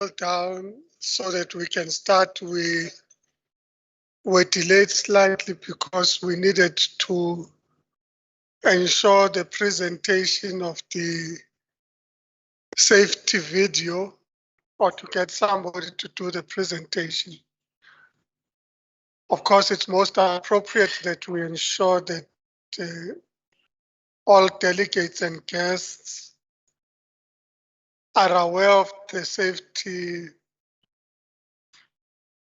down so that we can start. We were delayed slightly because we needed to ensure the presentation of the safety video or to get somebody to do the presentation. Of course, it's most appropriate that we ensure that all delegates and guests are aware of the safety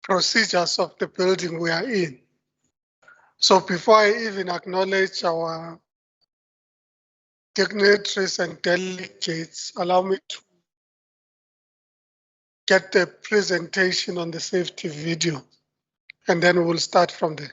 procedures of the building we are in. So before I even acknowledge our dignitaries and delegates, allow me to get the presentation on the safety video, and then we'll start from there.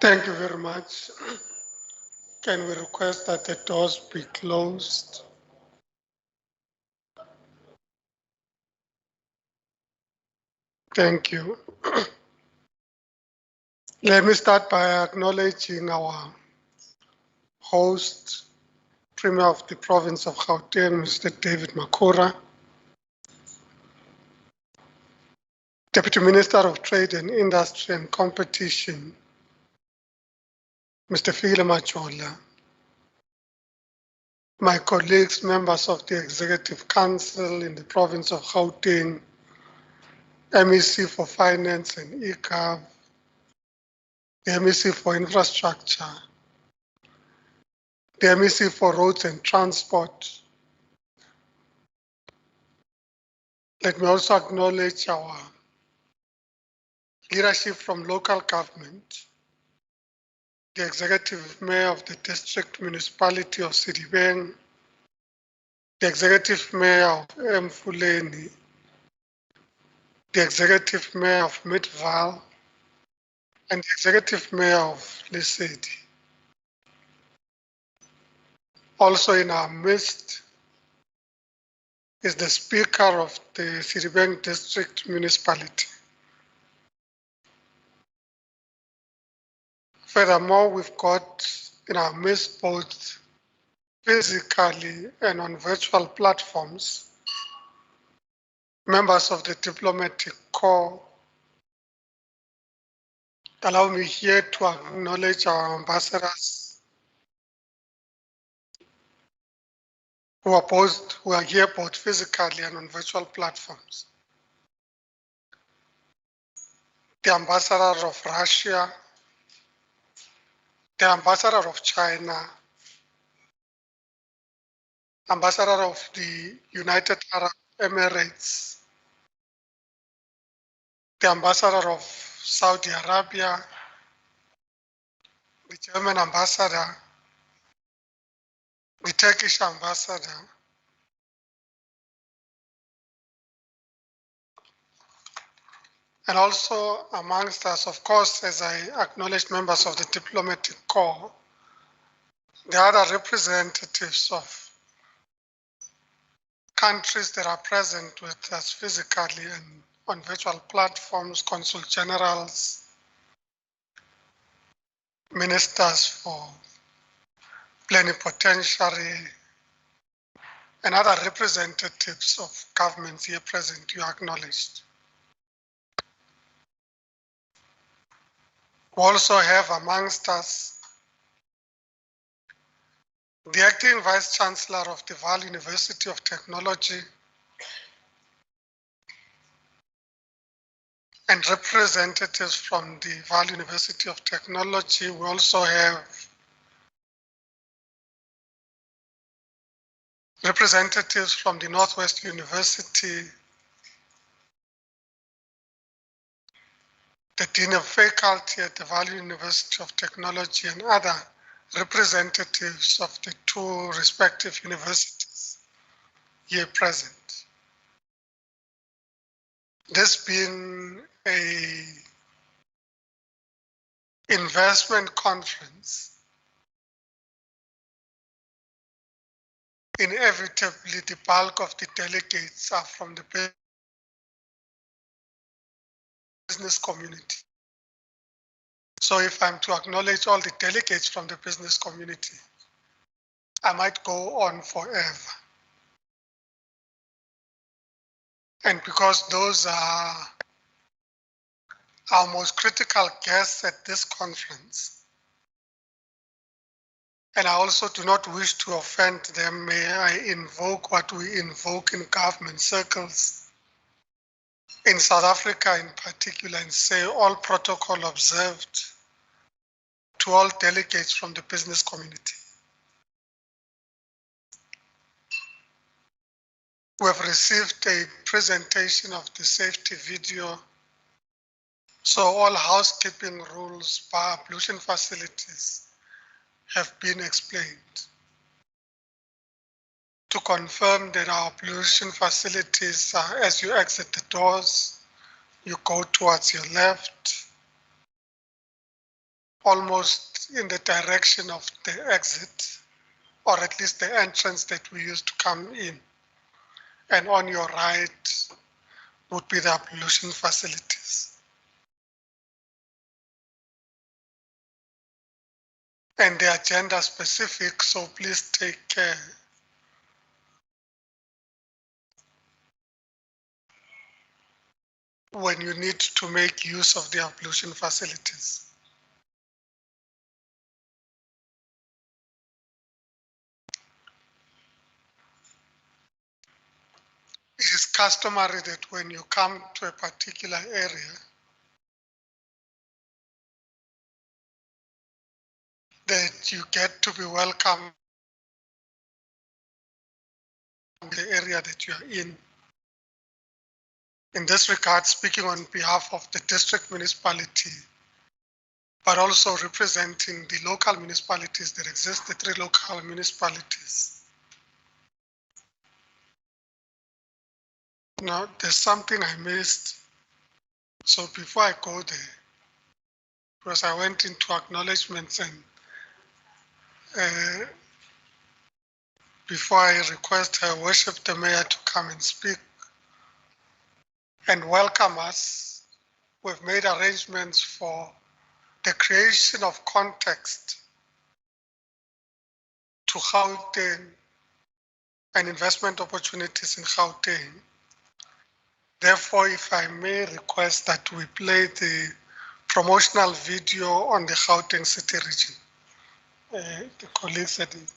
Thank you very much. Can we request that the doors be closed? Thank you. Let me start by acknowledging our host, Premier of the Province of Gauteng, Mr. David Makura, Deputy Minister of Trade and Industry and Competition, Mr. Fikile Majola, my colleagues, members of the Executive Council in the Province of Gauteng, MEC for Finance and ECAV, the MEC for Infrastructure, the MEC for Roads and Transport. Let me also acknowledge our leadership from local government, the Executive Mayor of the District Municipality of Sedibeng, the Executive Mayor of Mfuleni, the Executive Mayor of Midvaal, and the Executive Mayor of Lesedi. Also in our midst is the Speaker of the Sedibeng District Municipality. Furthermore, we've got in our midst both physically and on virtual platforms members of the diplomatic corps. Allow me here to acknowledge our ambassadors who are here both physically and on virtual platforms. The ambassador of Russia, the ambassador of China, ambassador of the United Arab Emirates, the ambassador of Saudi Arabia, the German ambassador, the Turkish ambassador, and also amongst us, of course, as I acknowledge members of the diplomatic corps, the other representatives of countries that are present with us physically and on virtual platforms, consul generals, ministers for plenipotentiary, and other representatives of governments here present, you are acknowledged. We also have amongst us the Acting Vice Chancellor of the Vaal University of Technology and representatives from the Vaal University of Technology. We also have representatives from the Northwest University, the Dean of Faculty at the Vaal University of Technology, and other representatives of the two respective universities here present. This being an investment conference, inevitably the bulk of the delegates are from the business community. So if I'm to acknowledge all the delegates from the business community, I might go on forever. And because those are our most critical guests at this conference, and I also do not wish to offend them, may I invoke what we invoke in government circles, in South Africa in particular, and say all protocol observed to all delegates from the business community. We have received a presentation of the safety video. So all housekeeping rules, bar ablution facilities have been explained. To confirm that our ablution facilities are, as you exit the doors, you go towards your left, almost in the direction of the exit, or at least the entrance that we used to come in. And on your right would be the ablution facilities. and they are gender specific, so please take care. When you need to make use of the ablution facilities. It is customary that when you come to a particular area, that you get to be welcomed in the area that you are in. In this regard, speaking on behalf of the district municipality, but also representing the local municipalities that exist, the 3 local municipalities. Now, there's something I missed. So before I go there, because I went into acknowledgements and before I request Her Worship the Mayor to come and speak and welcome us, we've made arrangements for the creation of context to Gauteng and investment opportunities in Gauteng. Therefore, if I may request that we play the promotional video on the Gauteng City region. The colleague said it.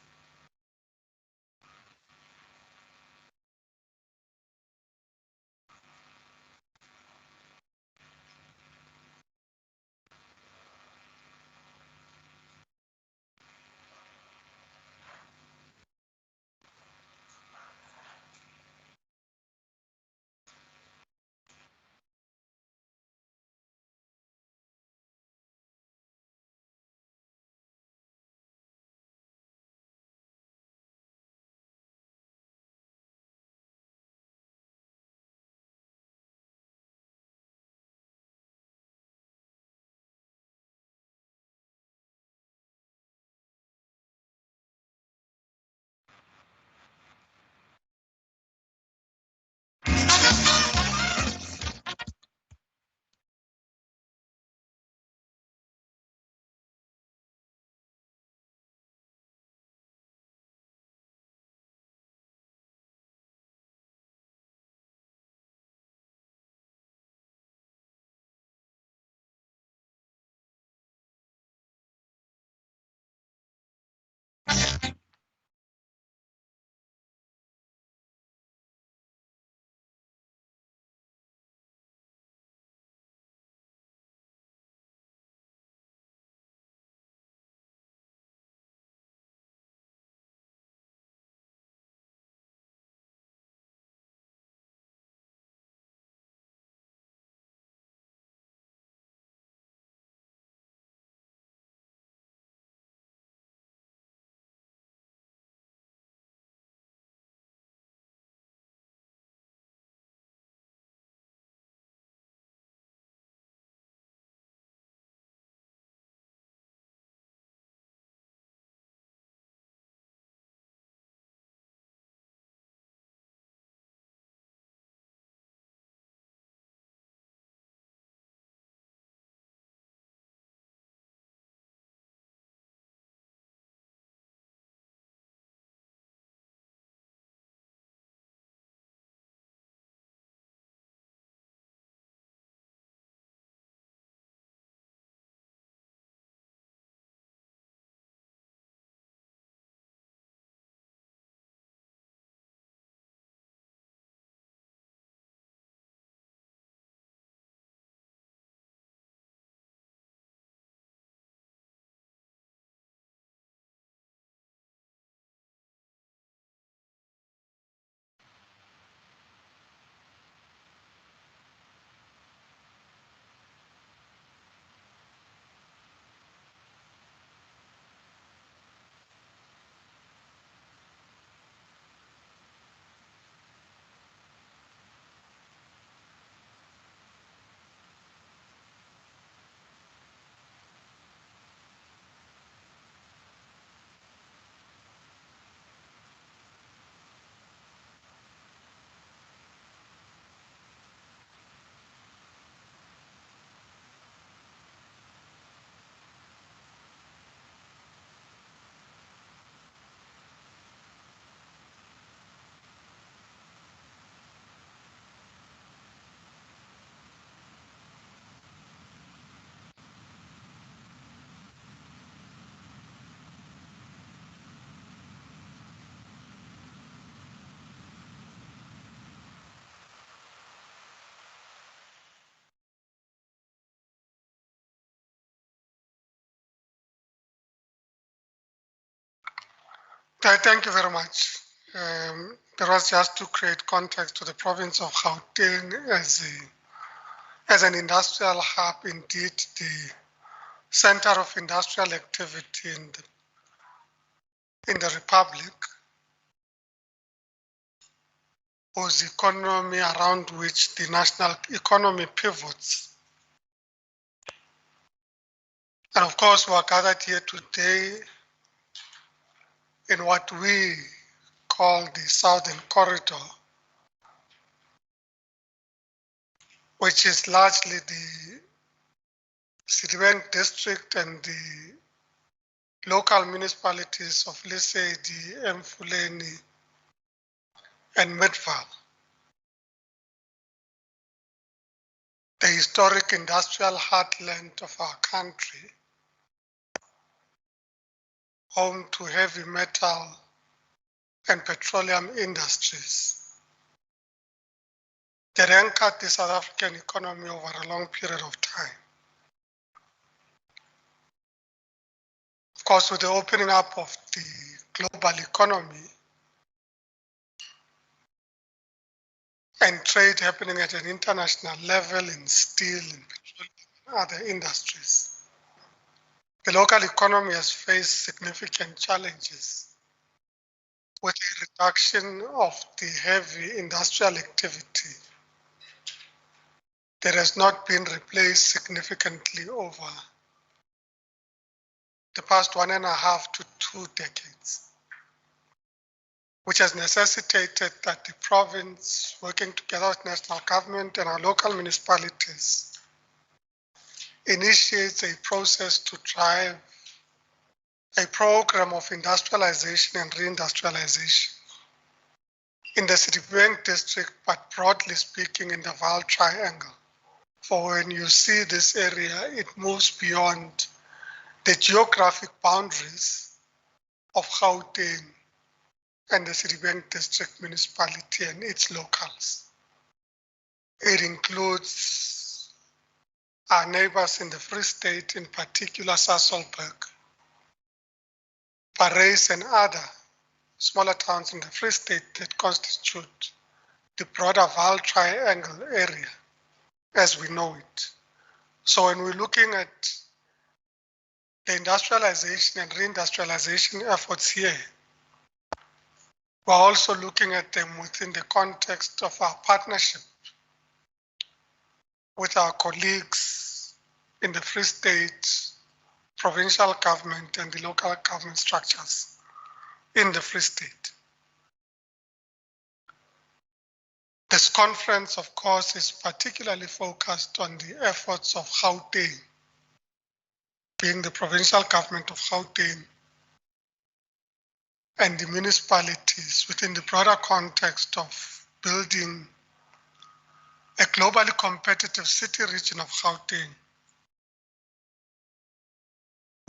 Thank you very much. That was just to create context to the province of Gauteng as an industrial hub, indeed the center of industrial activity in the Republic, whose economy around which the national economy pivots. And of course, we are gathered here today in what we call the Southern Corridor, which is largely the Sedibeng district and the local municipalities of Lesedi, Mfuleni, and Midvaal. The historic industrial heartland of our country, home to heavy metal and petroleum industries that anchored the South African economy over a long period of time. Of course, with the opening up of the global economy and trade happening at an international level in steel and petroleum and other industries, the local economy has faced significant challenges with a reduction of the heavy industrial activity that has not been replaced significantly over the past 1.5 to 2 decades, which has necessitated that the province, working together with national government and our local municipalities, initiates a process to drive a program of industrialization and reindustrialization in the Sedibeng district, but broadly speaking in the Vaal Triangle. For when you see this area, it moves beyond the geographic boundaries of Gauteng and the Sedibeng district municipality and its locals. It includes our neighbors in the Free State, in particular Sasolburg, Parys and other smaller towns in the Free State that constitute the broader Vaal Triangle area as we know it. So when we're looking at the industrialization and reindustrialization efforts here, we're also looking at them within the context of our partnership with our colleagues in the Free State, provincial government, and the local government structures in the Free State. This conference, of course, is particularly focused on the efforts of Gauteng, being the provincial government of Gauteng and the municipalities within the broader context of building a globally competitive city region of Gauteng,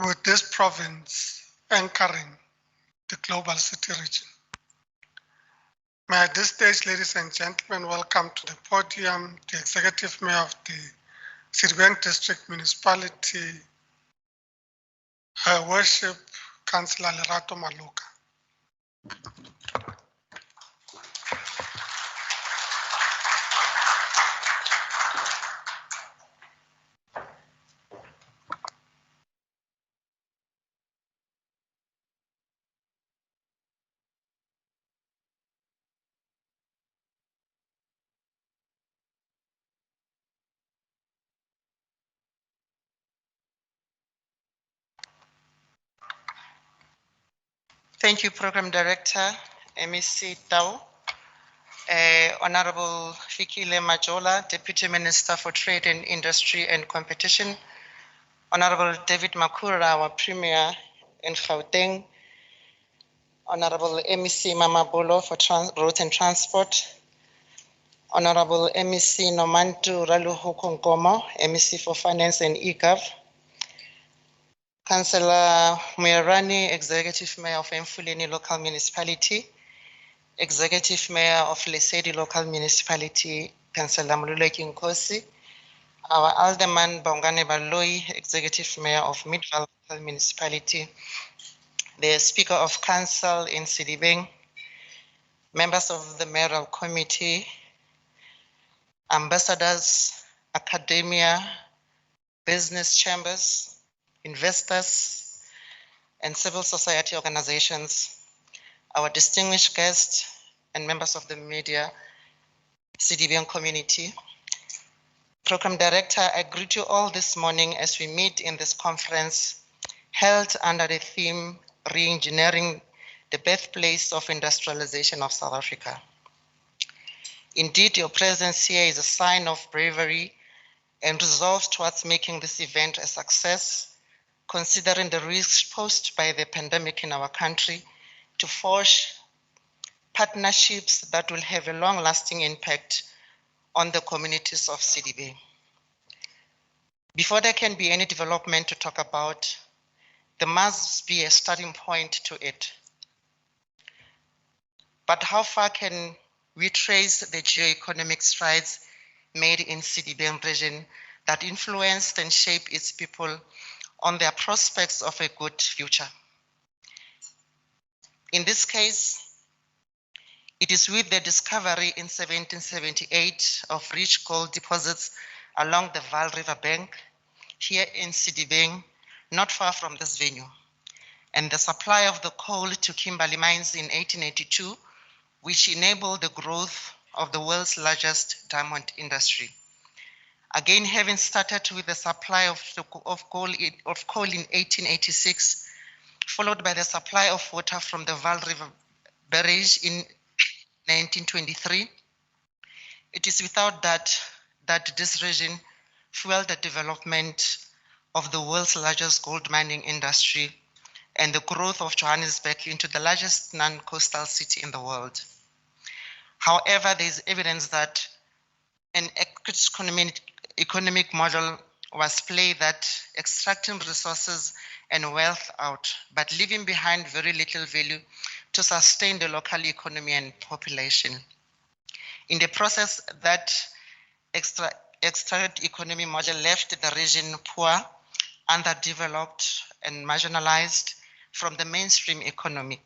with this province anchoring the global city region. May I at this stage, ladies and gentlemen, welcome to the podium the Executive Mayor of the Sedibeng District Municipality, Her Worship, Councillor Lerato Maloka. Thank you, Program Director, MEC Tau. Honorable Fikile Majola, Deputy Minister for Trade and Industry and Competition. Honorable David Makura, our Premier in Gauteng. Honorable MEC Mama Bolo for Road and Transport. Honorable MEC Nomantu Raluho Konkomo, MEC for Finance and eGov. Councillor Muyarani, Executive Mayor of Mfuleni Local Municipality, Executive Mayor of Lesedi Local Municipality, Councillor Mululeki Nkosi, our Alderman Bongane Baloi, Executive Mayor of Midvaal Local Municipality, the Speaker of Council in Sedibeng, members of the Mayoral Committee, ambassadors, academia, business chambers, investors, and civil society organizations, our distinguished guests and members of the media, Sedibeng community. Program Director, I greet you all this morning as we meet in this conference held under the theme Re-engineering the Birthplace of Industrialization of South Africa. Indeed, your presence here is a sign of bravery and resolve towards making this event a success, considering the risks posed by the pandemic in our country, to forge partnerships that will have a long-lasting impact on the communities of Sedibeng. Before there can be any development to talk about, there must be a starting point to it. But how far can we trace the geo-economic strides made in Sedibeng region that influenced and shaped its people on their prospects of a good future? In this case, it is with the discovery in 1778 of rich gold deposits along the Vaal River bank here in Sedibeng, not far from this venue, and the supply of the coal to Kimberley mines in 1882, which enabled the growth of the world's largest diamond industry. Again, having started with the supply of coal in 1886, followed by the supply of water from the Vaal River barrage in 1923, it is without doubt that this region fueled the development of the world's largest gold mining industry and the growth of Johannesburg into the largest non-coastal city in the world. However, there is evidence that an economic model was played that extracting resources and wealth out, but leaving behind very little value to sustain the local economy and population. In the process, that extracted economy model left the region poor, underdeveloped, and marginalized from the mainstream economy.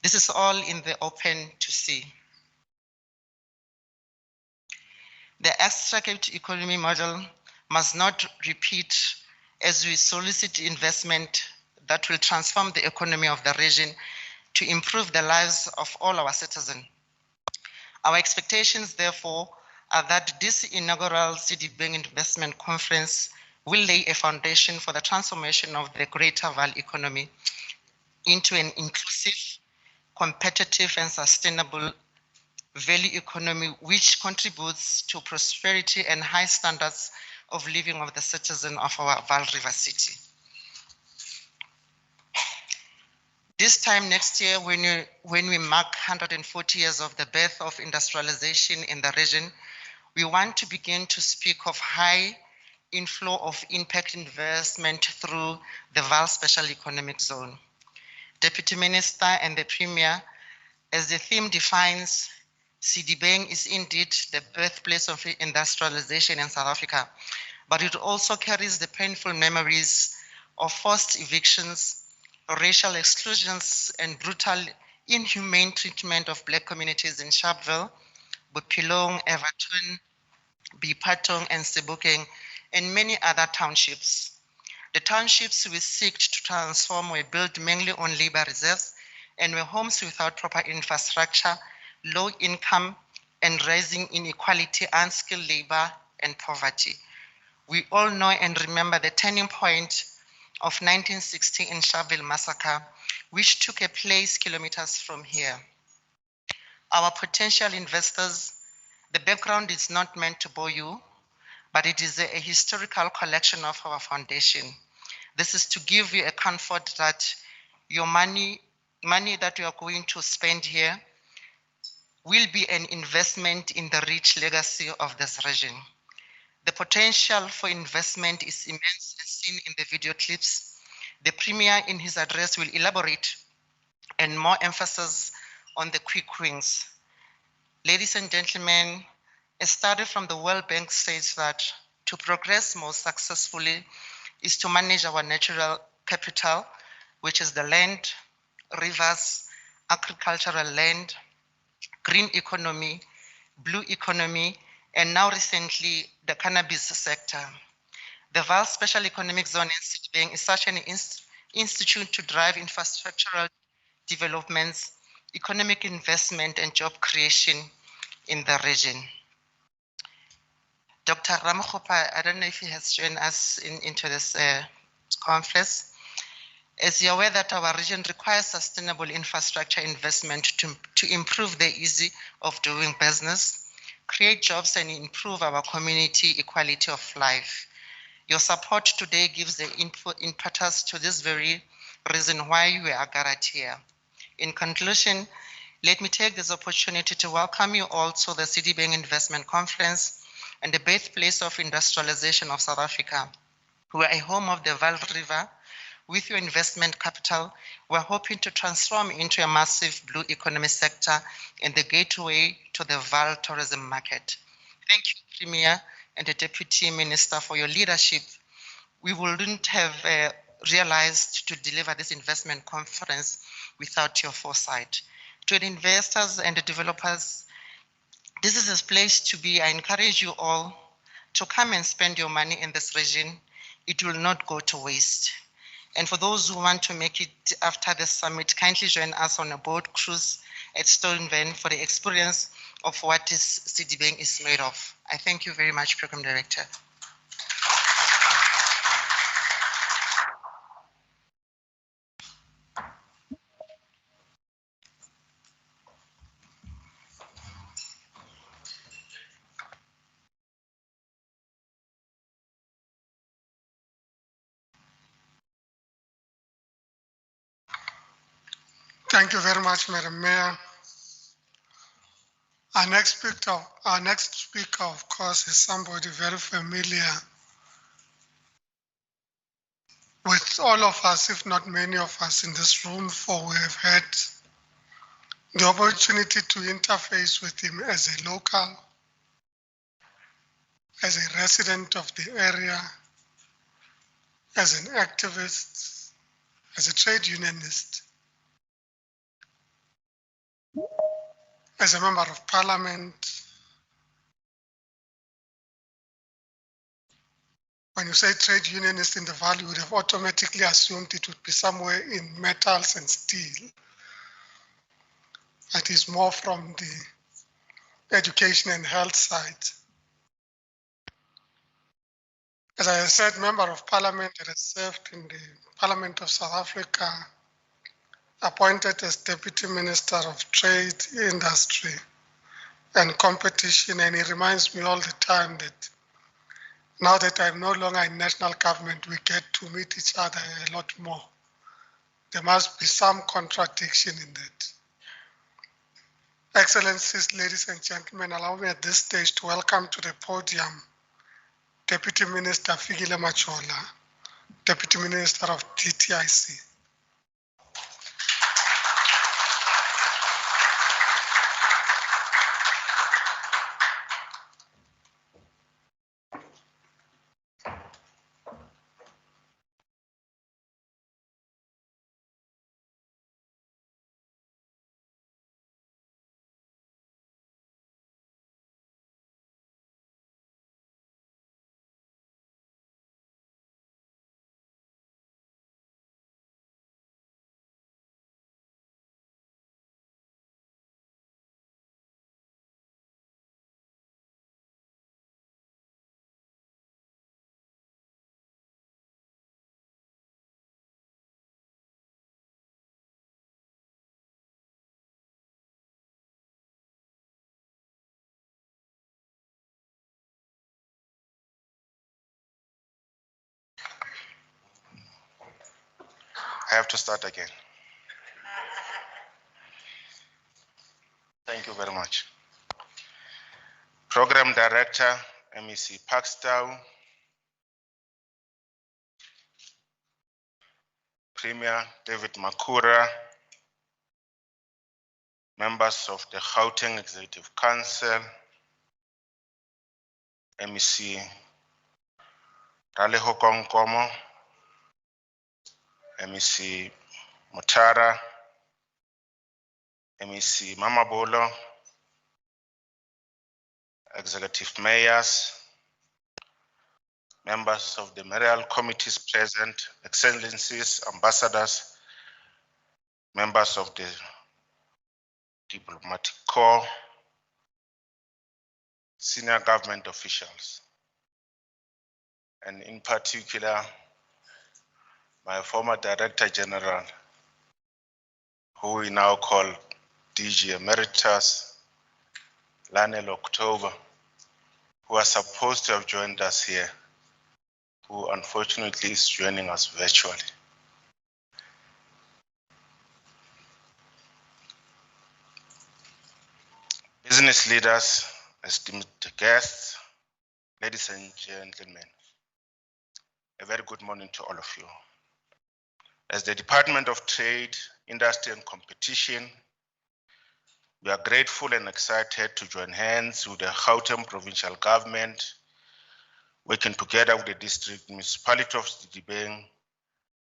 This is all in the open to see. The extractive economy model must not repeat as we solicit investment that will transform the economy of the region to improve the lives of all our citizens. Our expectations, therefore, are that this inaugural Sedibeng Investment Conference will lay a foundation for the transformation of the Greater Vaal economy into an inclusive, competitive, and sustainable value economy which contributes to prosperity and high standards of living of the citizens of our Vaal River city. This time next year, when we mark 140 years of the birth of industrialization in the region, we want to begin to speak of high inflow of impact investment through the Vaal Special Economic Zone. Deputy Minister and the Premier, as the theme defines, Sedibeng is indeed the birthplace of industrialization in South Africa, but it also carries the painful memories of forced evictions, racial exclusions, and brutal, inhumane treatment of Black communities in Sharpeville, Bophelong, Everton, Bipatong, and Sebokeng, and many other townships. The townships we seek to transform were built mainly on labor reserves and were homes without proper infrastructure, low income, and rising inequality, unskilled labor, and poverty. We all know and remember the turning point of 1960 in Sharpeville massacre, which took place kilometers from here. Our potential investors, the background is not meant to bore you, but it is a historical collection of our foundation. This is to give you a comfort that your money that you are going to spend here will be an investment in the rich legacy of this region. The potential for investment is immense as seen in the video clips. The Premier in his address will elaborate and more emphasis on the quick wins. Ladies and gentlemen, a study from the World Bank says that to progress most successfully is to manage our natural capital, which is the land, rivers, agricultural land, green economy, blue economy, and now recently the cannabis sector. The Val Special Economic Zone in Sedibeng is such an institute to drive infrastructural developments, economic investment, and job creation in the region. Dr. Ramokgopa, I don't know if he has joined us into this conference. As you're aware that our region requires sustainable infrastructure investment to improve the ease of doing business, create jobs, and improve our community equality of life. Your support today gives the impetus to this very reason why we are gathered here. In conclusion, let me take this opportunity to welcome you all to the Sedibeng Investment Conference and the birthplace of industrialization of South Africa. We are a home of the Vaal River. With your investment capital, we're hoping to transform into a massive blue economy sector and the gateway to the Vaal tourism market. Thank you, Premier and the Deputy Minister, for your leadership. We wouldn't have realized to deliver this investment conference without your foresight. To the investors and the developers, this is a place to be. I encourage you all to come and spend your money in this region. It will not go to waste. And for those who want to make it after the summit, kindly join us on a boat cruise at Stoneven for the experience of what this Sedibeng is made of. I thank you very much, Program Director. Thank you very much, Madam Mayor. Our next speaker, of course, is somebody very familiar with all of us, if not many of us in this room, for we have had the opportunity to interface with him as a local, as a resident of the area, as an activist, as a trade unionist, as a member of parliament. When you say trade unionist in the Valley, you would have automatically assumed it would be somewhere in metals and steel. It is more from the education and health side. As I said, member of parliament that has served in the Parliament of South Africa, appointed as Deputy Minister of Trade, Industry and Competition, and he reminds me all the time that now that I'm no longer in national government, we get to meet each other a lot more. There must be some contradiction in that. Excellencies, ladies and gentlemen, allow me at this stage to welcome to the podium Deputy Minister Fikile Majola, Deputy Minister of DTIC. I have to start again. Thank you very much. Program Director, MEC Pakstow, Premier David Makura, members of the Gauteng Executive Council, MEC Raleho Konkomo, MEC Mutara, MEC Mamabolo, executive mayors, members of the mayoral committees present, excellencies, ambassadors, members of the diplomatic corps, senior government officials, and in particular, my former Director General, who we now call DG Emeritus, Lanel October, who are supposed to have joined us here, who unfortunately is joining us virtually. Business leaders, esteemed guests, ladies and gentlemen, a very good morning to all of you. As the Department of Trade, Industry and Competition, we are grateful and excited to join hands with the Gauteng Provincial Government, working together with the District Municipality of Sedibeng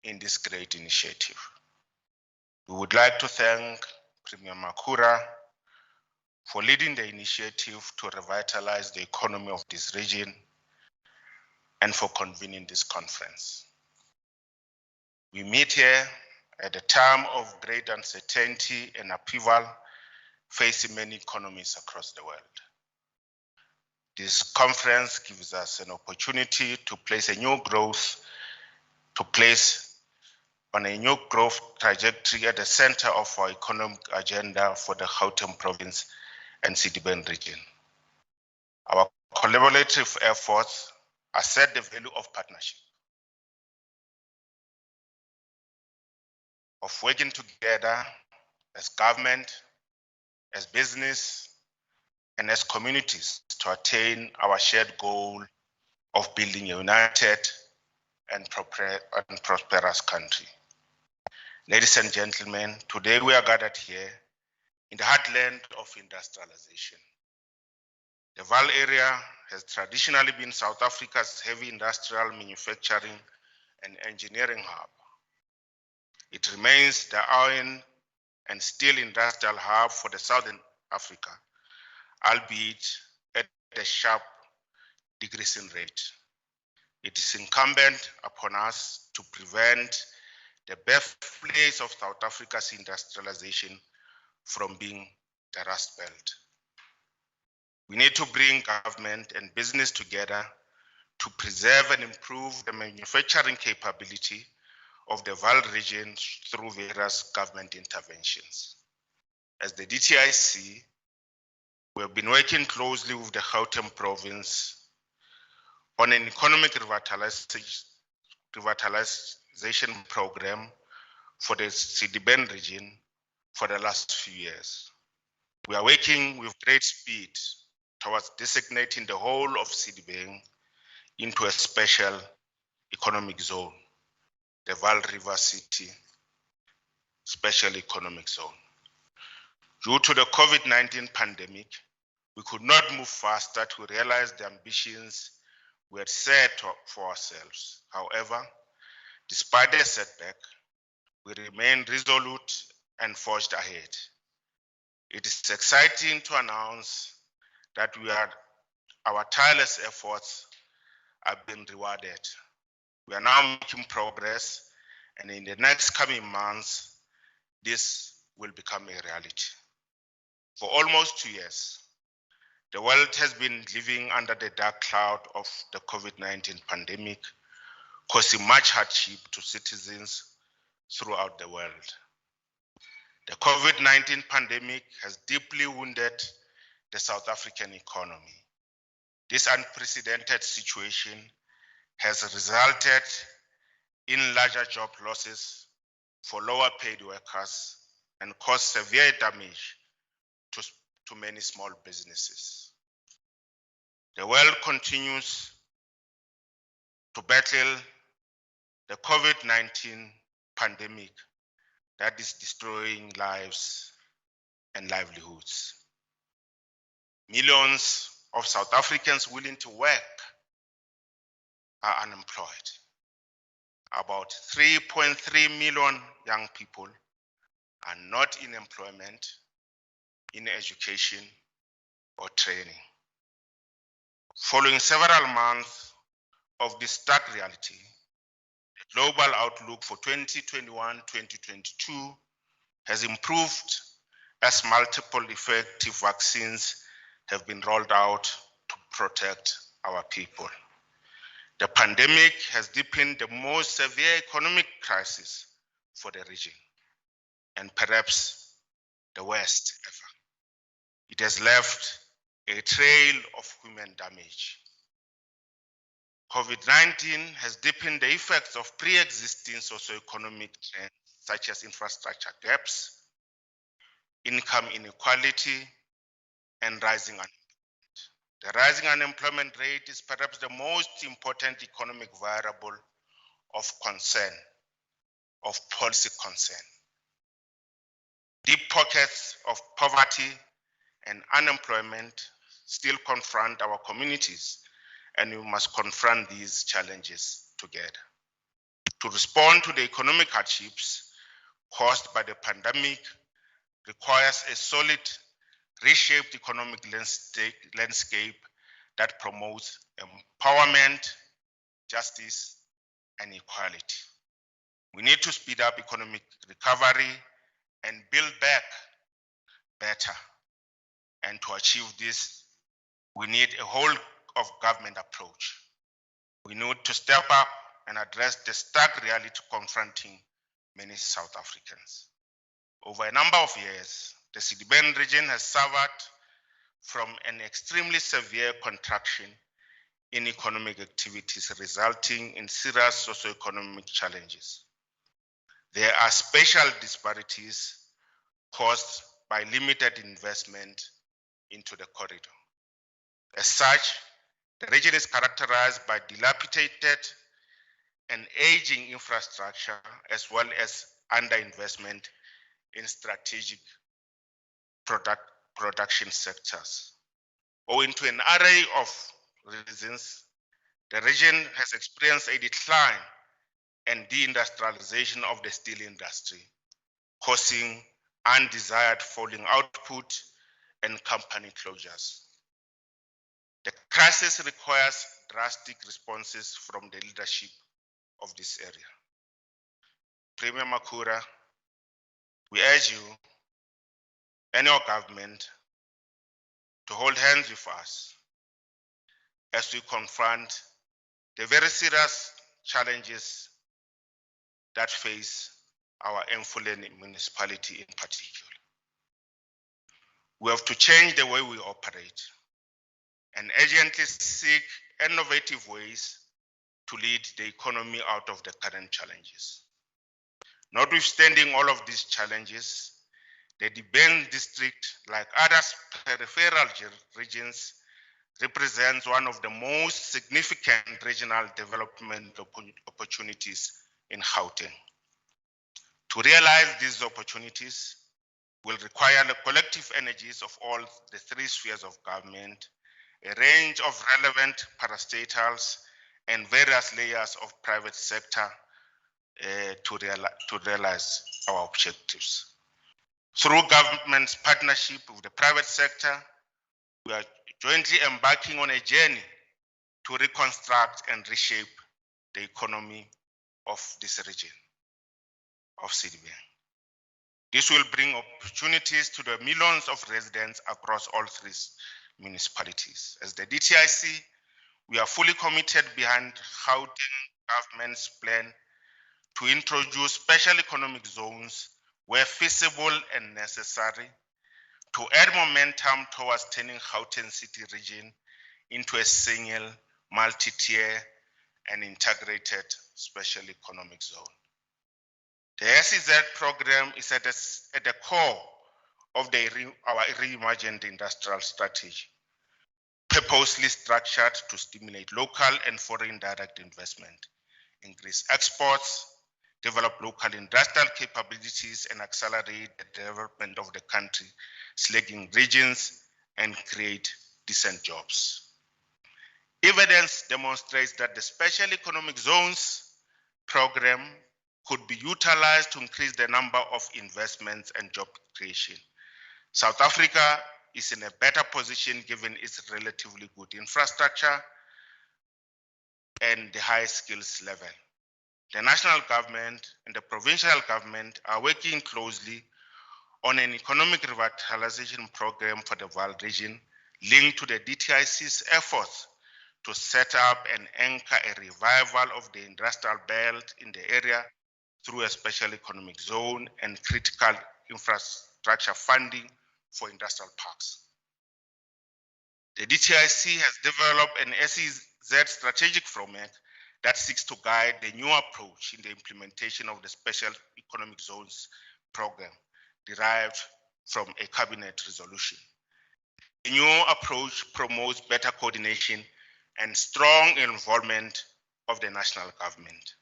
in this great initiative. We would like to thank Premier Makhura for leading the initiative to revitalize the economy of this region and for convening this conference. We meet here at a time of great uncertainty and upheaval facing many economies across the world. This conference gives us an opportunity to place on a new growth trajectory at the center of our economic agenda for the Gauteng province and Sedibeng region. Our collaborative efforts assert the value of partnership, of working together as government, as business, and as communities to attain our shared goal of building a united and prosperous country. Ladies and gentlemen, today we are gathered here in the heartland of industrialization. The Vaal area has traditionally been South Africa's heavy industrial manufacturing and engineering hub. It remains the iron and steel industrial hub for the Southern Africa, albeit at a sharp decreasing rate. It is incumbent upon us to prevent the birthplace of South Africa's industrialization from being the Rust Belt. We need to bring government and business together to preserve and improve the manufacturing capability of the Vaal region through various government interventions. As the DTIC, we have been working closely with the Gauteng province on an economic revitalization program for the Sedibeng region for the last few years. We are working with great speed towards designating the whole of Sedibeng into a special economic zone, the Vaal River City Special Economic Zone. Due to the COVID-19 pandemic, we could not move faster to realize the ambitions we had set for ourselves. However, despite the setback, we remain resolute and forged ahead. It is exciting to announce that our tireless efforts have been rewarded. We are now making progress, and in the next coming months, this will become a reality. For almost 2 years, the world has been living under the dark cloud of the COVID-19 pandemic, causing much hardship to citizens throughout the world. The COVID-19 pandemic has deeply wounded the South African economy. This unprecedented situation has resulted in larger job losses for lower paid workers and caused severe damage to many small businesses. The world continues to battle the COVID-19 pandemic that is destroying lives and livelihoods. Millions of South Africans willing to work are unemployed. About 3.3 million young people are not in employment, in education or training. Following several months of this stark reality, the global outlook for 2021-2022 has improved as multiple effective vaccines have been rolled out to protect our people. The pandemic has deepened the most severe economic crisis for the region, and perhaps the worst ever. It has left a trail of human damage. COVID-19 has deepened the effects of pre-existing socioeconomic trends such as infrastructure gaps, income inequality, and rising unemployment. The rising unemployment rate is perhaps the most important economic variable of concern, of policy concern. Deep pockets of poverty and unemployment still confront our communities, and we must confront these challenges together. To respond to the economic hardships caused by the pandemic requires a solid, reshaped economic landscape that promotes empowerment, justice, and equality. We need to speed up economic recovery and build back better. And to achieve this, we need a whole of government approach. We need to step up and address the stark reality confronting many South Africans. Over a number of years, the Sedibeng region has suffered from an extremely severe contraction in economic activities, resulting in serious socioeconomic challenges. There are spatial disparities caused by limited investment into the corridor. As such, the region is characterized by dilapidated and aging infrastructure, as well as underinvestment in strategic production sectors. Owing to an array of reasons, the region has experienced a decline and deindustrialization of the steel industry, causing undesired falling output and company closures. The crisis requires drastic responses from the leadership of this area. Premier Makhura, we urge you and your government to hold hands with us as we confront the very serious challenges that face our Mfuleni municipality in particular. We have to change the way we operate and urgently seek innovative ways to lead the economy out of the current challenges. Notwithstanding all of these challenges, the Sedibeng district, like other peripheral regions, represents one of the most significant regional development opportunities in Gauteng. To realize these opportunities will require the collective energies of all the three spheres of government, a range of relevant parastatals, and various layers of private sector to realize our objectives. Through government's partnership with the private sector, we are jointly embarking on a journey to reconstruct and reshape the economy of this region of Sedibeng. This will bring opportunities to the millions of residents across all three municipalities. As the DTIC, we are fully committed behind Gauteng government's plan to introduce special economic zones where feasible and necessary, to add momentum towards turning Gauteng City region into a single, multi-tier, and integrated special economic zone. The SEZ program is at the core of our reimagined industrial strategy, purposely structured to stimulate local and foreign direct investment, increase exports, develop local industrial capabilities, and accelerate the development of the country's lagging regions and create decent jobs. Evidence demonstrates that the Special Economic Zones program could be utilized to increase the number of investments and job creation, South Africa is in a better position given its relatively good infrastructure and the high skills level. The national government and the provincial government are working closely on an economic revitalization program for the Vaal region linked to the DTIC's efforts to set up and anchor a revival of the industrial belt in the area through a special economic zone and critical infrastructure funding for industrial parks. The DTIC has developed an SEZ strategic framework that seeks to guide the new approach in the implementation of the Special Economic Zones program derived from a cabinet resolution. The new approach promotes better coordination and strong involvement of the national government.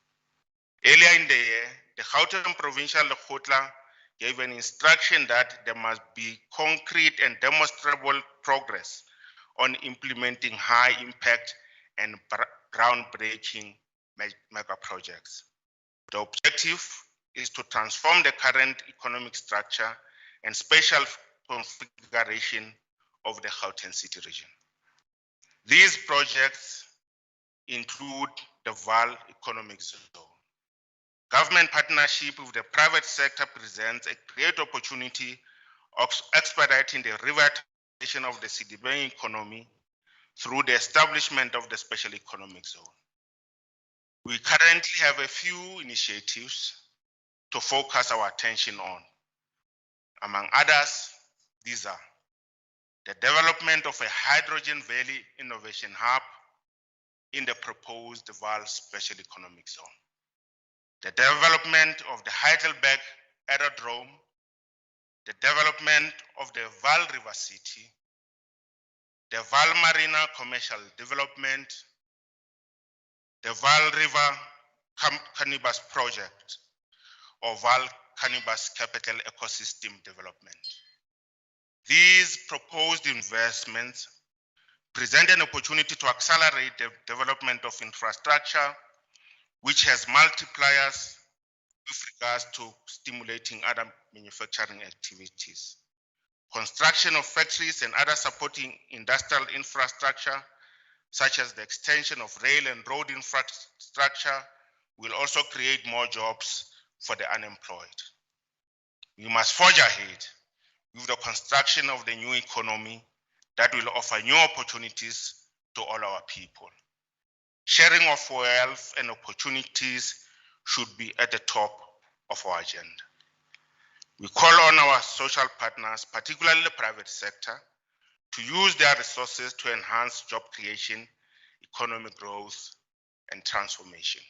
Earlier in the year, the Gauteng Provincial Lekgotla gave an instruction that there must be concrete and demonstrable progress on implementing high impact and groundbreaking mega projects. The objective is to transform the current economic structure and spatial configuration of the Gauteng City region. These projects include the Vaal Economic Zone. Government partnership with the private sector presents a great opportunity of expediting the revitalization of the Sedibeng economy through the establishment of the Special Economic Zone. We currently have a few initiatives to focus our attention on. Among others, these are the development of a Hydrogen Valley Innovation Hub in the proposed Vaal Special Economic Zone, the development of the Heidelberg Aerodrome, the development of the Vaal River City, the Vaal Marina Commercial Development, the Vaal River Cannabis Project, or Vaal Cannabis Capital Ecosystem Development. These proposed investments present an opportunity to accelerate the development of infrastructure, which has multipliers with regards to stimulating other manufacturing activities. Construction of factories and other supporting industrial infrastructure, such as the extension of rail and road infrastructure, will also create more jobs for the unemployed. We must forge ahead with the construction of the new economy that will offer new opportunities to all our people. Sharing of wealth and opportunities should be at the top of our agenda. We call on our social partners, particularly the private sector, to use their resources to enhance job creation, economic growth, and transformation.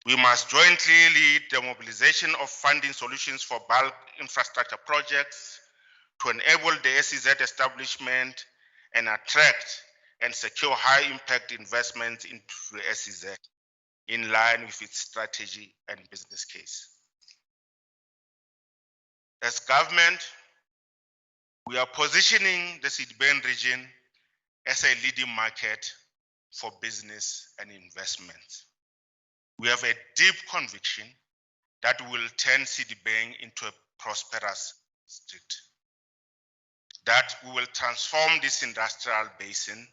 We must jointly lead the mobilization of funding solutions for bulk infrastructure projects to enable the SEZ establishment and attract and secure high-impact investments into the SEZ in line with its strategy and business case. As government, we are positioning the Sedibeng region as a leading market for business and investment. We have a deep conviction that will turn Sedibeng into a prosperous state, that we will transform this industrial basin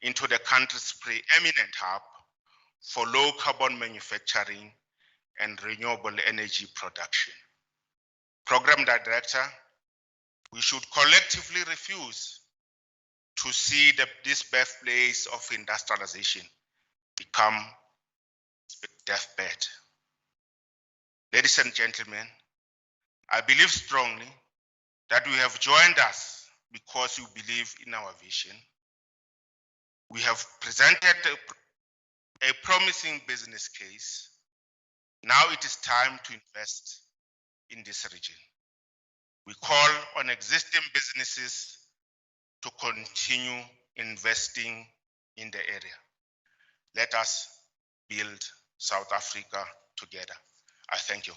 into the country's preeminent hub for low carbon manufacturing and renewable energy production. Program Director, we should collectively refuse to see this birthplace of industrialization become a deathbed. Ladies and gentlemen, I believe strongly that you have joined us because you believe in our vision. We have presented a promising business case. Now it is time to invest in this region. We call on existing businesses to continue investing in the area. Let us build South Africa together. I thank you.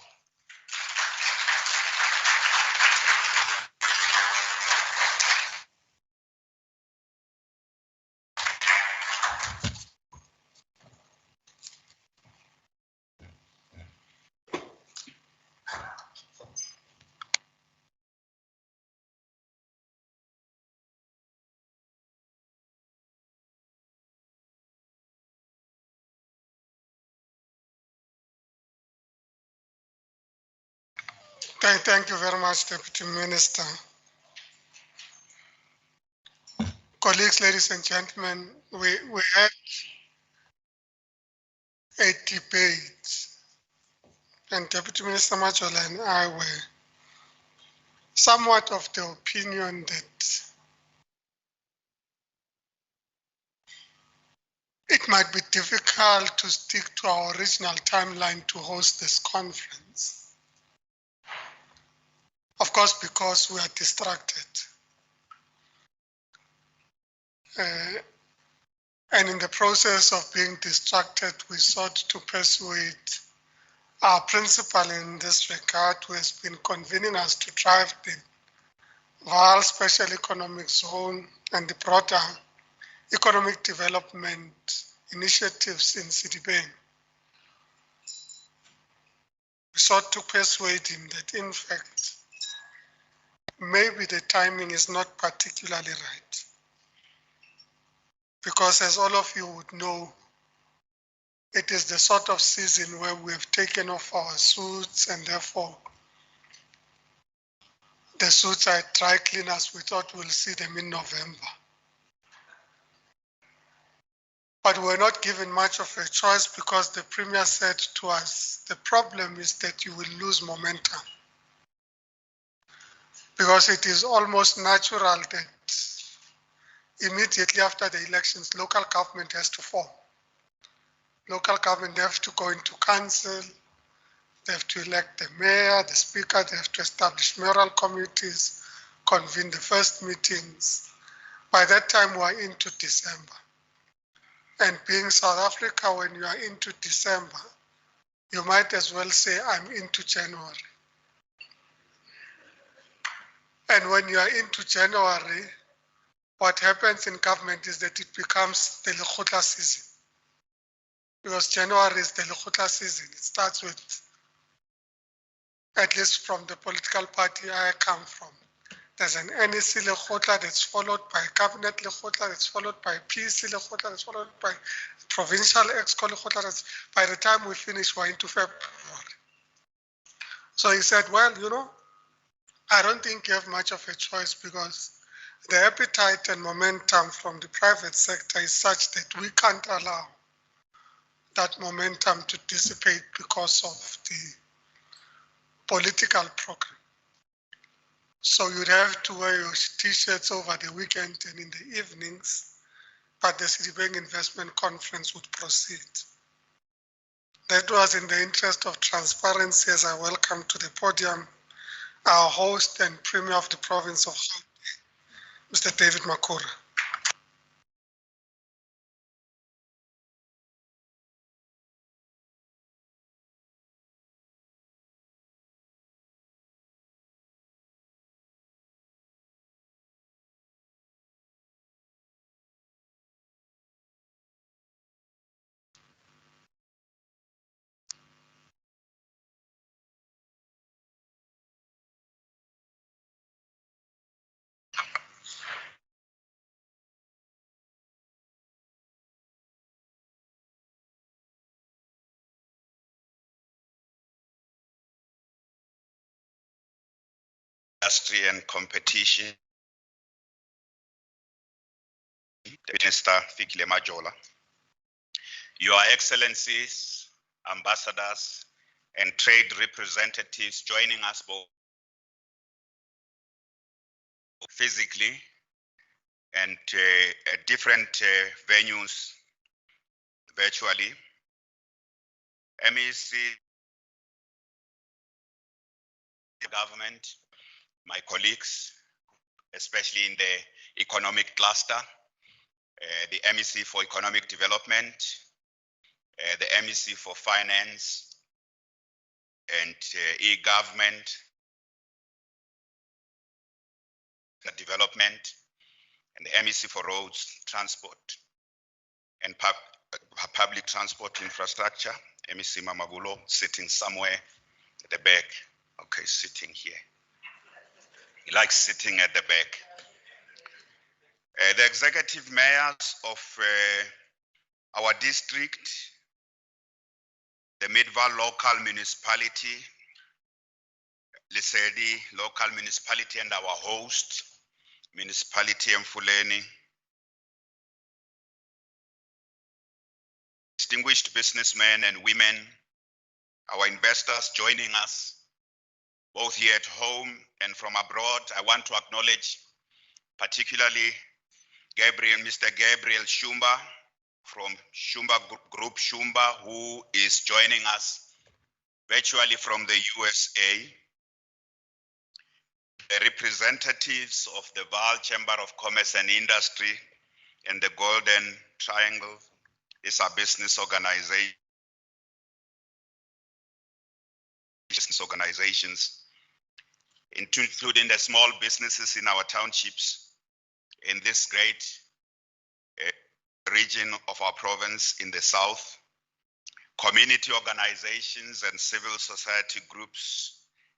Thank you very much, Deputy Minister. Colleagues, ladies and gentlemen, we had a debate, and Deputy Minister Majola and I were somewhat of the opinion that it might be difficult to stick to our original timeline to host this conference. Of course, because we are distracted. And in the process of being distracted, we sought to persuade our principal in this regard, who has been convening us to drive the Vaal Special Economic Zone and the broader economic development initiatives in Sedibeng. We sought to persuade him that, in fact, maybe the timing is not particularly right. Because as all of you would know, it is the sort of season where we have taken off our suits, and therefore the suits are dry cleaners. We thought we'll see them in November. But we're not given much of a choice, because the Premier said to us, the problem is that you will lose momentum. Because it is almost natural that immediately after the elections, local government has to form. Local government, they have to go into council, they have to elect the mayor, the speaker, they have to establish mayoral committees, convene the first meetings. By that time, we are into December. And being South Africa, when you are into December, you might as well say, I'm into January. And when you are into January, what happens in government is that it becomes the Lekgotla season. Because January is the Lekgotla season. It starts with, at least from the political party I come from, there's an NEC Lekgotla that's followed by Cabinet Lekgotla, that's followed by PC Lekgotla, that's followed by Provincial Exco Lekgotla. By the time we finish, we're into February. So he said, well, you know, I don't think you have much of a choice, because the appetite and momentum from the private sector is such that we can't allow that momentum to dissipate because of the political program. So you'd have to wear your t-shirts over the weekend and in the evenings, but the Sedibeng Investment Conference would proceed. That was in the interest of transparency, as I welcome to the podium our host and Premier of the province of Gauteng, Mr. David Makhura. Industry and competition, Minister Fikile Majola, Your Excellencies, ambassadors, and trade representatives joining us both physically and at different venues virtually. MEC, government, my colleagues, especially in the economic cluster, the MEC for Economic Development, the MEC for Finance and e-government, development, and the MEC for Roads, Transport, and Public Transport Infrastructure, MEC Mamavulo, sitting somewhere at the back. Okay, sitting here. He likes sitting at the back. The executive mayors of our district, the Midvaal local municipality, Lesedi local municipality and our host, municipality Mfuleni, distinguished businessmen and women, our investors joining us, both here at home and from abroad. I want to acknowledge particularly Mr. Gabriel Shumba from Shumba Group Shumba, who is joining us virtually from the USA. The representatives of the Vaal Chamber of Commerce and Industry and the Golden Triangle is our business organizations, including the small businesses in our townships in this great region of our province in the south, community organizations and civil society groups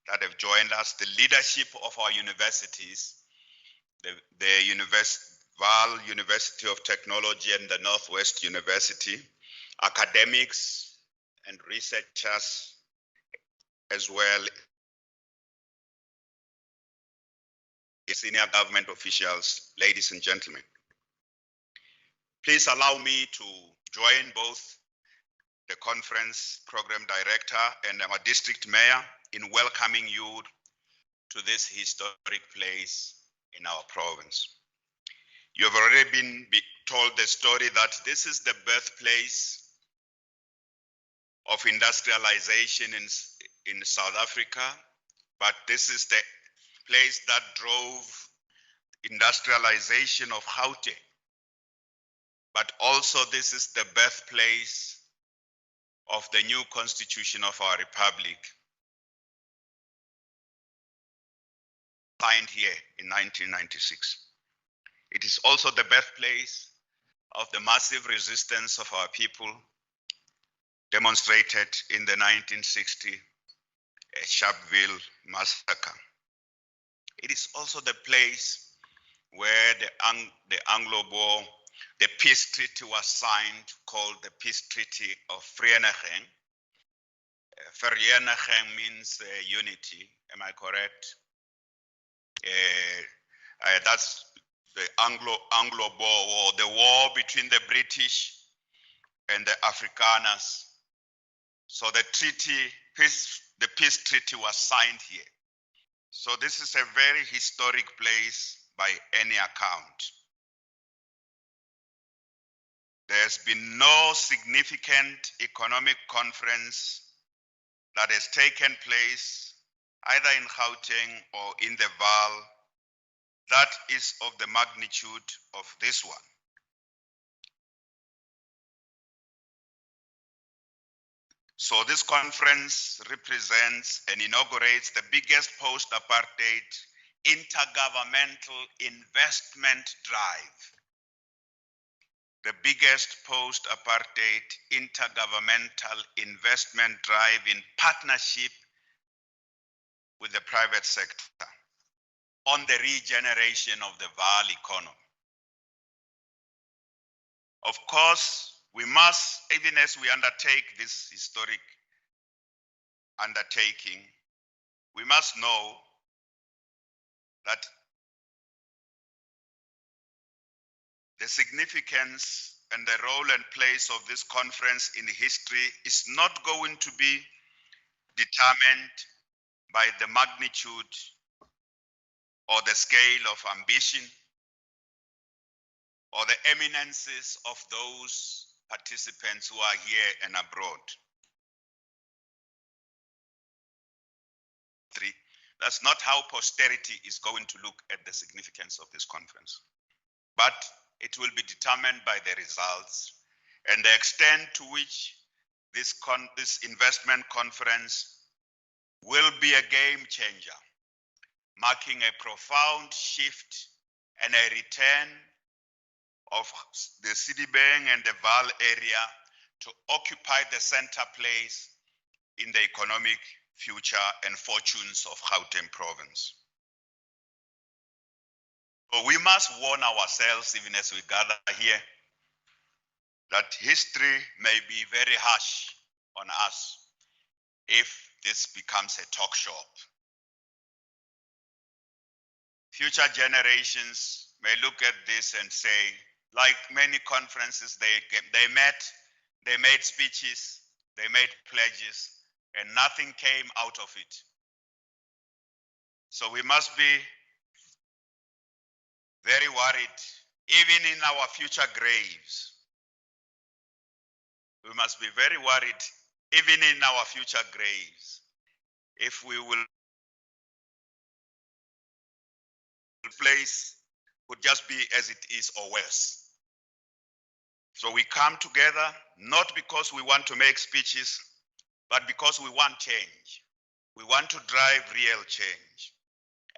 that have joined us, the leadership of our universities, the Vaal University of Technology and the Northwest University, academics and researchers, as well as senior government officials, ladies and gentlemen. Please allow me to join both the conference program director and our district mayor in welcoming you to this historic place in our province. You have already been told the story that this is the birthplace of industrialization in South Africa, but this is the place that drove industrialization of Gauteng. But also this is the birthplace of the new constitution of our republic, signed here in 1996. It is also the birthplace of the massive resistance of our people demonstrated in the 1960 Sharpeville massacre. It is also the place where the Anglo-Boer, the peace treaty was signed, called the Peace Treaty of Vereeniging. Vereeniging means unity, am I correct? That's the Anglo-Boer War, the war between the British and the Afrikaners. So the peace treaty was signed here. So this is a very historic place by any account. There's been no significant economic conference that has taken place either in Gauteng or in the Vaal that is of the magnitude of this one. So this conference represents and inaugurates the biggest post-apartheid intergovernmental investment drive. The biggest post-apartheid intergovernmental investment drive in partnership with the private sector on the regeneration of the Vaal economy. Of course, we must, even as we undertake this historic undertaking, we must know that the significance and the role and place of this conference in history is not going to be determined by the magnitude or the scale of ambition or the eminences of those participants who are here and abroad. That's not how posterity is going to look at the significance of this conference. But it will be determined by the results and the extent to which this investment conference will be a game changer, marking a profound shift and a return of the Sedibeng and the Vaal area to occupy the center place in the economic future and fortunes of Gauteng province. So we must warn ourselves, even as we gather here, that history may be very harsh on us if this becomes a talk shop future generations may look at this and say, like many conferences, they met, they made speeches, they made pledges, and nothing came out of it. So we must be very worried, even in our future graves. We must be very worried, even in our future graves, if we will place would just be as it is or worse. So we come together not because we want to make speeches, but because we want change. We want to drive real change.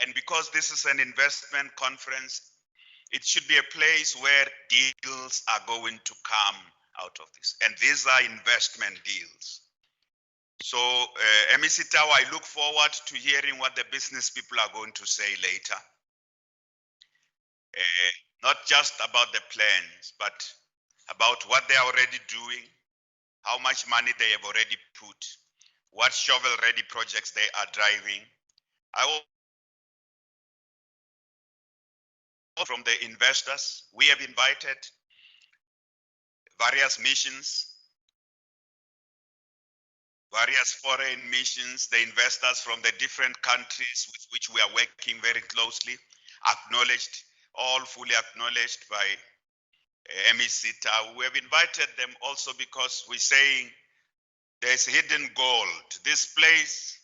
And because this is an investment conference, it should be a place where deals are going to come out of this. And these are investment deals. So MEC Tower, I look forward to hearing what the business people are going to say later. Not just about the plans, but about what they are already doing, how much money they have already put, what shovel-ready projects they are driving. From the investors, we have invited various missions, various foreign missions, the investors from the different countries with which we are working very closely, acknowledged, all fully acknowledged by MEC Tower. We have invited them also because we're saying there's hidden gold. This place,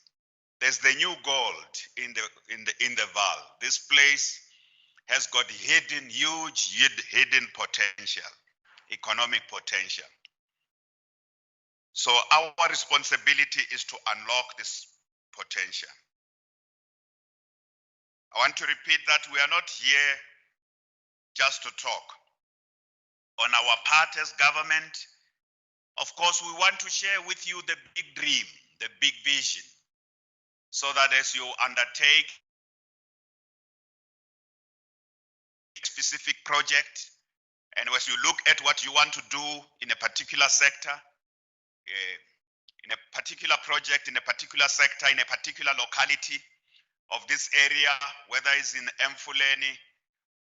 there's the new gold in the Val. This place has got huge hidden potential, economic potential. So our responsibility is to unlock this potential. I want to repeat that we are not here just to talk. On our part as government, of course, we want to share with you the big dream, the big vision, so that as you undertake a specific project, and as you look at what you want to do in a particular sector, in a particular project, in a particular sector, in a particular locality of this area, whether it's in Mfuleni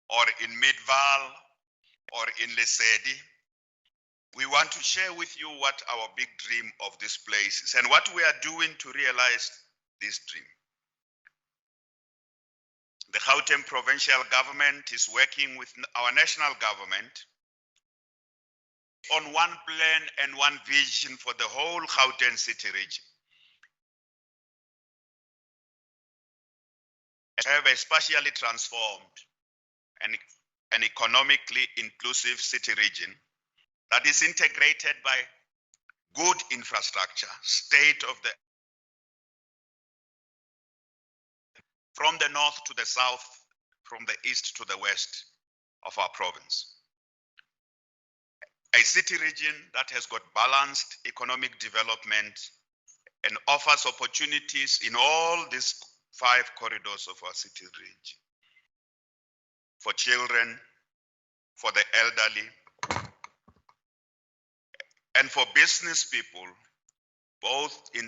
or in Midval or in Lesedi, we want to share with you what our big dream of this place is and what we are doing to realize this dream. The Gauteng provincial government is working with our national government on one plan and one vision for the whole Gauteng city region. Have a spatially transformed and economically inclusive city region that is integrated by good infrastructure, state of the from the north to the south, from the east to the west of our province. A city region that has got balanced economic development and offers opportunities in all these 5 corridors of our city region. For children, for the elderly, and for business people, both in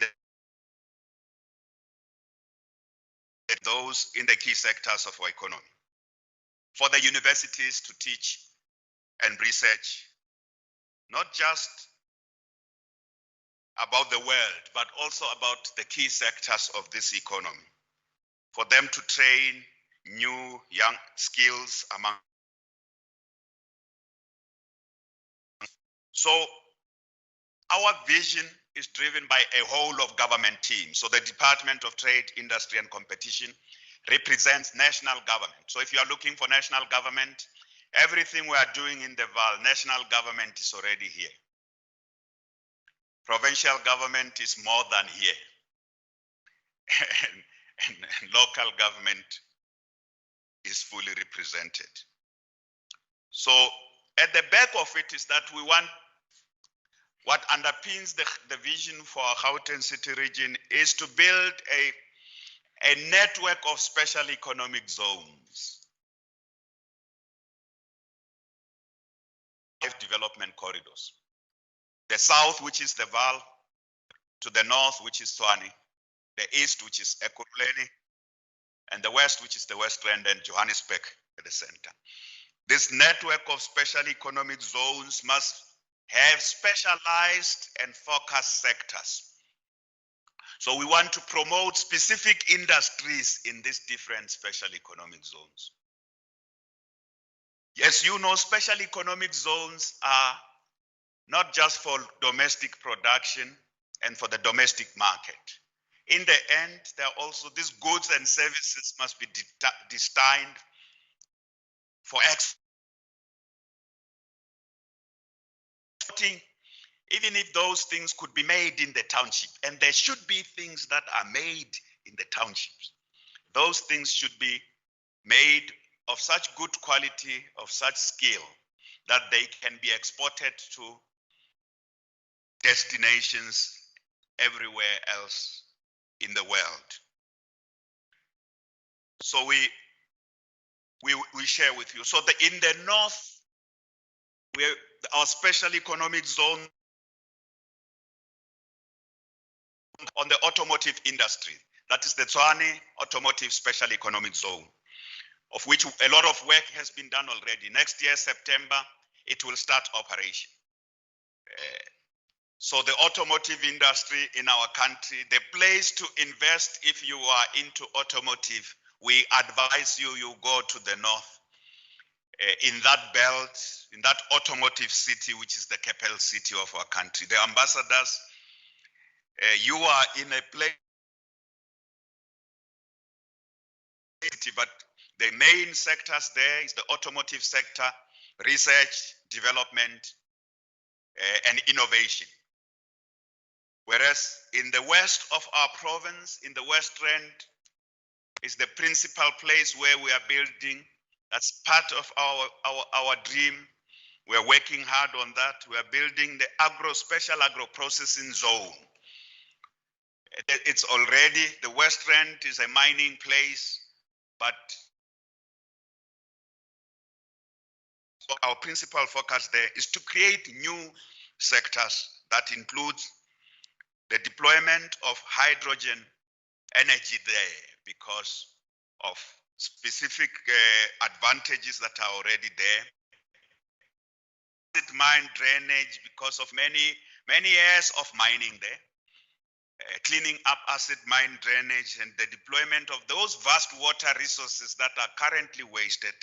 those in the key sectors of our economy. For the universities to teach and research, not just about the world, but also about the key sectors of this economy. For them to train new young skills among. So our vision is driven by a whole of government team. So the Department of Trade, Industry and Competition represents national government. So if you are looking for national government, everything we are doing in the Val, national government is already here. Provincial government is more than here. and local government is fully represented. So at the back of it is that we want, what underpins the vision for our Gauteng city region is to build a network of special economic zones, 5 development corridors. The south, which is the Val, to the north, which is Tshwane, the east, which is Ekurhuleni, and the west, which is the West Rand and Johannesburg at the center. This network of special economic zones must have specialized and focused sectors. So we want to promote specific industries in these different special economic zones. Yes, you know, special economic zones are not just for domestic production and for the domestic market. In the end, there are also these goods and services must be destined for exporting, even if those things could be made in the township. And there should be things that are made in the townships. Those things should be made of such good quality, of such skill, that they can be exported to destinations everywhere else in the world. So we share with you. So in the north, our special economic zone on the automotive industry, that is the Tshwane Automotive Special Economic Zone, of which a lot of work has been done already. Next year, September, it will start operation. So the automotive industry in our country, the place to invest if you are into automotive, we advise you go to the north, in that belt, in that automotive city, which is the capital city of our country. The ambassadors, you are in a place, but the main sectors there is the automotive sector, research, development, and innovation. Whereas in the west of our province, in the West Rand, is the principal place where we are building. That's part of our dream. We are working hard on that. We are building the special agro processing zone. It's already, the West Rand is a mining place, but our principal focus there is to create new sectors that includes the deployment of hydrogen energy there because of specific advantages that are already there. Acid mine drainage because of many years of mining there. Cleaning up acid mine drainage and the deployment of those vast water resources that are currently wasted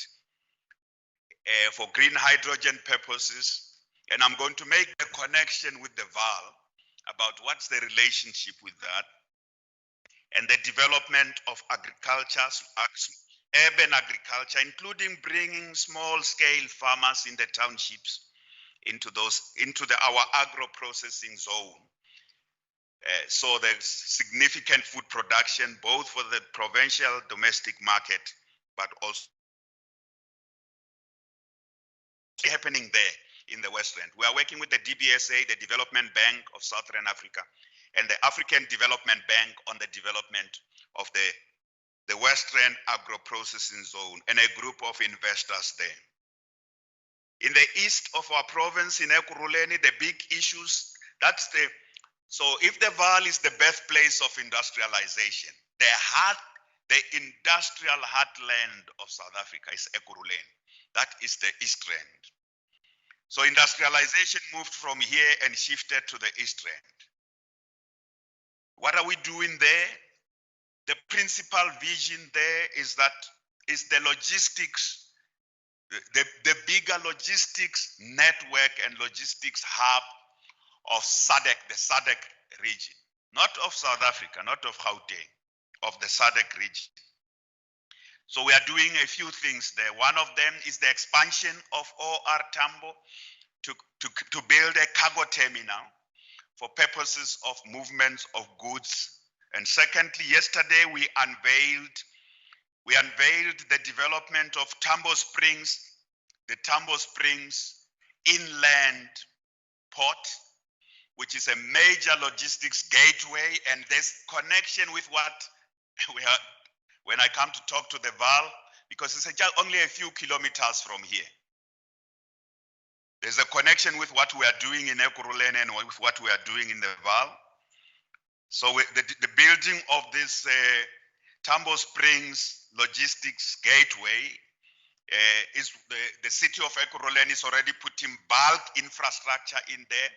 for green hydrogen purposes. And I'm going to make the connection with the VAL about what's the relationship with that. And the development of agriculture, urban agriculture, including bringing small-scale farmers in the townships into our agro-processing zone. So there's significant food production, both for the provincial domestic market, but also happening there in the West Rand. We are working with the DBSA, the Development Bank of Southern Africa, and the African Development Bank on the development of the West Rand agro-processing zone and a group of investors there. In the east of our province, in Ekurhuleni, the big issues, so if the Vaal is the birthplace of industrialization, the industrial heartland of South Africa is Ekurhuleni. That is the East Rand. So industrialization moved from here and shifted to the East Rand. What are we doing there? The principal vision there is the logistics, the bigger logistics network and logistics hub of SADC, the SADC region, not of South Africa, not of Gauteng, of the SADC region. So we are doing a few things there. One of them is the expansion of OR Tambo to build a cargo terminal for purposes of movements of goods. And secondly, yesterday we unveiled the development of Tambo Springs, the Tambo Springs inland port, which is a major logistics gateway, and there's connection with what we are when I come to talk to the Vaal, because it's just only a few kilometers from here. There's a connection with what we are doing in Ekurhuleni and with what we are doing in the Vaal. So the building of this Tambo Springs Logistics Gateway is the city of Ekurhuleni is already putting bulk infrastructure in there.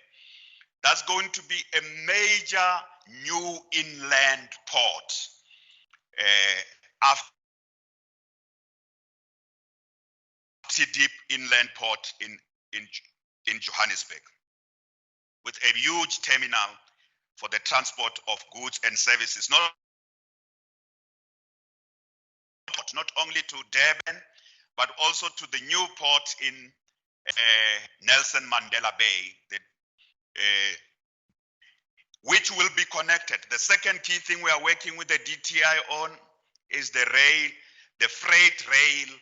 That's going to be a major new inland port after deep inland port in Johannesburg, with a huge terminal for the transport of goods and services, not only to Durban, but also to the new port in Nelson Mandela Bay, which will be connected. The second key thing we are working with the DTI on is the freight rail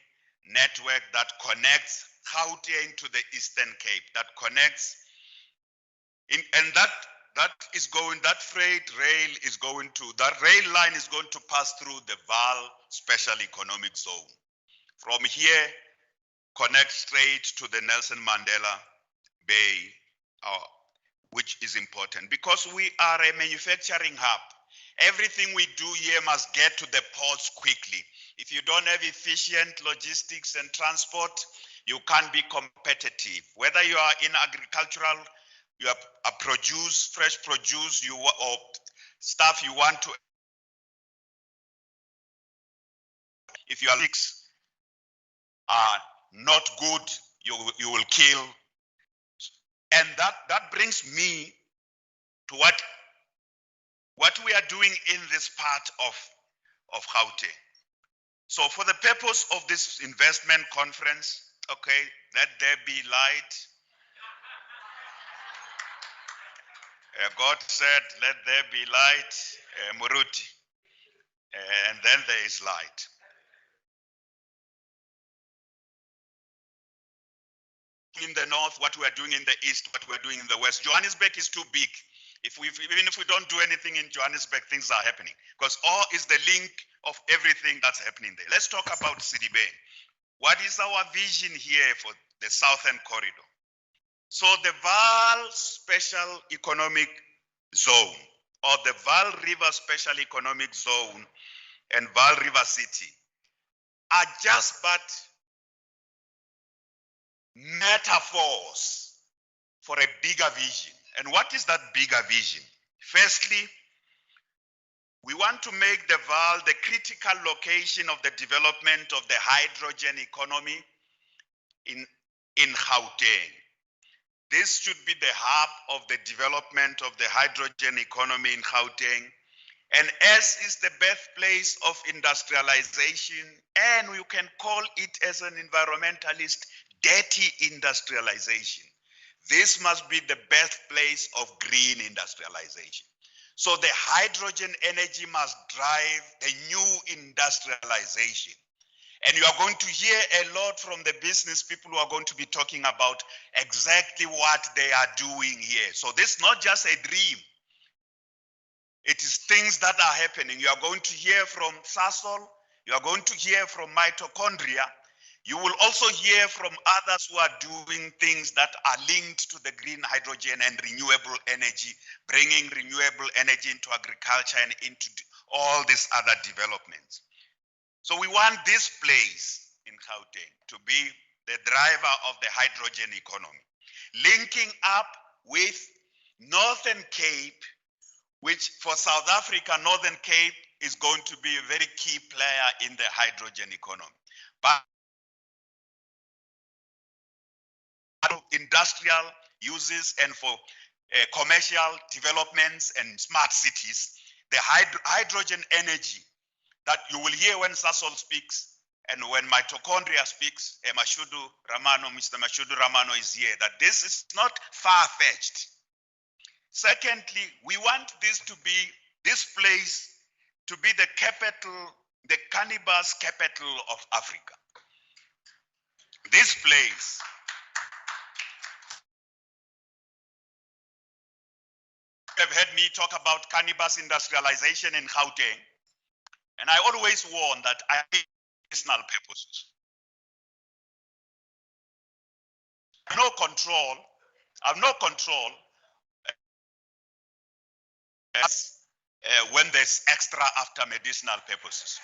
network that connects Gauteng to the Eastern Cape, that connects that rail line is going to pass through the Vaal Special Economic Zone. From here, connect straight to the Nelson Mandela Bay, which is important because we are a manufacturing hub. Everything we do here must get to the ports quickly. If you don't have efficient logistics and transport, you can't be competitive. Whether you are in agricultural, you have a produce, fresh produce, or stuff you want to. If your logistics are not good, you will kill. And that brings me to what we are doing in this part of Gauteng. So for the purpose of this investment conference, okay, let there be light. God said, let there be light, Muruti, and then there is light. In the north, what we are doing in the east, what we're doing in the west. Johannesburg is too big. Even if we don't do anything in Johannesburg, things are happening because all is the link of everything that's happening there. Let's talk about Sedibeng. What is our vision here for the Southern Corridor? So the Vaal Special Economic Zone, or the Vaal River Special Economic Zone and Vaal River City are just but metaphors for a bigger vision. And what is that bigger vision? Firstly, we want to make the Vaal the critical location of the development of the hydrogen economy in Gauteng. This should be the hub of the development of the hydrogen economy in Gauteng. And as is the birthplace of industrialization, and you can call it as an environmentalist, dirty industrialization. This must be the birthplace of green industrialization. So the hydrogen energy must drive the new industrialization. And you are going to hear a lot from the business people who are going to be talking about exactly what they are doing here. So this is not just a dream. It is things that are happening. You are going to hear from Sasol. You are going to hear from mitochondria. You will also hear from others who are doing things that are linked to the green hydrogen and renewable energy, bringing renewable energy into agriculture and into all these other developments. So we want this place in Gauteng to be the driver of the hydrogen economy, linking up with Northern Cape, which for South Africa, Northern Cape is going to be a very key player in the hydrogen economy. But industrial uses and for commercial developments and smart cities, the hydrogen energy that you will hear when Sasol speaks and when mitochondria speaks, Mr. Mashudu Ramano is here, that this is not far-fetched. Secondly, we want this place to be the capital, the cannabis capital of Africa. This place. You have heard me talk about cannabis industrialization in Gauteng, and I always warn that I have personal purposes. I have no control. when there's extra after medicinal purposes.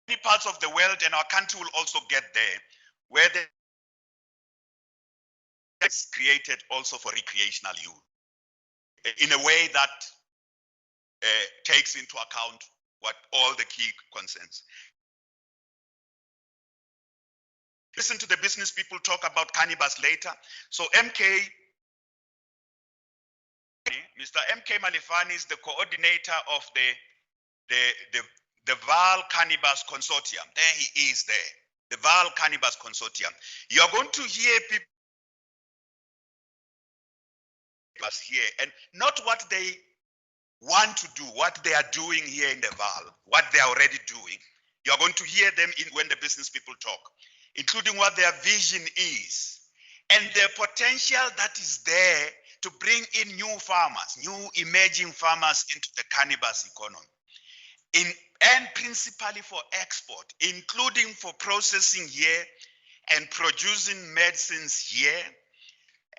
Many parts of the world, and our country will also get there, where it's created also for recreational use, in a way that takes into account what all the key concerns. Listen to the business people talk about cannabis later. So Mr. MK Malifani is the coordinator of the Val Cannabis Consortium. There he is there, the Val Cannabis Consortium. You are going to hear people here, and not what they want to do, what they are doing here in the Val, what they are already doing. You are going to hear them when the business people talk, including what their vision is and the potential that is there to bring in new farmers, new emerging farmers into the cannabis economy, and principally for export, including for processing here and producing medicines here,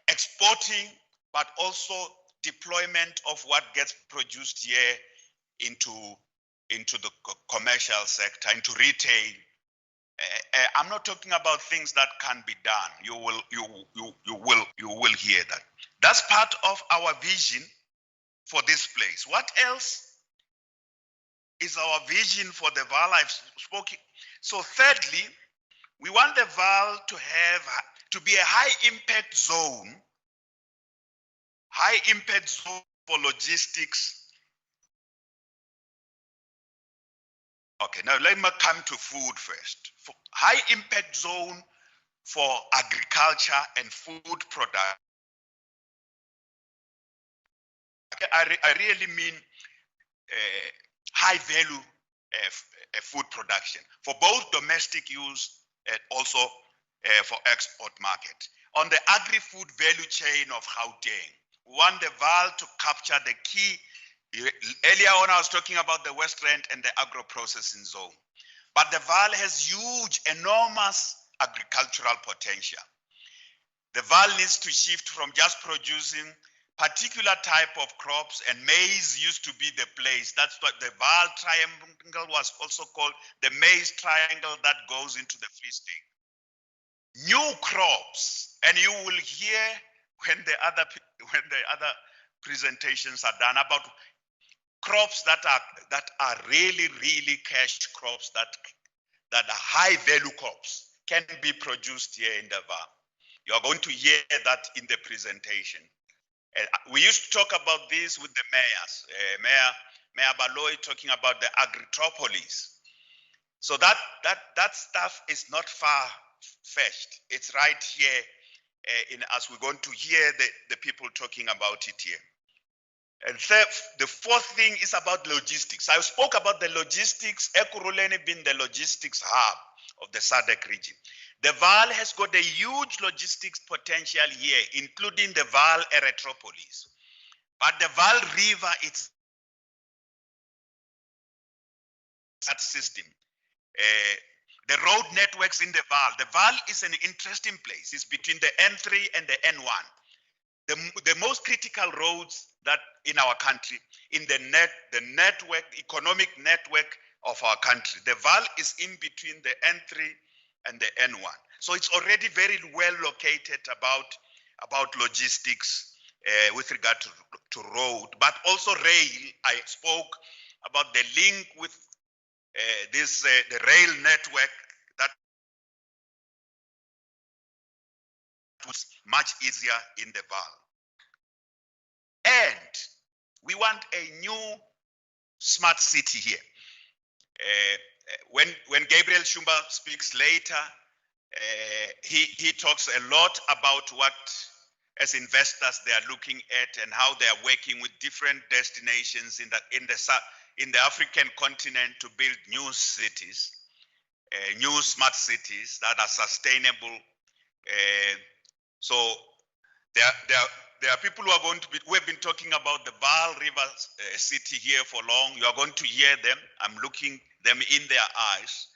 exporting, but also deployment of what gets produced here into the commercial sector, into retail. I'm not talking about things that can be done. You will hear that. That's part of our vision for this place. What else is our vision for the Val? I've spoken. So thirdly, we want the Val to be a high impact zone for logistics. Okay, now let me come to food first. For high impact zone for agriculture and food product. I really mean high value food production for both domestic use and also for export market. On the agri-food value chain of Gauteng, we want the Val to capture the key. Earlier on, I was talking about the West Rand and the agro-processing zone. But the Val has huge, enormous agricultural potential. The Val needs to shift from just producing particular type of crops, and maize used to be the place. That's what the Val Triangle was also called, the maize triangle that goes into the Free State. New crops, and you will hear when the other presentations are done about crops that are really cash crops that are high value crops can be produced here in the Val. You are going to hear that in the presentation. We used to talk about this with the mayors, Mayor Baloy talking about the agritropolis. So that stuff is not far-fetched. It's right here as we're going to hear the people talking about it here. And the fourth thing is about logistics. I spoke about the logistics, Ekurhuleni being the logistics hub of the SADC region. The Val has got a huge logistics potential here, including the Val Erythropolis. But the Val River, it's that system. The road networks in the Val. The Val is an interesting place. It's between the N3 and the N1. The most critical roads that in our country, in the economic network of our country. The Val is in between the N3 and the N1. So it's already very well located about logistics with regard to road, but also rail. I spoke about the link with the rail network that was much easier in the Val. And we want a new smart city here. When Gabriel Shumba speaks later, he talks a lot about what, as investors, they are looking at and how they are working with different destinations in the African continent to build new cities, new smart cities that are sustainable. So there are people who are going to be, we have been talking about the Vaal River city here for long. You are going to hear them. I'm looking them in their eyes,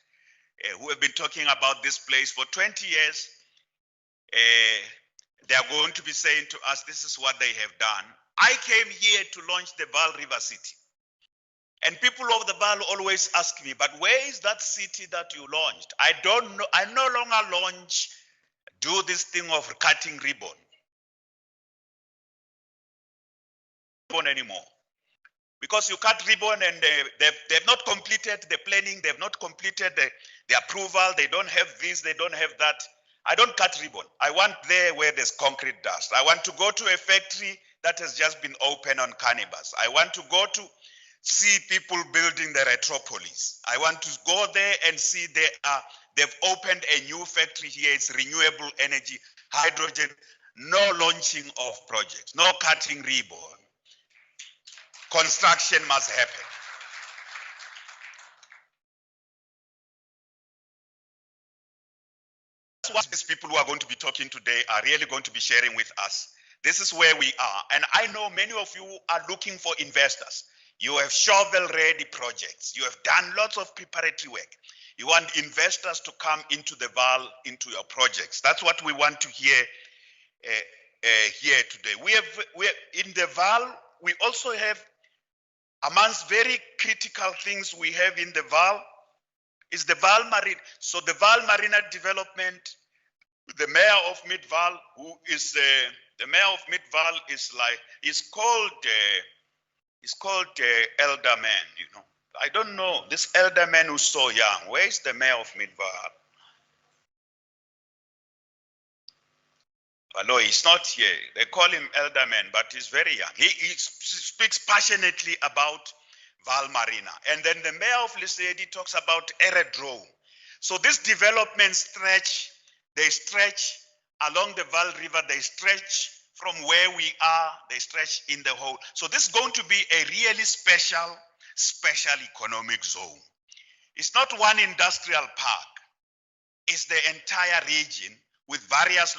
who have been talking about this place for 20 years. They are going to be saying to us, this is what they have done. I came here to launch the Vaal River City. And people of the Vaal always ask me, but where is that city that you launched? I don't know. I no longer do this thing of cutting ribbon anymore. Because you cut ribbon and they've not completed the planning, they've not completed the approval, they don't have this, they don't have that. I don't cut ribbon. I want there where there's concrete dust. I want to go to a factory that has just been opened on Cannabis. I want to go to see people building the Retropolis. I want to go there and see they've opened a new factory here. It's renewable energy, hydrogen, no launching of projects, no cutting ribbon. Construction must happen. That's what these people who are going to be talking today are really going to be sharing with us. This is where we are. And I know many of you are looking for investors. You have shovel-ready projects. You have done lots of preparatory work. You want investors to come into the Vaal, into your projects. That's what we want to hear here today. We have in the Vaal, we also have, amongst very critical things we have in the Vaal is the Vaal Marine. So the Vaal Marina development, the mayor of Mid-Vaal, who is the mayor of Mid-Vaal is called elder man, you know. I don't know, this elder man who's so young, where is the mayor of Mid-Vaal? No, he's not here. They call him elder man, but he's very young. He speaks passionately about Vaal Marina. And then the mayor of Lesedi talks about aerodrome. So these developments stretch along the Vaal River, they stretch from where we are, they stretch in the whole. So this is going to be a really special economic zone. It's not one industrial park. It's the entire region with various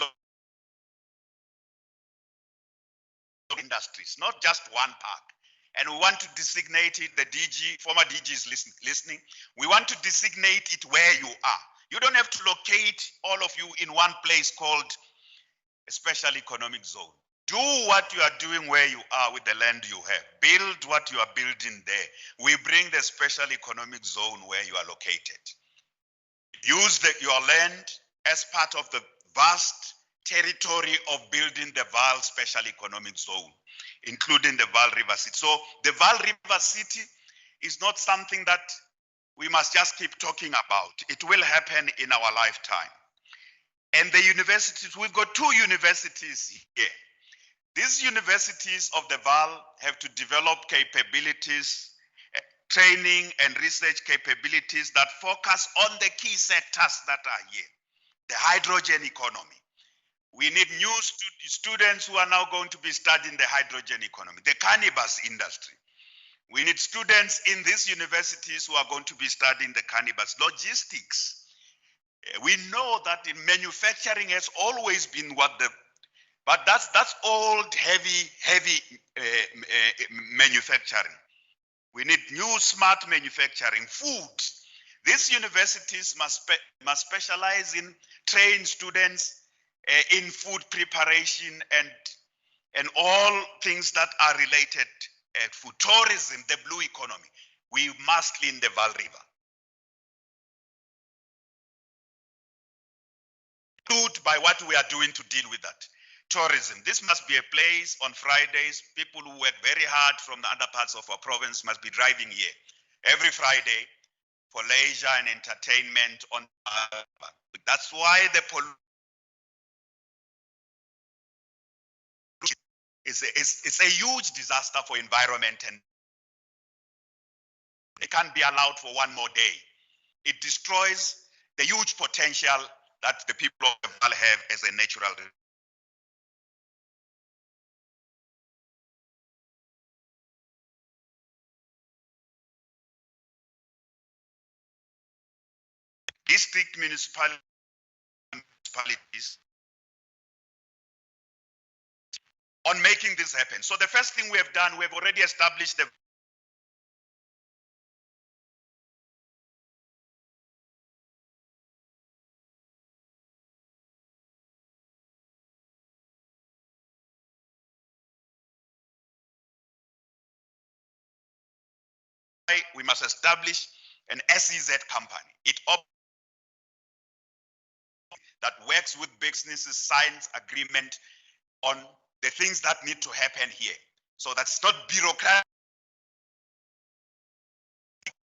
industries, not just one park. And we want to designate it, the DG, former DG is listening. We want to designate it where you are. You don't have to locate all of you in one place called a special economic zone. Do what you are doing where you are with the land you have. Build what you are building there. We bring the special economic zone where you are located. Use your land as part of the vast territory of building the Vaal Special Economic Zone, including the Vaal River City. So the Vaal River City is not something that we must just keep talking about. It will happen in our lifetime. And the universities, we've got 2 universities here. These universities of the Vaal have to develop capabilities, training and research capabilities that focus on the key sectors that are here. The hydrogen economy. We need new students who are now going to be studying the hydrogen economy, the cannabis industry. We need students in these universities who are going to be studying the cannabis logistics. We know that in manufacturing has always been but that's old, heavy manufacturing. We need new smart manufacturing, food. These universities must specialize in train students in food preparation and all things that are related to food. Tourism, the blue economy. We must clean the Vaal River. By what we are doing to deal with that. Tourism. This must be a place on Fridays. People who work very hard from the other parts of our province must be driving here every Friday for leisure and entertainment. That's why the pollution is a huge disaster for environment, and it can't be allowed for one more day. It destroys the huge potential that the people of the Vaal have as a natural district municipalities on making this happen. So the first thing we have done, we have already established the we must establish an SEZ company. That works with businesses, signs agreement on the things that need to happen here. So that's not bureaucratic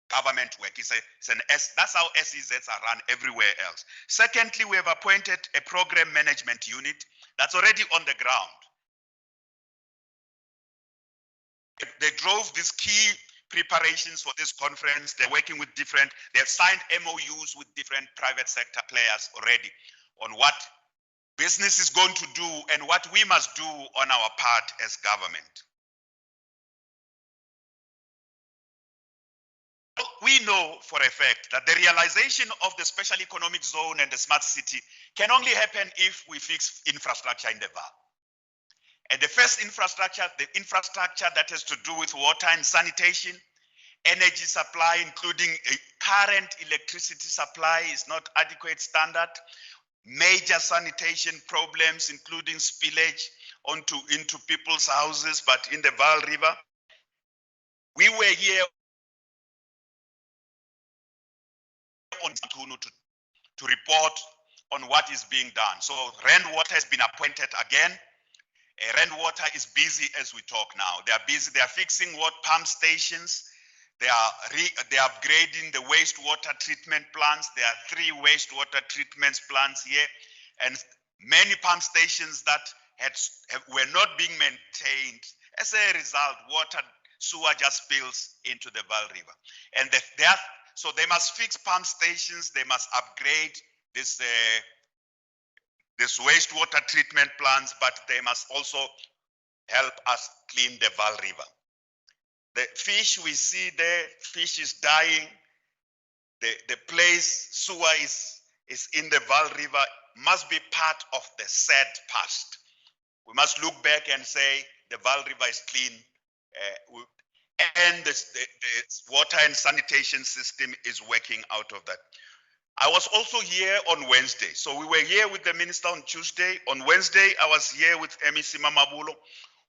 government work. That's how SEZs are run everywhere else. Secondly, we have appointed a program management unit that's already on the ground. They drove these key preparations for this conference. They're working with they have signed MOUs with different private sector players already on what business is going to do and what we must do on our part as government. We know for a fact that the realization of the special economic zone and the smart city can only happen if we fix infrastructure in the Vaal. And the first infrastructure, the infrastructure that has to do with water and sanitation, energy supply, including a current electricity supply is not adequate standard, major sanitation problems, including spillage into people's houses, but in the Vaal River. We were here on Tunu to report on what is being done. So Rand Water has been appointed again. Rand Water is busy as we talk now. They are busy. They are fixing pump stations. They are upgrading the wastewater treatment plants. There are 3 wastewater treatment plants here, and many pump stations that were not being maintained. As a result, sewer just spills into the Vaal River, and so they must fix pump stations. They must upgrade this wastewater treatment plants, but they must also help us clean the Vaal River. The fish we see there, fish is dying. The place sewer is in the Vaal River must be part of the sad past. We must look back and say the Vaal River is clean, and the water and sanitation system is working out of that. I was also here on Wednesday. So we were here with the minister on Tuesday. On Wednesday, I was here with MEC Mamabulo.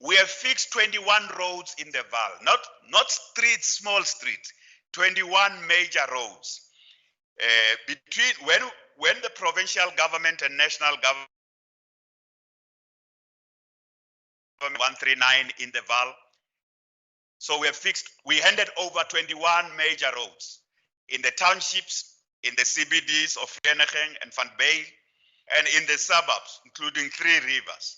We have fixed 21 roads in the Vaal, not streets, small streets, 21 major roads. Between when the provincial government and national government 139 in the Vaal. So we handed over 21 major roads in the townships, in the CBDs of Vereeniging and Van Bay, and in the suburbs, including 3 rivers.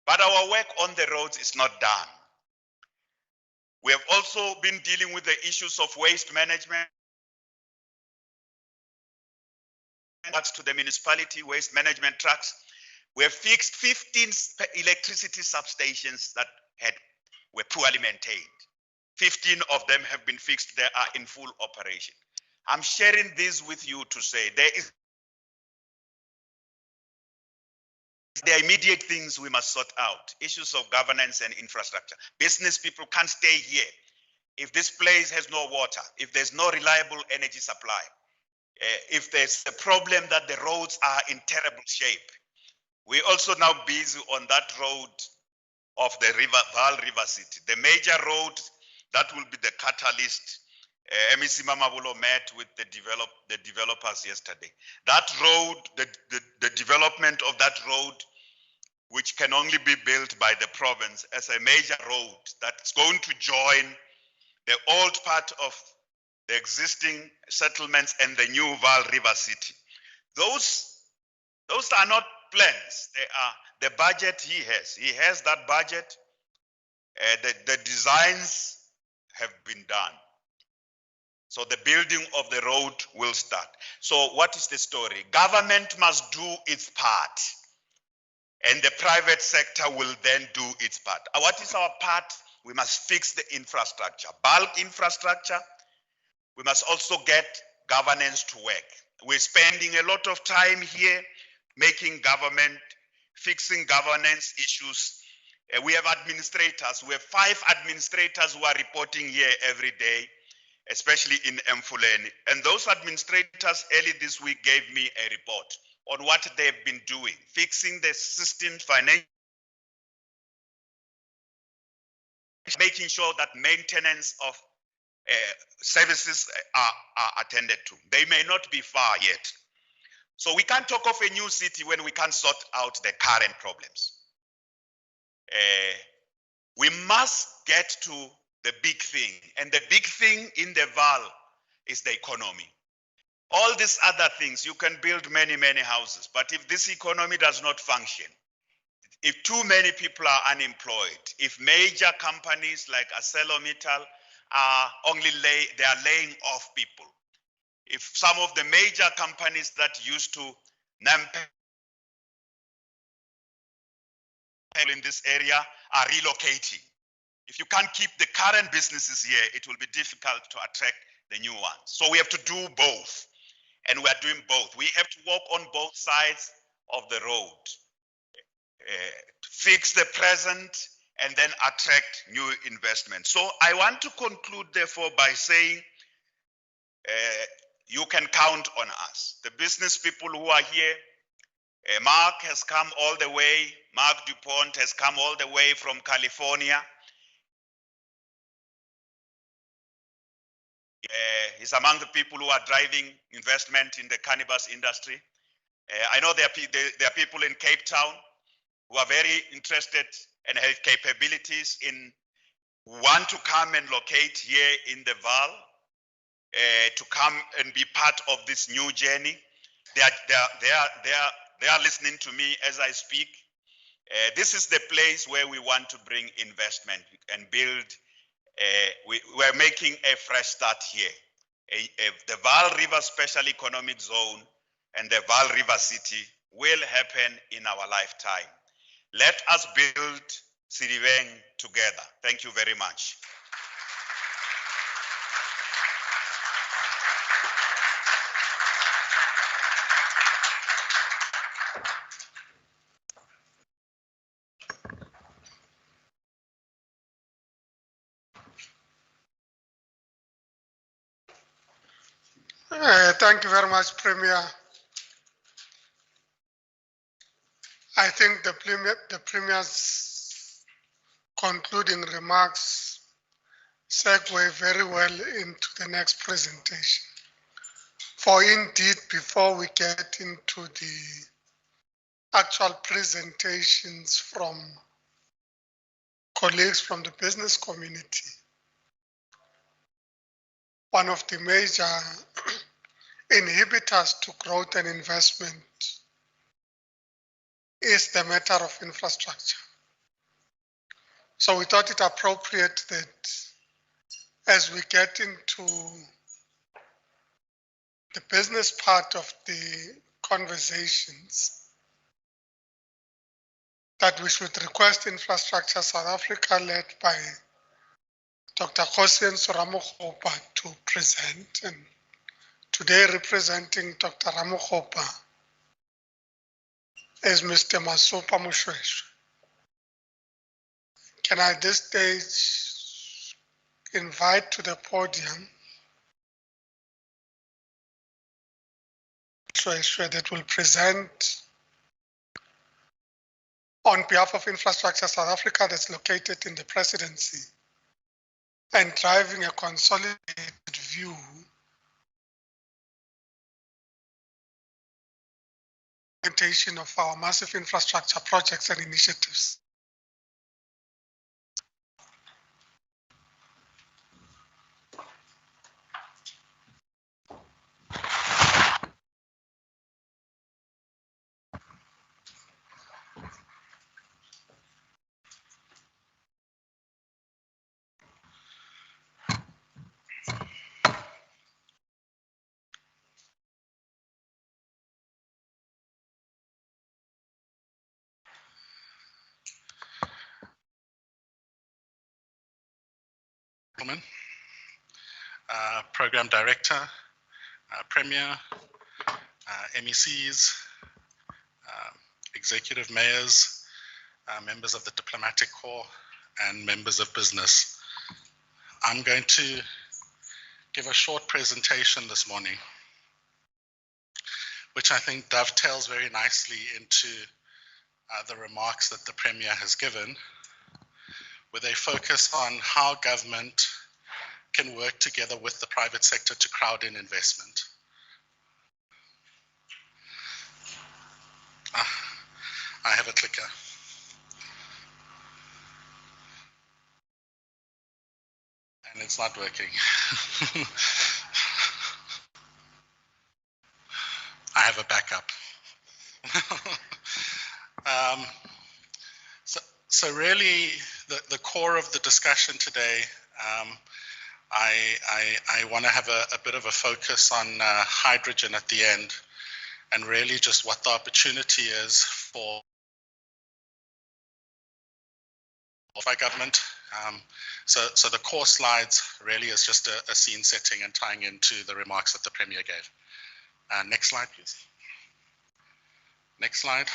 But our work on the roads is not done. We have also been dealing with the issues of waste management. Trucks to the municipality, waste management trucks. We have fixed 15 electricity substations that were poorly maintained. 15 of them have been fixed. They are in full operation. I'm sharing this with you to say there are immediate things we must sort out. Issues of governance and infrastructure. Business people can't stay here if this place has no water, if there's no reliable energy supply, if there's a problem that the roads are in terrible shape. We're also now busy on that road of the Vaal River City, the major road that will be the catalyst. MEC Mamabulo met with the developers yesterday. That road, the development of that road, which can only be built by the province as a major road that's going to join the old part of the existing settlements and the new Vaal River City. Those are not plans. They are the budget he has. He has that budget. The designs have been done. So the building of the road will start. So what is the story? Government must do its part, and the private sector will then do its part. What is our part? We must fix the infrastructure, bulk infrastructure. We must also get governance to work. We're spending a lot of time here making government, fixing governance issues. We have administrators. We have 5 administrators who are reporting here every day, especially in Mfuleni. And those administrators early this week gave me a report on what they've been doing, fixing the system, financial, making sure that maintenance of services are attended to. They may not be far yet. So we can't talk of a new city when we can't sort out the current problems. We must get to the big thing. And the big thing in the Val is the economy. All these other things, you can build many, many houses. But if this economy does not function, if too many people are unemployed, if major companies like ArcelorMittal are laying off people, if some of the major companies that used to in this area are relocating. If you can't keep the current businesses here, it will be difficult to attract the new ones. So we have to do both, and we are doing both. We have to walk on both sides of the road, fix the present, and then attract new investment. So I want to conclude, therefore, by saying you can count on us. The business people who are here, Mark has come all the way, Mark DuPont has come all the way from California. He's among the people who are driving investment in the cannabis industry. I know there are people in Cape Town who are very interested and have capabilities in want to come and locate here in the Val, to come and be part of this new journey. They are listening to me as I speak. This is the place where we want to bring investment and build. We're making a fresh start here. The Vaal River Special Economic Zone and the Vaal River City will happen in our lifetime. Let us build Sedibeng together. Thank you very much. Thank you very much, Premier. I think the Premier's concluding remarks segue very well into the next presentation. For indeed, before we get into the actual presentations from colleagues from the business community, one of the major inhibitors to growth and investment is the matter of infrastructure. So we thought it appropriate that as we get into the business part of the conversations, that we should request Infrastructure South Africa, led by Dr. Hossein Ramokgopa, to present, and today representing Dr. Ramokgopa is Mr. Masopa Mushweshwe. Can I at this stage invite to the podium Mushweshwe that will present on behalf of Infrastructure South Africa, that's located in the presidency, and driving a consolidated view of our massive infrastructure projects and initiatives. Program Director, Premier, MECs, Executive Mayors, members of the Diplomatic Corps, and members of business. I'm going to give a short presentation this morning, which I think dovetails very nicely into the remarks that the Premier has given, with a focus on how government can work together with the private sector to crowd in investment. I have a clicker. And it's not working. I have a backup. So really, the core of the discussion today, I want to have a bit of a focus on hydrogen at the end, and really just what the opportunity is for our government. So the core slides really is just a scene setting and tying into the remarks that the Premier gave. Next slide, please. Next slide.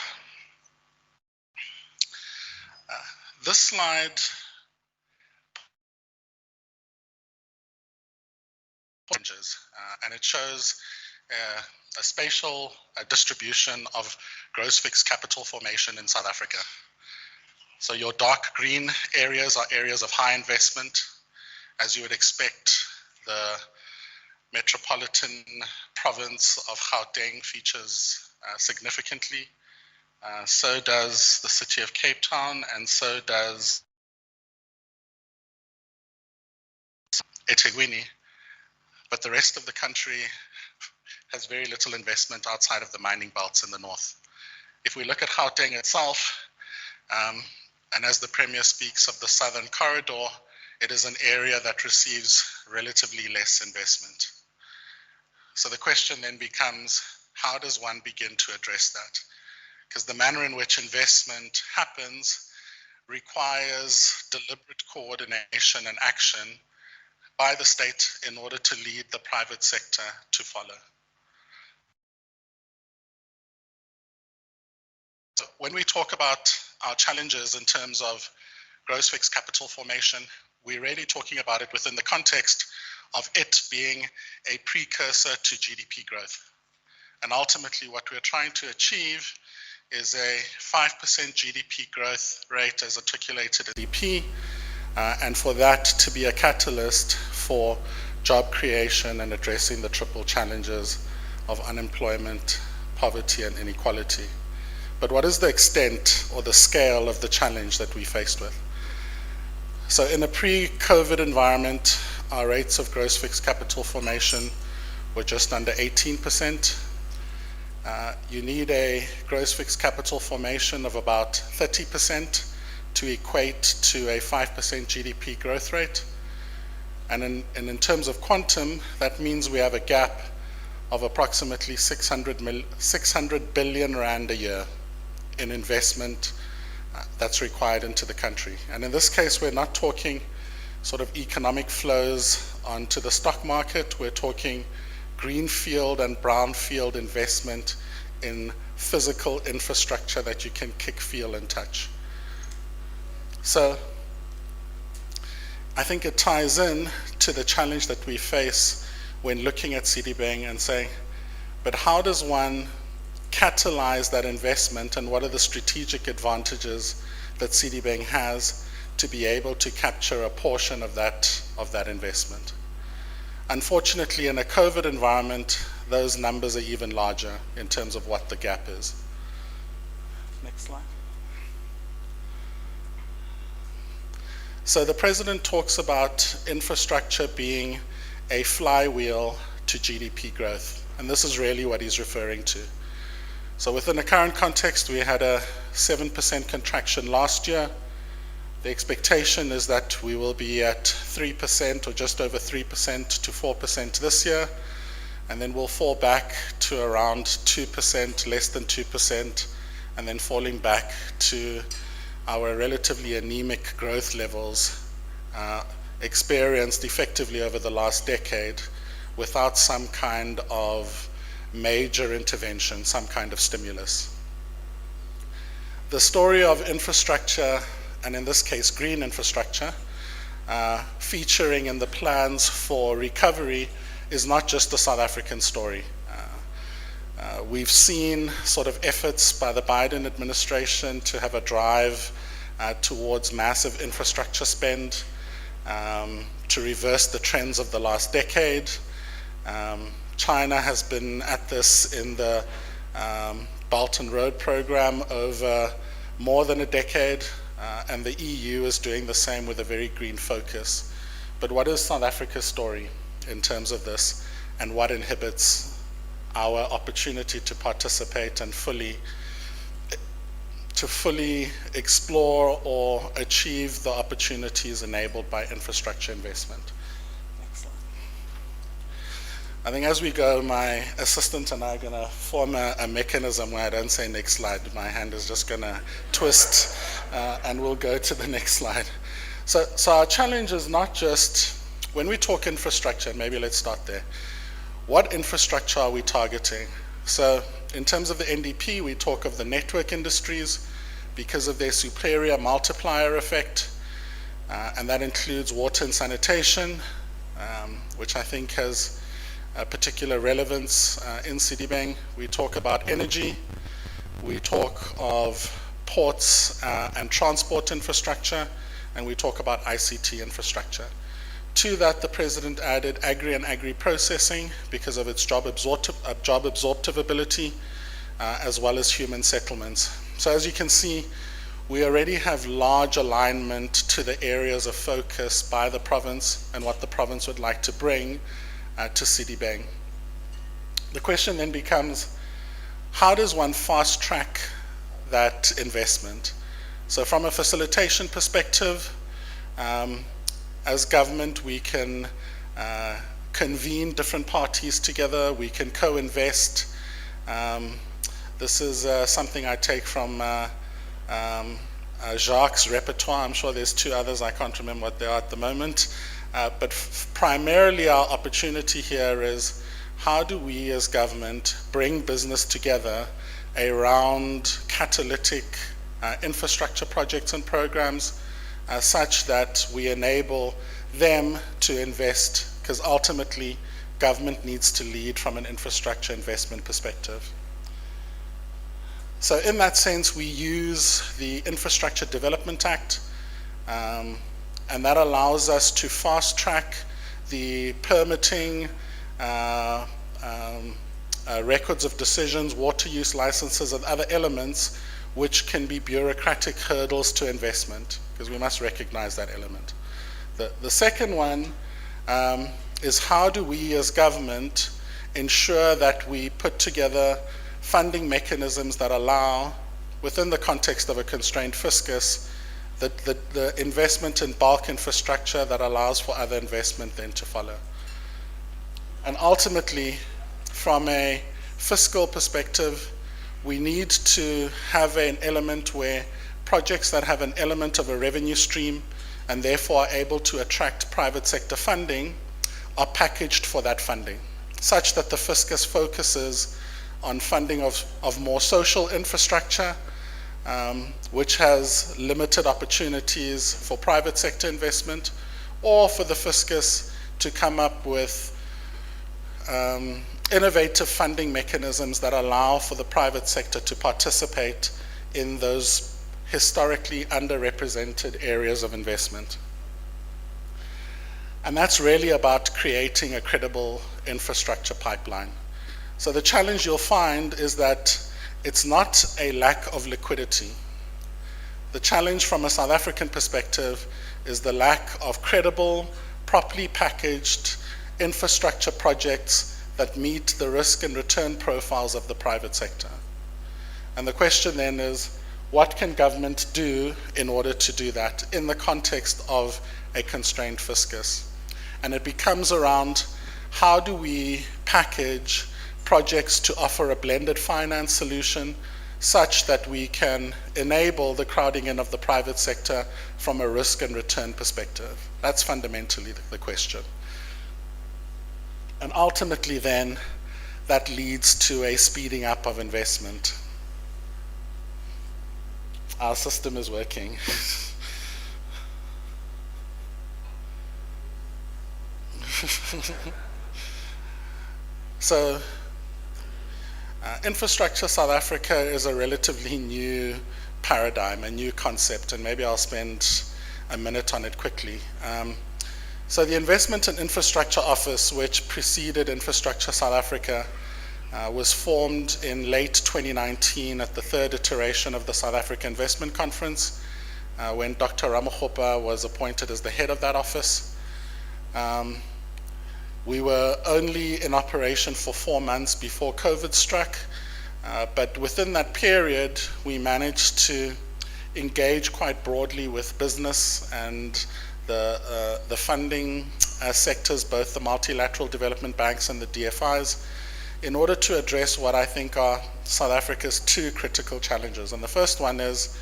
This slide and it shows a spatial distribution of gross fixed capital formation in South Africa. So your dark green areas are areas of high investment. As you would expect, the metropolitan province of Gauteng features significantly. So does the city of Cape Town, and so does eThekwini. But the rest of the country has very little investment outside of the mining belts in the north. If we look at Gauteng itself, and as the Premier speaks of the Southern Corridor, it is an area that receives relatively less investment. So the question then becomes, how does one begin to address that? Because the manner in which investment happens requires deliberate coordination and action by the state in order to lead the private sector to follow. So when we talk about our challenges in terms of gross fixed capital formation, we're really talking about it within the context of it being a precursor to GDP growth. And ultimately what we're trying to achieve is a 5% GDP growth rate as articulated in GDP, and for that to be a catalyst for job creation and addressing the triple challenges of unemployment, poverty, and inequality. But what is the extent or the scale of the challenge that we faced with? So in a pre-COVID environment, our rates of gross fixed capital formation were just under 18%. You need a gross fixed capital formation of about 30% to equate to a 5% GDP growth rate. And in terms of quantum, that means we have a gap of approximately 600 billion rand a year in investment that's required into the country. And in this case, we're not talking sort of economic flows onto the stock market. We're talking greenfield and brownfield investment in physical infrastructure that you can kick, feel, and touch. So I think it ties in to the challenge that we face when looking at Sedibeng and saying, but how does one catalyze that investment, and what are the strategic advantages that Sedibeng has to be able to capture a portion of that investment? Unfortunately, in a COVID environment, those numbers are even larger in terms of what the gap is. Next slide. So the President talks about infrastructure being a flywheel to GDP growth, and this is really what he's referring to. So within the current context, we had a 7% contraction last year. The expectation is that we will be at 3% or just over 3% to 4% this year, and then we'll fall back to around 2%, less than 2%, and then falling back to our relatively anemic growth levels experienced effectively over the last decade without some kind of major intervention, some kind of stimulus. The story of infrastructure, and in this case green infrastructure, featuring in the plans for recovery is not just a South African story. We've seen sort of efforts by the Biden administration to have a drive towards massive infrastructure spend. to reverse the trends of the last decade. China has been at this in the Belt and Road program over more than a decade, and the EU is doing the same with a very green focus. But what is South Africa's story in terms of this, and what inhibits our opportunity to participate and fully explore or achieve the opportunities enabled by infrastructure investment? Next slide. I think as we go, my assistant and I are going to form a mechanism where I don't say next slide. My hand is just going to twist and we'll go to the next slide. So our challenge is not just, when we talk infrastructure, maybe let's start there. What infrastructure are we targeting? So in terms of the NDP, we talk of the network industries because of their superior multiplier effect, and that includes water and sanitation, which I think has a particular relevance in Sedibeng. We talk about energy, we talk of ports and transport infrastructure, and we talk about ICT infrastructure. To that, the President added agri and agri-processing because of its job absorptive ability, as well as human settlements. So as you can see, we already have large alignment to the areas of focus by the province and what the province would like to bring to Sedibeng. The question then becomes, how does one fast track that investment? So from a facilitation perspective, as government, we can convene different parties together, we can co-invest. This is something I take from Jacques' repertoire. I'm sure there's two others, I can't remember what they are at the moment. But primarily our opportunity here is, how do we as government bring business together around catalytic infrastructure projects and programs such that we enable them to invest, because ultimately government needs to lead from an infrastructure investment perspective. So in that sense, we use the Infrastructure Development Act, and that allows us to fast track the permitting, records of decisions, water use licenses, and other elements which can be bureaucratic hurdles to investment, because we must recognize that element. The second one is, how do we as government ensure that we put together funding mechanisms that allow, within the context of a constrained fiscus, the investment in bulk infrastructure that allows for other investment then to follow. And ultimately, from a fiscal perspective, we need to have an element where projects that have an element of a revenue stream and therefore are able to attract private sector funding are packaged for that funding, such that the fiscus focuses on funding of more social infrastructure, which has limited opportunities for private sector investment, or for the fiscus to come up with innovative funding mechanisms that allow for the private sector to participate in those historically underrepresented areas of investment. And that's really about creating a credible infrastructure pipeline. So the challenge you'll find is that it's not a lack of liquidity. The challenge from a South African perspective is the lack of credible, properly packaged infrastructure projects that meet the risk and return profiles of the private sector. And the question then is, what can government do in order to do that in the context of a constrained fiscus? And it becomes around, how do we package projects to offer a blended finance solution such that we can enable the crowding in of the private sector from a risk and return perspective? That's fundamentally the question. And ultimately then, that leads to a speeding up of investment. Our system is working. So, Infrastructure South Africa is a relatively new paradigm, a new concept, and maybe I'll spend a minute on it quickly. So the Investment and Infrastructure Office, which preceded Infrastructure South Africa, was formed in late 2019 at the third iteration of the South Africa Investment Conference, when Dr. Ramokgopa was appointed as the head of that office. We were only in operation for 4 months before COVID struck, but within that period, we managed to engage quite broadly with business and the funding sectors, both the multilateral development banks and the DFIs, in order to address what I think are South Africa's 2 critical challenges. And the first one is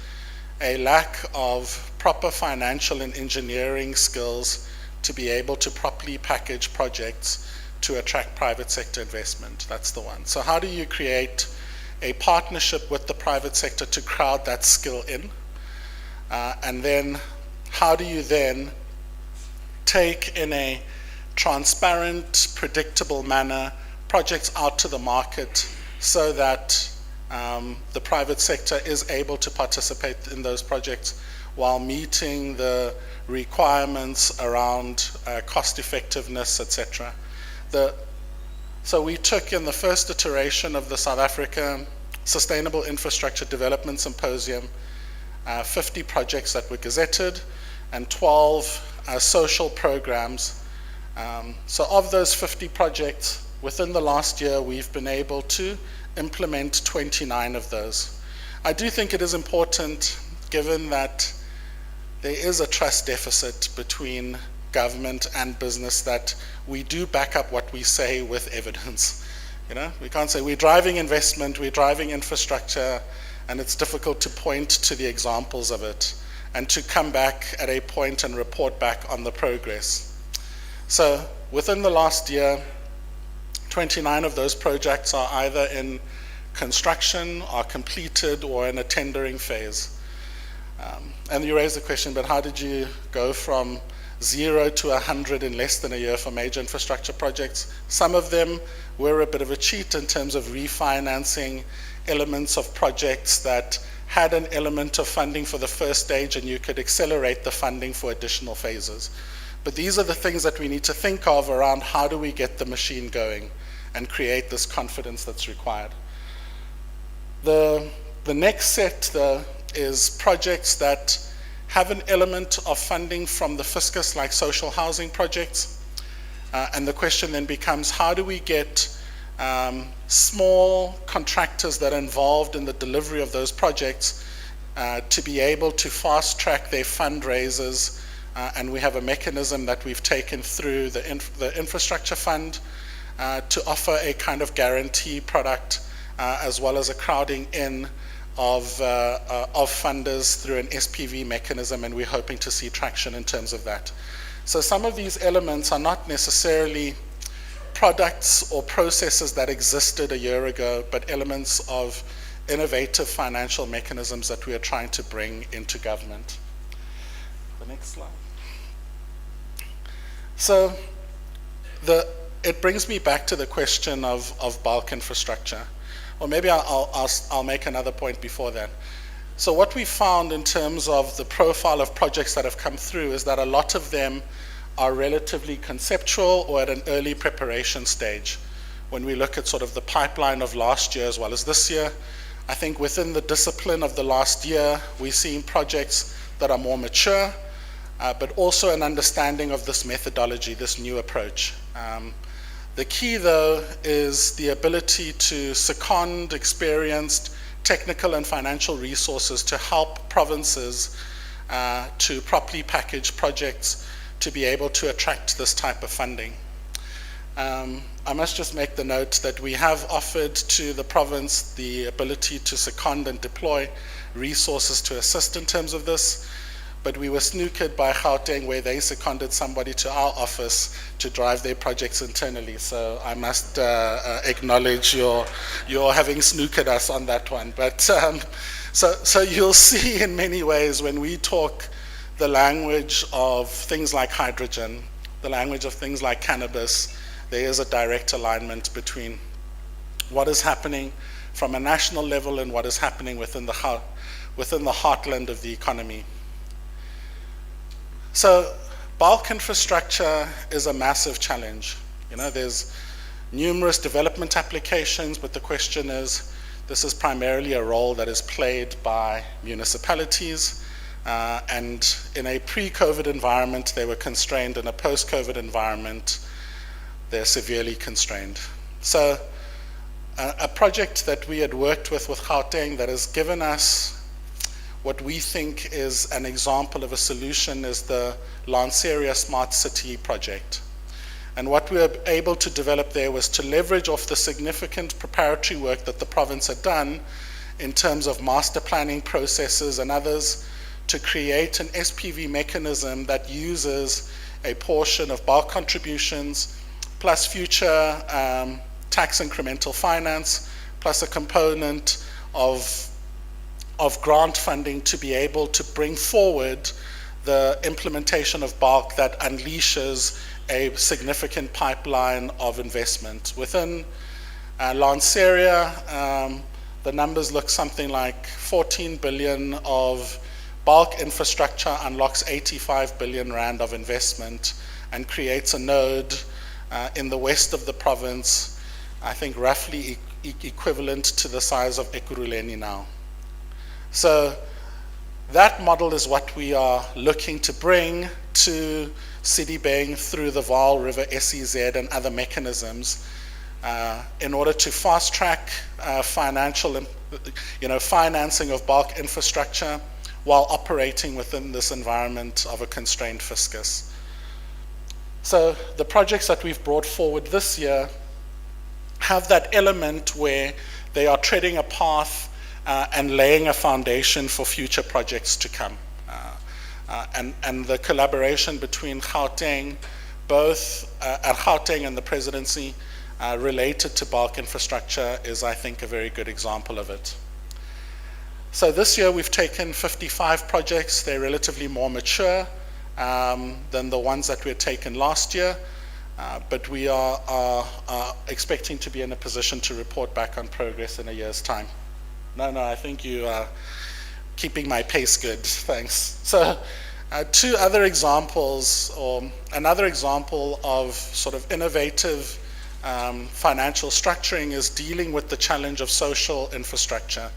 a lack of proper financial and engineering skills to be able to properly package projects to attract private sector investment. That's the one. So how do you create a partnership with the private sector to crowd that skill in? And then how do you then take in a transparent, predictable manner projects out to the market so that the private sector is able to participate in those projects while meeting the requirements around cost effectiveness, etc. So we took in the first iteration of the South Africa Sustainable Infrastructure Development Symposium 50 projects that were gazetted and 12 social programs. So of those 50 projects, within the last year, we've been able to implement 29 of those. I do think it is important, given that there is a trust deficit between government and business, that we do back up what we say with evidence. You know, we can't say we're driving investment, we're driving infrastructure, and it's difficult to point to the examples of it and to come back at a point and report back on the progress. So within the last year, 29 of those projects are either in construction, are completed, or in a tendering phase. And you raised the question, but how did you go from 0 to 100 in less than a year for major infrastructure projects? Some of them were a bit of a cheat in terms of refinancing elements of projects that had an element of funding for the first stage, and you could accelerate the funding for additional phases. But these are the things that we need to think of around how do we get the machine going and create this confidence that's required. The next set is projects that have an element of funding from the fiscus, like social housing projects. And the question then becomes, how do we get small contractors that are involved in the delivery of those projects to be able to fast track their fundraisers? And we have a mechanism that we've taken through the infrastructure fund to offer a kind of guarantee product as well as a crowding in of funders through an SPV mechanism, and we're hoping to see traction in terms of that. So some of these elements are not necessarily products or processes that existed a year ago, but elements of innovative financial mechanisms that we are trying to bring into government. The next slide. So it brings me back to the question of bulk infrastructure. Or maybe I'll make another point before that. So what we found in terms of the profile of projects that have come through is that a lot of them are relatively conceptual or at an early preparation stage. When we look at sort of the pipeline of last year as well as this year, I think within the discipline of the last year, we've seen projects that are more mature, but also an understanding of this methodology, this new approach. The key, though, is the ability to second experienced technical and financial resources to help provinces to properly package projects to be able to attract this type of funding. I must just make the note that we have offered to the province the ability to second and deploy resources to assist in terms of this, but we were snookered by Gauteng, where they seconded somebody to our office to drive their projects internally. So I must acknowledge your having snookered us on that one. But so you'll see in many ways when we talk the language of things like hydrogen, the language of things like cannabis, there is a direct alignment between what is happening from a national level and what is happening within the heartland of the economy. So bulk infrastructure is a massive challenge. You know, there's numerous development applications, but the question is, this is primarily a role that is played by municipalities, and in a pre-COVID environment, they were constrained. In a post-COVID environment, they're severely constrained. So a project that we had worked with Gauteng that has given us what we think is an example of a solution is the Lanseria Smart City project. And what we were able to develop there was to leverage off the significant preparatory work that the province had done in terms of master planning processes and others to create an SPV mechanism that uses a portion of bulk contributions plus future tax incremental finance plus a component of grant funding to be able to bring forward the implementation of bulk that unleashes a significant pipeline of investment. Within Lanseria, the numbers look something like 14 billion of bulk infrastructure unlocks 85 billion rand of investment and creates a node in the west of the province, I think roughly equivalent to the size of Ekurhuleni now. So that model is what we are looking to bring to Sedibeng through the Vaal River SEZ and other mechanisms in order to fast track financing of bulk infrastructure while operating within this environment of a constrained fiscus. So the projects that we've brought forward this year have that element where they are treading a path and laying a foundation for future projects to come. And the collaboration between Gauteng, both at Gauteng and the presidency, related to bulk infrastructure is, I think, a very good example of it. So this year we've taken 55 projects. They're relatively more mature than the ones that we had taken last year, but we are expecting to be in a position to report back on progress in a year's time. No, I think you are keeping my pace good, thanks. So two other examples, or another example of sort of innovative financial structuring is dealing with the challenge of social infrastructure.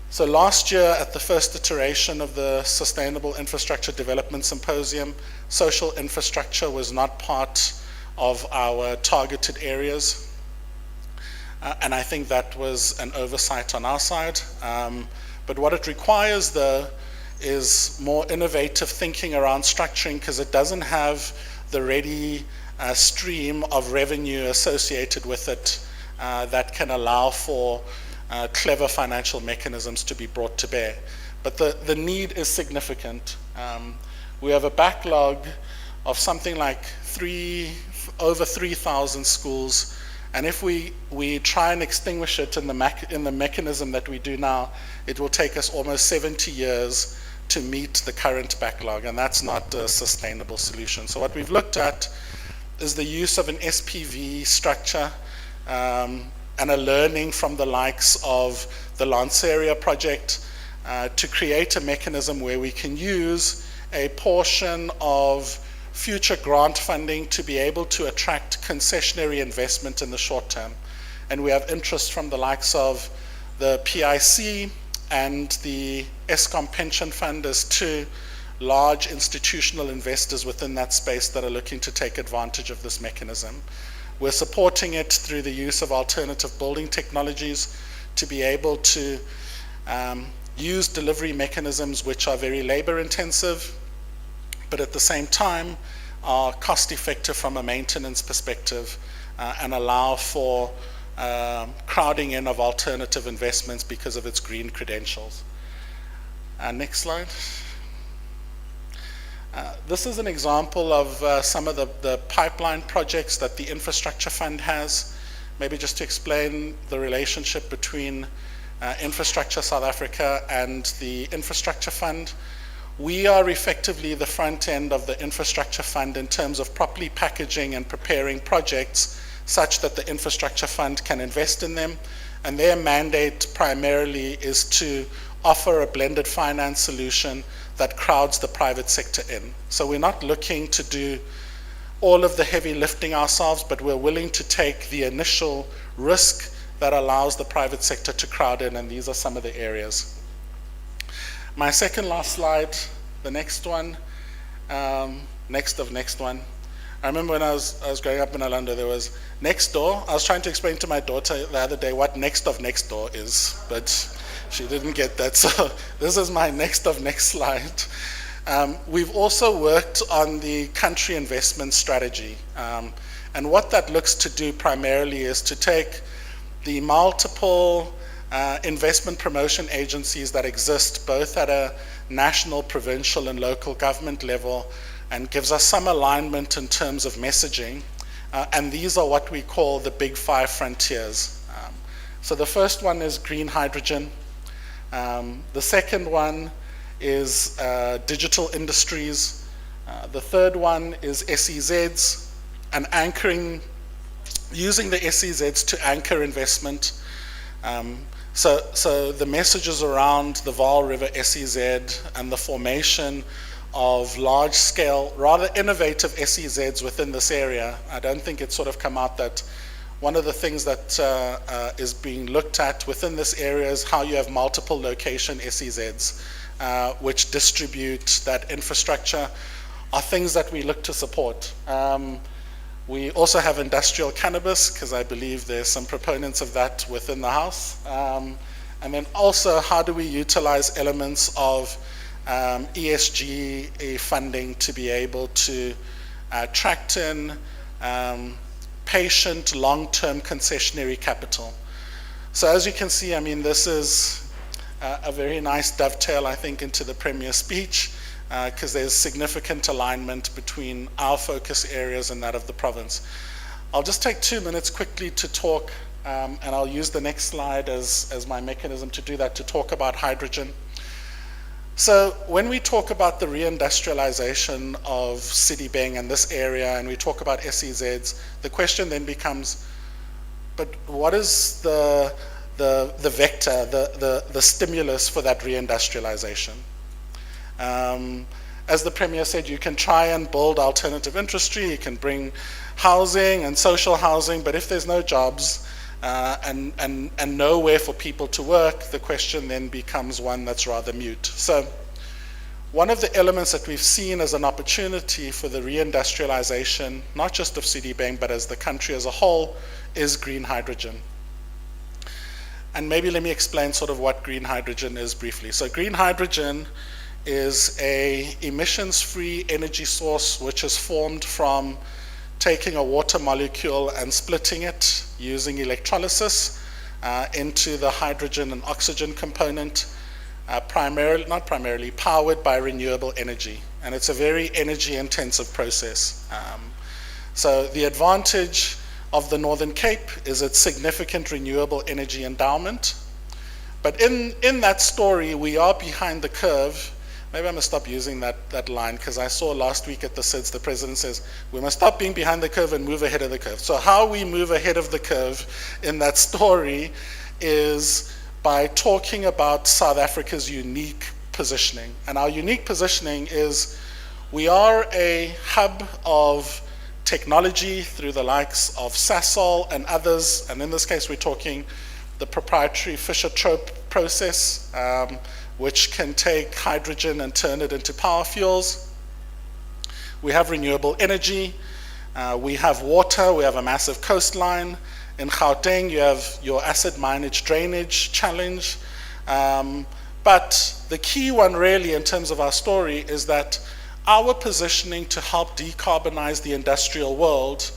So last year at the first iteration of the Sustainable Infrastructure Development Symposium, social infrastructure was not part of our targeted areas. And I think that was an oversight on our side. But what it requires, though, is more innovative thinking around structuring, because it doesn't have the ready stream of revenue associated with it that can allow for clever financial mechanisms to be brought to bear. But the need is significant. We have a backlog of something like over 3,000 schools. And if we try and extinguish it in the mechanism that we do now, it will take us almost 70 years to meet the current backlog, and that's not a sustainable solution. So what we've looked at is the use of an SPV structure and a learning from the likes of the Lanseria project to create a mechanism where we can use a portion of future grant funding to be able to attract concessionary investment in the short term. And we have interest from the likes of the PIC and the Eskom Pension Fund as two large institutional investors within that space that are looking to take advantage of this mechanism. We're supporting it through the use of alternative building technologies to be able to use delivery mechanisms which are very labor intensive, but at the same time are cost effective from a maintenance perspective and allow for crowding in of alternative investments because of its green credentials. Next slide. This is an example of some of the pipeline projects that the Infrastructure Fund has. Maybe just to explain the relationship between Infrastructure South Africa and the Infrastructure Fund. We are effectively the front end of the Infrastructure Fund in terms of properly packaging and preparing projects such that the Infrastructure Fund can invest in them. And their mandate primarily is to offer a blended finance solution that crowds the private sector in. So we're not looking to do all of the heavy lifting ourselves, but we're willing to take the initial risk that allows the private sector to crowd in, and these are some of the areas. My second last slide, the next one, next one. I remember when I was growing up in Orlando, there was next door. I was trying to explain to my daughter the other day what next door is, but she didn't get that. So this is my next slide. We've also worked on the country investment strategy. And what that looks to do primarily is to take the multiple investment promotion agencies that exist both at a national, provincial, and local government level, and gives us some alignment in terms of messaging. And these are what we call the big 5 frontiers. So the first one is green hydrogen. The second one is digital industries. The third one is SEZs, and using the SEZs to anchor investment. So the messages around the Vaal River SEZ and the formation of large-scale, rather innovative SEZs within this area. I don't think it's sort of come out that one of the things that is being looked at within this area is how you have multiple location SEZs, which distribute that infrastructure, are things that we look to support. We also have industrial cannabis, because I believe there's some proponents of that within the House. And then also, how do we utilize elements of ESG funding to be able to attract in patient, long-term concessionary capital. So as you can see, I mean, this is a very nice dovetail, I think, into the Premier's speech, because there's significant alignment between our focus areas and that of the province. I'll just take 2 minutes quickly to talk, and I'll use the next slide as my mechanism to do that, to talk about hydrogen. So when we talk about the reindustrialization of Sedibeng and this area, and we talk about SEZs, the question then becomes, but what is the vector, the stimulus for that reindustrialization? As the Premier said, you can try and build alternative industry, you can bring housing and social housing, but if there's no jobs and nowhere for people to work, the question then becomes one that's rather mute. So one of the elements that we've seen as an opportunity for the reindustrialization, not just of Sedibeng, but as the country as a whole, is green hydrogen. And maybe let me explain sort of what green hydrogen is briefly. So green hydrogen is a emissions-free energy source which is formed from taking a water molecule and splitting it using electrolysis into the hydrogen and oxygen component, not primarily, powered by renewable energy. And it's a very energy-intensive process. So the advantage of the Northern Cape is its significant renewable energy endowment. But in that story, we are behind the curve. Maybe I'm going to stop using that line, because I saw last week at the SIDS, the president says, we must stop being behind the curve and move ahead of the curve. So how we move ahead of the curve in that story is by talking about South Africa's unique positioning. And our unique positioning is we are a hub of technology through the likes of Sasol and others, and in this case we're talking the proprietary Fischer-Tropsch process, which can take hydrogen and turn it into power fuels. We have renewable energy, we have water, we have a massive coastline. In Gauteng, you have your acid minage drainage challenge. But the key one really in terms of our story is that our positioning to help decarbonize the industrial world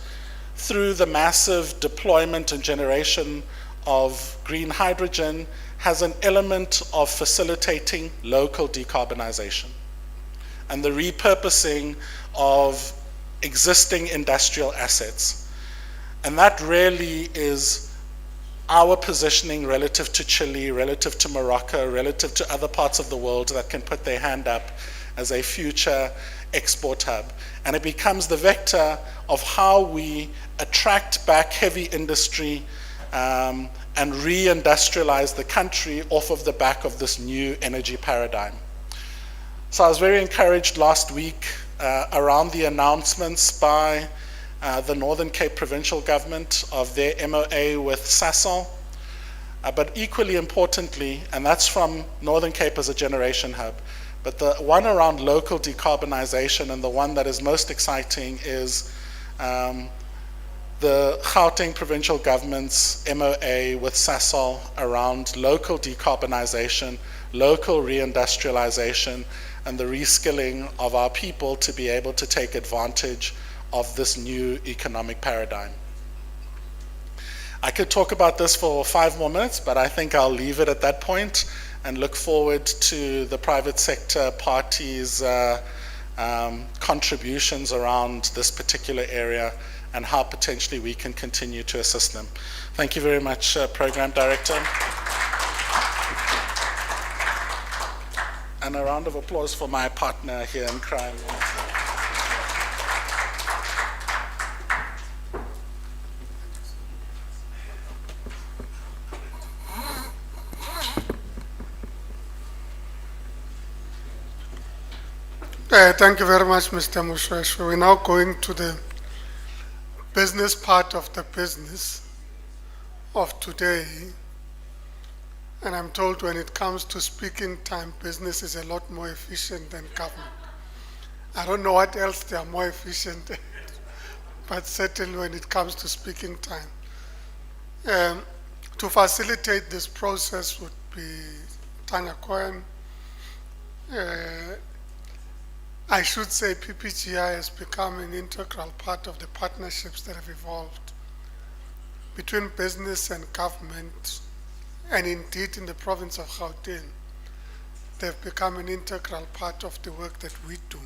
through the massive deployment and generation of green hydrogen has an element of facilitating local decarbonization and the repurposing of existing industrial assets. And that really is our positioning relative to Chile, relative to Morocco, relative to other parts of the world that can put their hand up as a future export hub. And it becomes the vector of how we attract back heavy industry and reindustrialize the country off of the back of this new energy paradigm. So I was very encouraged last week around the announcements by the Northern Cape Provincial Government of their MOA with Sasol. But equally importantly, and that's from Northern Cape as a generation hub, but the one around local decarbonisation, and the one that is most exciting is the Gauteng Provincial Government's MOA with Sasol around local decarbonisation, local reindustrialisation, and the reskilling of our people to be able to take advantage of this new economic paradigm. I could talk about this for 5 more minutes, but I think I'll leave it at that point and look forward to the private sector parties' contributions around this particular area and how potentially we can continue to assist them. Thank you very much, Program Director. And a round of applause for my partner here in crime. Thank you very much, Mr. Mushweshwe. We're now going to the business part of the business of today. And I'm told when it comes to speaking time, business is a lot more efficient than government. I don't know what else they are more efficient at, but certainly when it comes to speaking time. To facilitate this process would be Tanya Cohen. I should say PPGI has become an integral part of the partnerships that have evolved between business and government, and indeed in the province of Gauteng. They've become an integral part of the work that we do.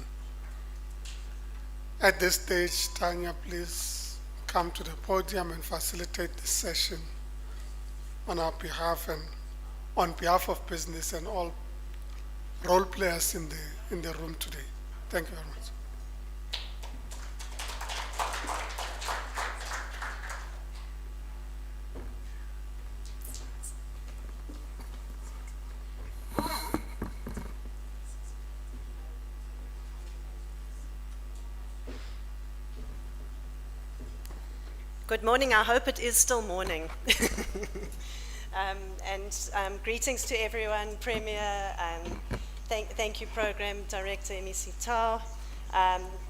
At this stage, Tanya, please come to the podium and facilitate this session on our behalf and on behalf of business and all role players in the room today. Thank you very much. Good morning. I hope it is still morning. Greetings to everyone, Premier. Thank you, Program Director MEC Tau,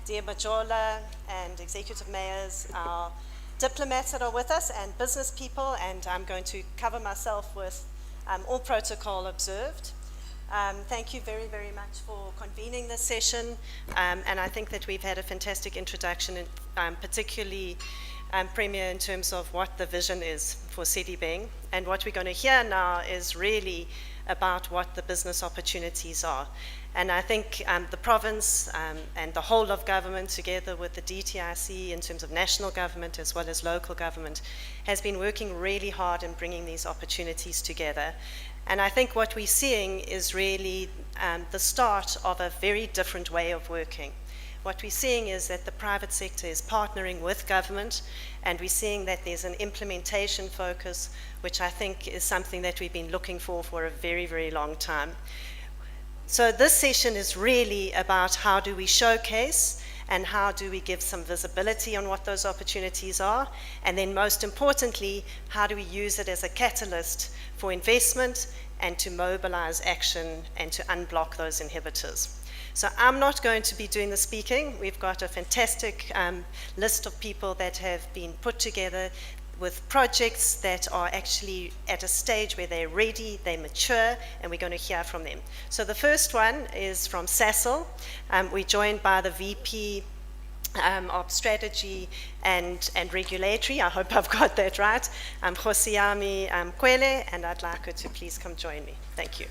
dear Majola and Executive Mayors, our diplomats that are with us, and business people. And I'm going to cover myself with all protocol observed. Thank you very, very much for convening this session. And I think that we've had a fantastic introduction, particularly Premier, in terms of what the vision is for Sedibeng. And what we're going to hear now is really about what the business opportunities are. And I think the province and the whole of government, together with the DTIC in terms of national government as well as local government, has been working really hard in bringing these opportunities together. And I think what we're seeing is really the start of a very different way of working. What we're seeing is that the private sector is partnering with government, and we're seeing that there's an implementation focus, which I think is something that we've been looking for a very, very long time. So this session is really about how do we showcase and how do we give some visibility on what those opportunities are, and then most importantly, how do we use it as a catalyst for investment and to mobilize action and to unblock those inhibitors. So I'm not going to be doing the speaking. We've got a fantastic list of people that have been put together with projects that are actually at a stage where they're ready, they're mature, and we're going to hear from them. So the first one is from Sasol. We're joined by the VP of Strategy and Regulatory. I hope I've got that right. Josiami Kwele, and I'd like her to please come join me. Thank you.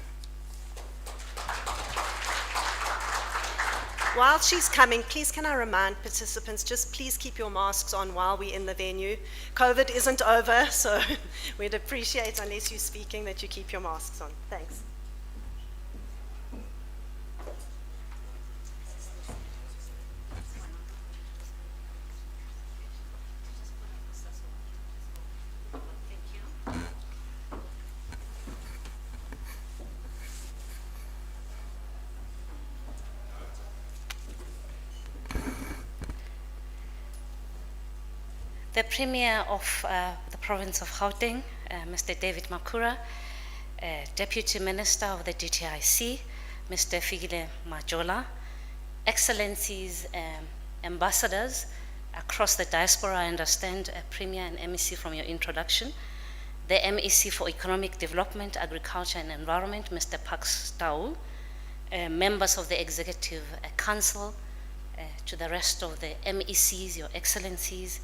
While she's coming, please can I remind participants, just please keep your masks on while we're in the venue. COVID isn't over, so we'd appreciate, unless you're speaking, that you keep your masks on. Thanks. The Premier of the province of Gauteng, Mr. David Makura, Deputy Minister of the DTIC, Mr. Fikile Majola, Excellencies, ambassadors across the diaspora, I understand, Premier and MEC from your introduction, the MEC for Economic Development, Agriculture and Environment, Mr. Pax Tau, members of the Executive Council, to the rest of the MECs, your Excellencies,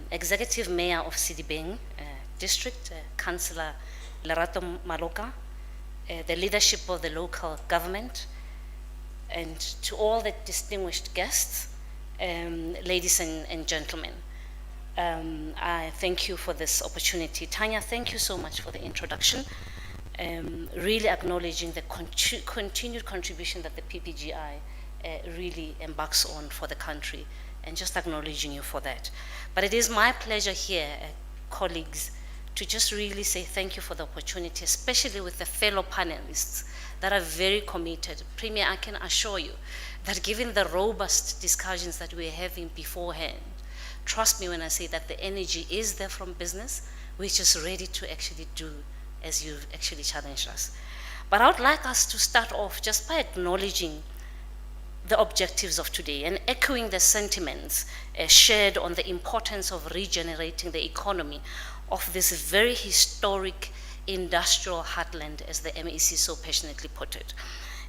Executive Mayor of Sedibeng District, Councillor Lerato Maloka, the leadership of the local government, and to all the distinguished guests, ladies and gentlemen. I thank you for this opportunity. Tanya, thank you so much for the introduction. Really acknowledging the continued contribution that the PPGI really embarks on for the country, and just acknowledging you for that. But it is my pleasure here, colleagues, to just really say thank you for the opportunity, especially with the fellow panelists that are very committed. Premier, I can assure you that given the robust discussions that we're having beforehand, trust me when I say that the energy is there from business. We're just ready to actually do as you've actually challenged us. But I would like us to start off just by acknowledging the objectives of today and echoing the sentiments shared on the importance of regenerating the economy of this very historic industrial heartland, as the MEC so passionately put it,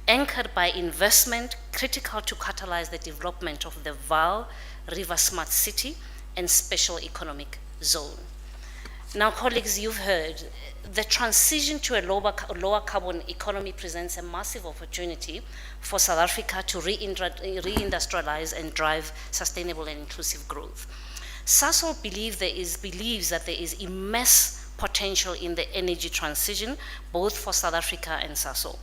anchored by investment critical to catalyze the development of the Vaal River Smart City and Special Economic Zone. Now, colleagues, you've heard the transition to a lower carbon economy presents a massive opportunity for South Africa to reindustrialize and drive sustainable and inclusive growth. Sasol believes that there is immense potential in the energy transition, both for South Africa and Sasol.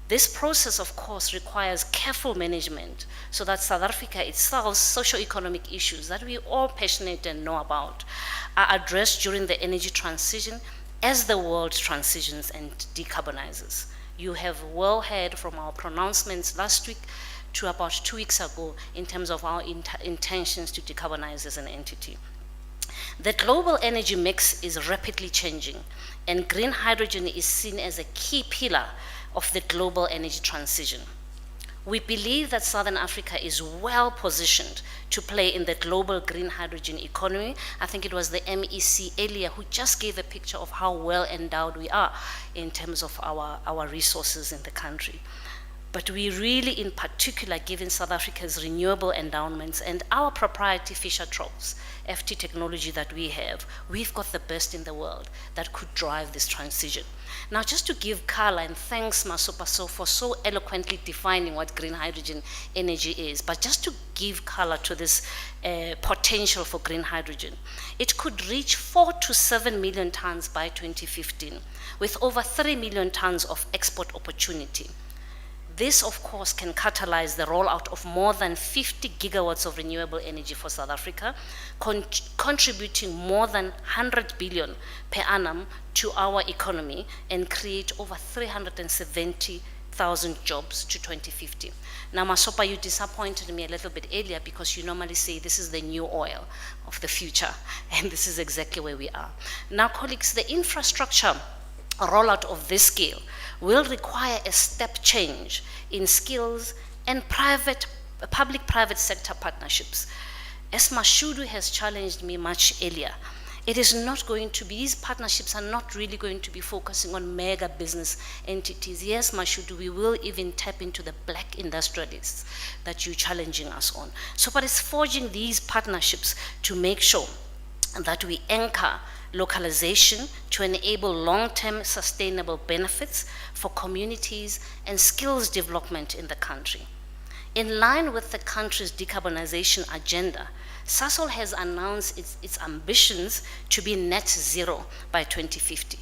This process, of course, requires careful management so that South Africa itself, socio-economic issues that we all passionate and know about, are addressed during the energy transition as the world transitions and decarbonizes. You have well heard from our pronouncements last week to about 2 weeks ago in terms of our intentions to decarbonize as an entity. The global energy mix is rapidly changing, and green hydrogen is seen as a key pillar of the global energy transition. We believe that Southern Africa is well positioned to play in the global green hydrogen economy. I think it was the MEC earlier who just gave a picture of how well endowed we are in terms of our resources in the country. But we really, in particular, given South Africa's renewable endowments and our proprietary Fischer-Tropsch FT technology that we have, we've got the best in the world that could drive this transition. Now, just to give color, and thanks Masopaso for so eloquently defining what green hydrogen energy is, but just to give color to this potential for green hydrogen, it could reach 4 to 7 million tons by 2015, with over 3 million tons of export opportunity. This, of course, can catalyze the rollout of more than 50 gigawatts of renewable energy for South Africa, contributing more than 100 billion per annum to our economy and create over 370,000 jobs to 2050. Now, Masopa, you disappointed me a little bit earlier because you normally say this is the new oil of the future, and this is exactly where we are. Now, colleagues, the infrastructure rollout of this scale will require a step change in skills and public-private sector partnerships. As Mashudu has challenged me much earlier, it is not going to be, these partnerships are not really going to be focusing on mega business entities. Yes, Mashudu, we will even tap into the black industrialists that you're challenging us on. So, but it's forging these partnerships to make sure that we anchor localization to enable long-term sustainable benefits for communities and skills development in the country. In line with the country's decarbonization agenda, Sasol has announced its ambitions to be net zero by 2050.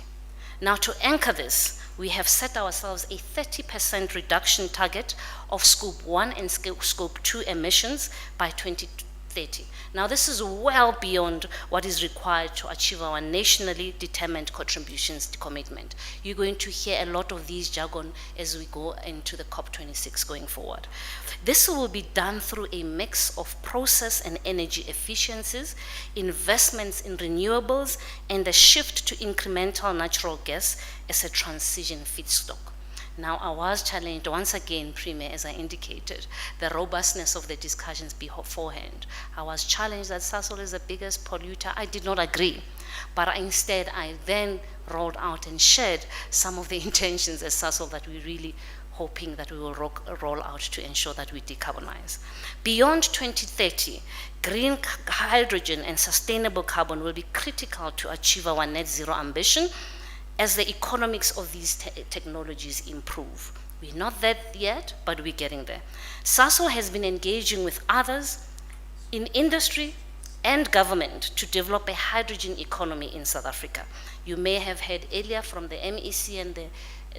Now, to anchor this, we have set ourselves a 30% reduction target of Scope 1 and Scope 2 emissions by 2030 2030. Now, this is well beyond what is required to achieve our nationally determined contributions commitment. You're going to hear a lot of these jargon as we go into the COP26 going forward. This will be done through a mix of process and energy efficiencies, investments in renewables, and a shift to incremental natural gas as a transition feedstock. Now, I was challenged once again, Premier, as I indicated, the robustness of the discussions beforehand. I was challenged that Sasol is the biggest polluter. I did not agree, but instead I then rolled out and shared some of the intentions as Sasol that we really hoping that we will roll out to ensure that we decarbonize. Beyond 2030, green hydrogen and sustainable carbon will be critical to achieve our net zero ambition as the economics of these technologies improve. We're not there yet, but we're getting there. Sasol has been engaging with others in industry and government to develop a hydrogen economy in South Africa. You may have heard earlier from the MEC and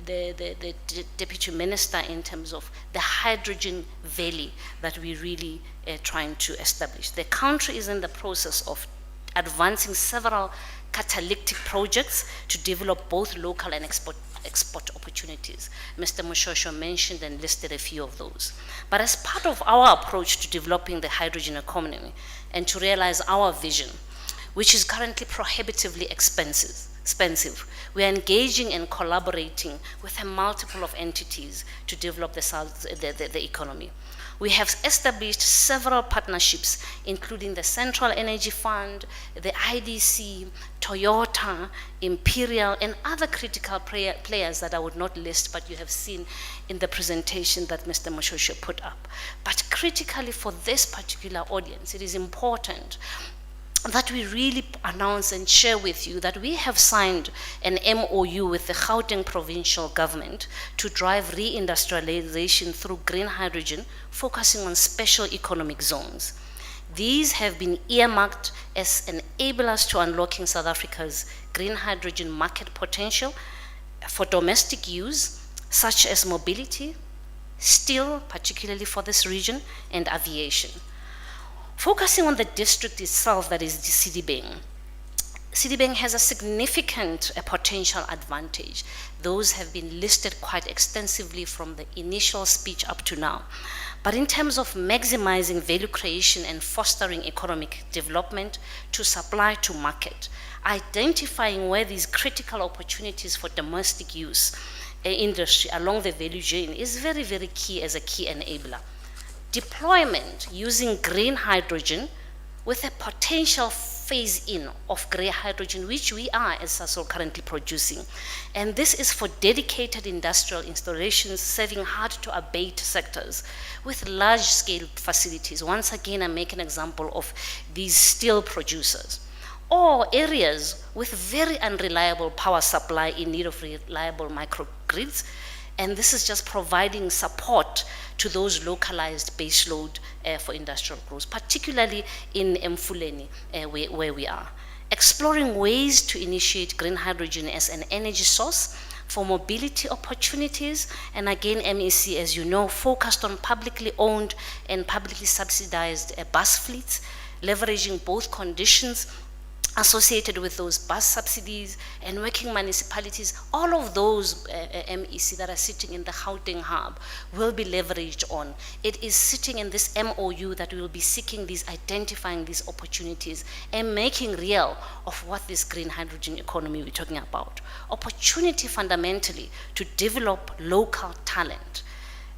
the Deputy Minister in terms of the hydrogen valley that we're really trying to establish. The country is in the process of advancing several catalytic projects to develop both local and export opportunities. Mr. Moshosho mentioned and listed a few of those. But as part of our approach to developing the hydrogen economy and to realize our vision, which is currently prohibitively expensive, we are engaging and collaborating with a multiple of entities to develop the economy. We have established several partnerships, including the Central Energy Fund, the IDC, Toyota, Imperial, and other critical players that I would not list, but you have seen in the presentation that Mr. Moshosho put up. But critically for this particular audience, it is important that we really announce and share with you that we have signed an MOU with the Gauteng provincial government to drive reindustrialization through green hydrogen, focusing on special economic zones. These have been earmarked as enablers to unlocking South Africa's green hydrogen market potential for domestic use, such as mobility, steel, particularly for this region, and aviation. Focusing on the district itself, that is the Sedibeng. Sedibeng has a significant potential advantage. Those have been listed quite extensively from the initial speech up to now. But in terms of maximizing value creation and fostering economic development to supply to market, identifying where these critical opportunities for domestic use industry along the value chain is very, very key as a key enabler. Deployment using green hydrogen with a potential phase-in of grey hydrogen, which we are as Sasol currently producing. And this is for dedicated industrial installations serving hard-to-abate sectors with large-scale facilities. Once again, I make an example of these steel producers, or areas with very unreliable power supply in need of reliable microgrids. And this is just providing support to those localized baseload for industrial growth, particularly in Mfuleni, where we are. Exploring ways to initiate green hydrogen as an energy source for mobility opportunities, and again, MEC, as you know, focused on publicly owned and publicly subsidized bus fleets, leveraging both conditions associated with those bus subsidies and working municipalities. All of those MEC that are sitting in the Gauteng hub will be leveraged on. It is sitting in this MOU that we will be seeking these, identifying these opportunities and making real of what this green hydrogen economy we're talking about. Opportunity fundamentally to develop local talent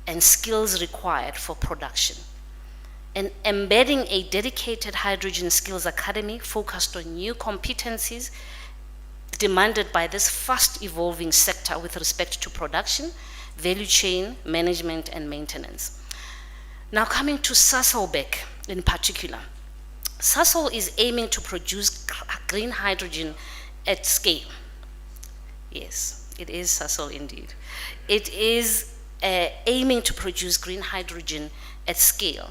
and skills required for production. And embedding a dedicated hydrogen skills academy focused on new competencies demanded by this fast evolving sector with respect to production, value chain, management, and maintenance. Now coming to Sasolburg in particular. Sasol is aiming to produce green hydrogen at scale. Yes, it is Sasol indeed. It is aiming to produce green hydrogen at scale.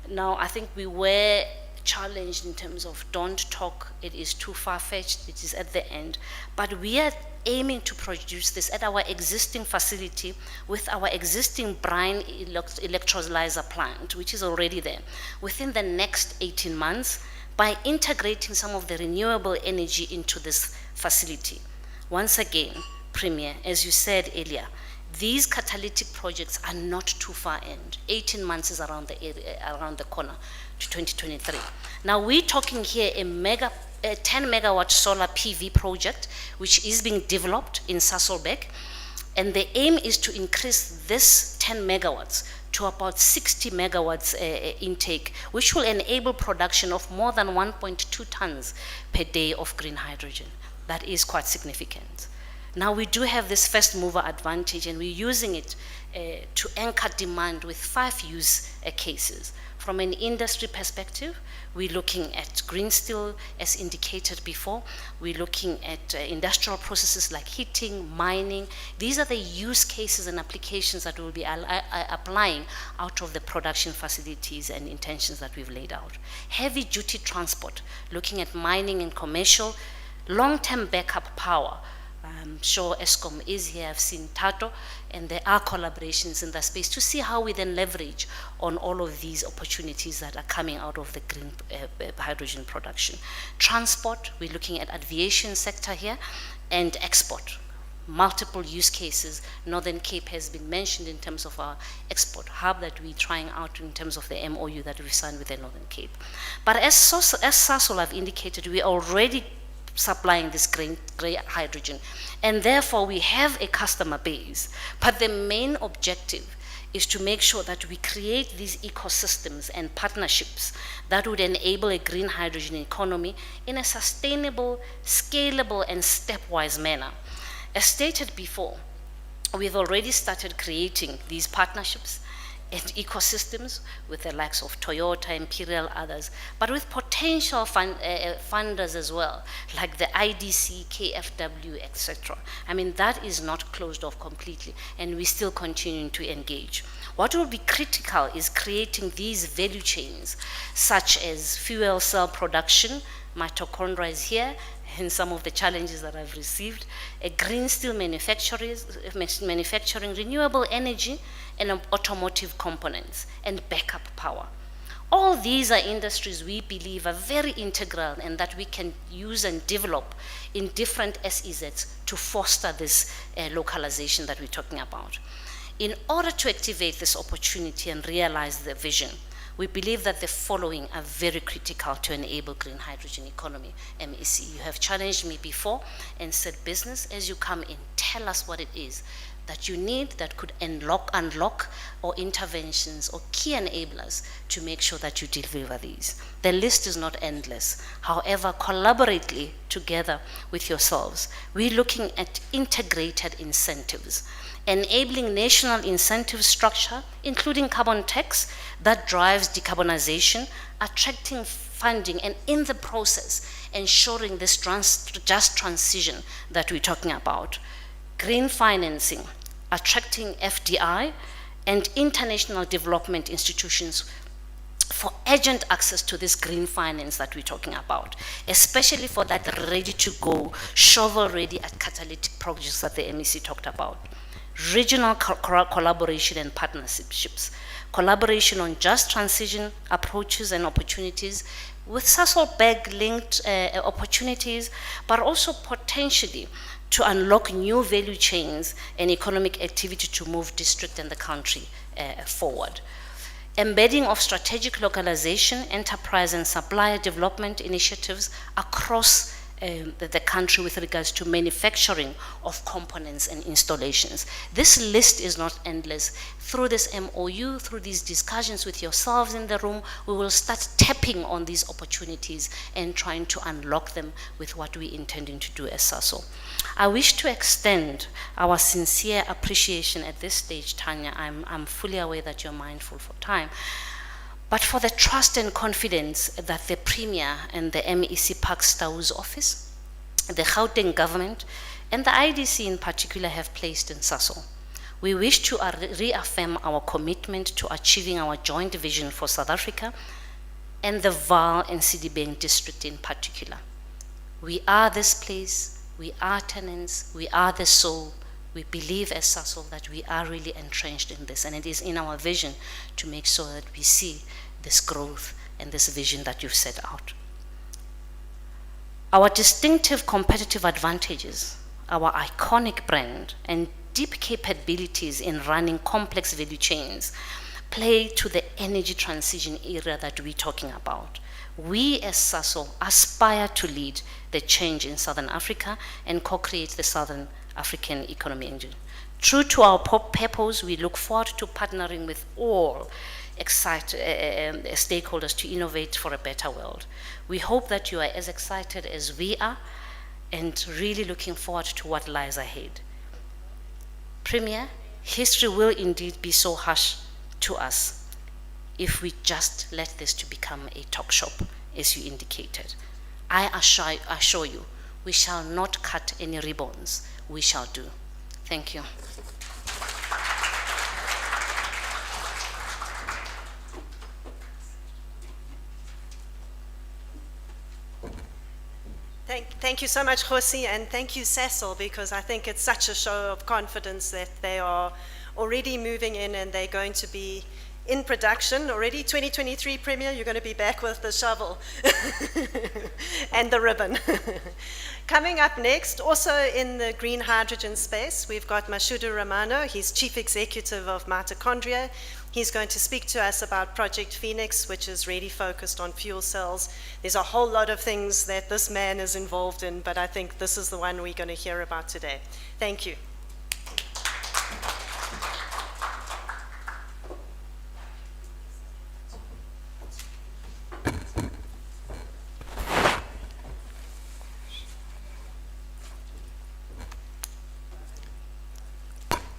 Now, I think we were challenged in terms of don't talk, it is too far-fetched, it is at the end. But we are aiming to produce this at our existing facility with our existing brine electrolyzer plant, which is already there, within the next 18 months by integrating some of the renewable energy into this facility. Once again, Premier, as you said earlier, these catalytic projects are not too far end. 18 months is around the corner to 2023. Now we're talking here a 10 megawatt solar PV project, which is being developed in Sasolburg. And the aim is to increase this 10 megawatts to about 60 megawatts intake, which will enable production of more than 1.2 tons per day of green hydrogen. That is quite significant. Now we do have this first mover advantage, and we're using it to anchor demand with 5 use cases. From an industry perspective, we're looking at green steel, as indicated before. We're looking at industrial processes like heating, mining. These are the use cases and applications that we'll be applying out of the production facilities and intentions that we've laid out. Heavy duty transport, looking at mining and commercial, long-term backup power. I'm sure ESCOM is here, I've seen Tato, and there are collaborations in that space to see how we then leverage on all of these opportunities that are coming out of the green hydrogen production. Transport, we're looking at aviation sector here, and export. Multiple use cases. Northern Cape has been mentioned in terms of our export hub that we're trying out in terms of the MOU that we've signed with the Northern Cape. But as Sasol have indicated, we already supplying this green hydrogen, and therefore we have a customer base. But the main objective is to make sure that we create these ecosystems and partnerships that would enable a green hydrogen economy in a sustainable, scalable, and stepwise manner. As stated before, we've already started creating these partnerships and ecosystems with the likes of Toyota, Imperial, others, but with potential funders as well, like the IDC, KFW, etc. I mean, that is not closed off completely, and we're still continuing to engage. What will be critical is creating these value chains, such as fuel cell production. Mitochondria is here, and some of the challenges that I've received, a green steel manufacturing, renewable energy, and automotive components, and backup power. All these are industries we believe are very integral and that we can use and develop in different SEZs to foster this localization that we're talking about. In order to activate this opportunity and realize the vision, we believe that the following are very critical to enable green hydrogen economy. MEC, you have challenged me before and said, business, as you come in, tell us what it is that you need that could unlock or interventions or key enablers to make sure that you deliver these. The list is not endless. However, collaboratively together with yourselves, we're looking at integrated incentives, enabling national incentive structure, including carbon tax, that drives decarbonization, attracting funding, and in the process, ensuring this just transition that we're talking about. Green financing, attracting FDI, and international development institutions for urgent access to this green finance that we're talking about, especially for that ready-to-go, shovel-ready catalytic projects that the MEC talked about. Regional collaboration and partnerships, collaboration on just transition approaches and opportunities with Sasolburg-linked opportunities, but also potentially to unlock new value chains and economic activity to move district and the country forward. Embedding of strategic localization, enterprise and supplier development initiatives across the country with regards to manufacturing of components and installations. This list is not endless. Through this MOU, through these discussions with yourselves in the room, we will start tapping on these opportunities and trying to unlock them with what we're intending to do as Sasol. I wish to extend our sincere appreciation at this stage, Tanya. I'm fully aware that you're mindful for time, but for the trust and confidence that the Premier and the MEC Park Stau's office, the Gauteng government, and the IDC in particular have placed in Sasol. We wish to reaffirm our commitment to achieving our joint vision for South Africa, and the Vaal and Sedibeng district in particular. We are this place, we are tenants, we are the soul. We believe as Sasol that we are really entrenched in this, and it is in our vision to make sure that we see this growth and this vision that you've set out. Our distinctive competitive advantages, our iconic brand, and deep capabilities in running complex value chains play to the energy transition era that we're talking about. We as Sasol aspire to lead the change in Southern Africa and co-create the Southern African economy engine. True to our purpose, we look forward to partnering with all stakeholders to innovate for a better world. We hope that you are as excited as we are and really looking forward to what lies ahead. Premier, history will indeed be so harsh to us if we just let this to become a talk shop, as you indicated. I assure you, we shall not cut any ribbons. We shall do. Thank you. Thank you so much, Khosi, and thank you, Sasol, because I think it's such a show of confidence that they are already moving in and they're going to be in production already. 2023 Premier, you're going to be back with the shovel and the ribbon. Coming up next, also in the green hydrogen space, we've got Mashudu Romano. He's Chief Executive of Mitochondria. He's going to speak to us about Project Phoenix, which is really focused on fuel cells. There's a whole lot of things that this man is involved in, but I think this is the one we're going to hear about today. Thank you.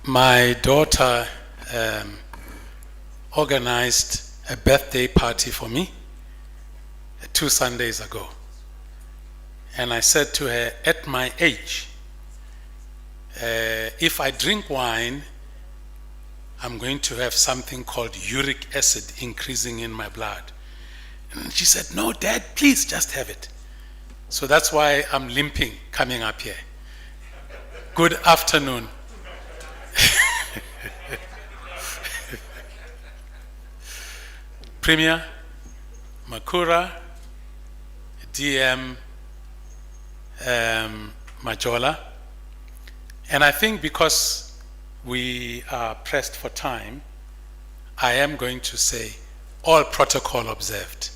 My daughter organized a birthday party for me 2 Sundays ago. And I said to her, at my age, if I drink wine, I'm going to have something called uric acid increasing in my blood. And she said, no, Dad, please just have it. So that's why I'm limping coming up here. Good afternoon. Premier, Makura, DM Majola, and I think because we are pressed for time, I am going to say all protocol observed.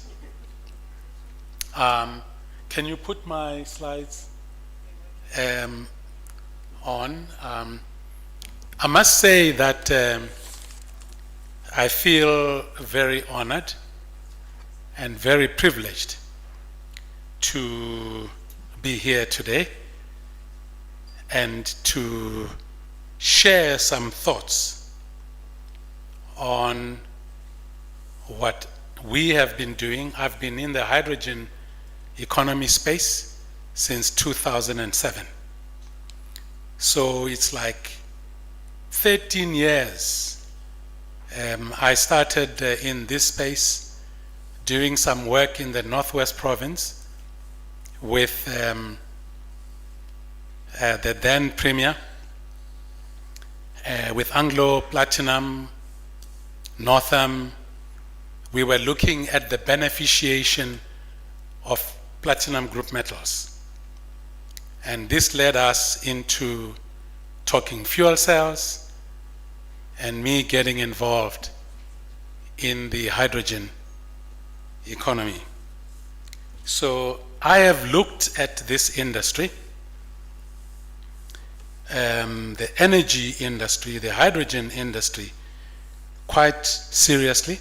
Can you put my slides on? I must say that I feel very honored and very privileged to be here today and to share some thoughts on what we have been doing. I've been in the hydrogen economy space since 2007. So it's like 13 years. I started in this space doing some work in the Northwest Province with the then Premier, with Anglo Platinum, Northam. We were looking at the beneficiation of platinum group metals. And this led us into talking fuel cells, and me getting involved in the hydrogen economy. So I have looked at this industry, the energy industry, the hydrogen industry, quite seriously.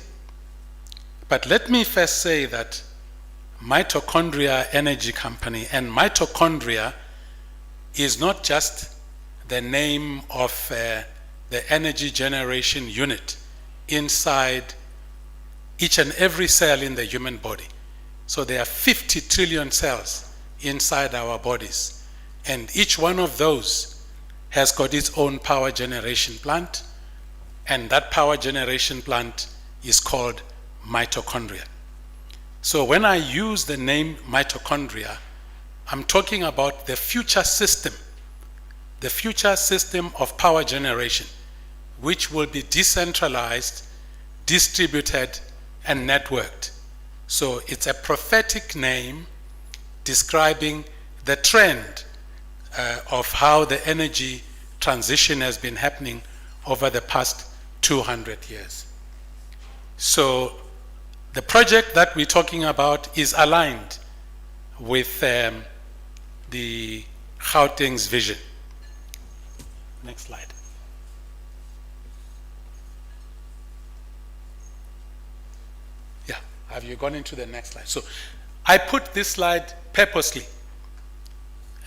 But let me first say that Mitochondria Energy Company, and mitochondria is not just the name of the energy generation unit inside each and every cell in the human body. So there are 50 trillion cells inside our bodies, and each one of those has got its own power generation plant, and that power generation plant is called mitochondria. So when I use the name mitochondria, I'm talking about the future system of power generation, which will be decentralized, distributed, and networked. So it's a prophetic name describing the trend of how the energy transition has been happening over the past 200 years. So the project that we're talking about is aligned with the Gauteng's vision. Next slide. Yeah, have you gone into the next slide? So I put this slide purposely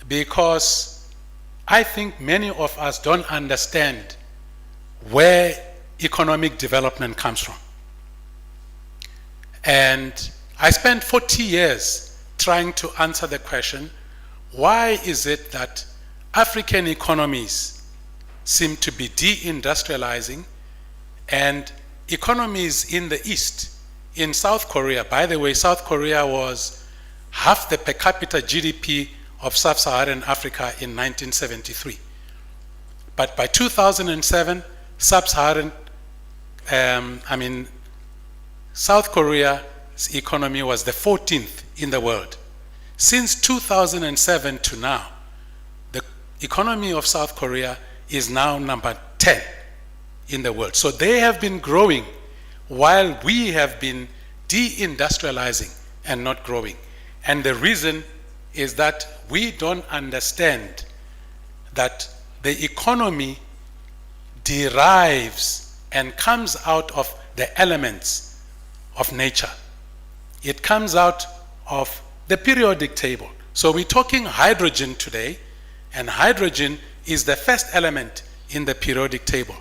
because I think many of us don't understand where economic development comes from. And I spent 40 years trying to answer the question, why is it that African economies seem to be deindustrializing and economies in the East, in South Korea, by the way, South Korea was half the per capita GDP of sub-Saharan Africa in 1973. But by 2007, South Korea's economy was the 14th in the world. Since 2007 to now, the economy of South Korea is now number 10 in the world. So they have been growing while we have been deindustrializing and not growing. And the reason is that we don't understand that the economy derives and comes out of the elements of nature. It comes out of the periodic table. So we're talking hydrogen today, and hydrogen is the first element in the periodic table.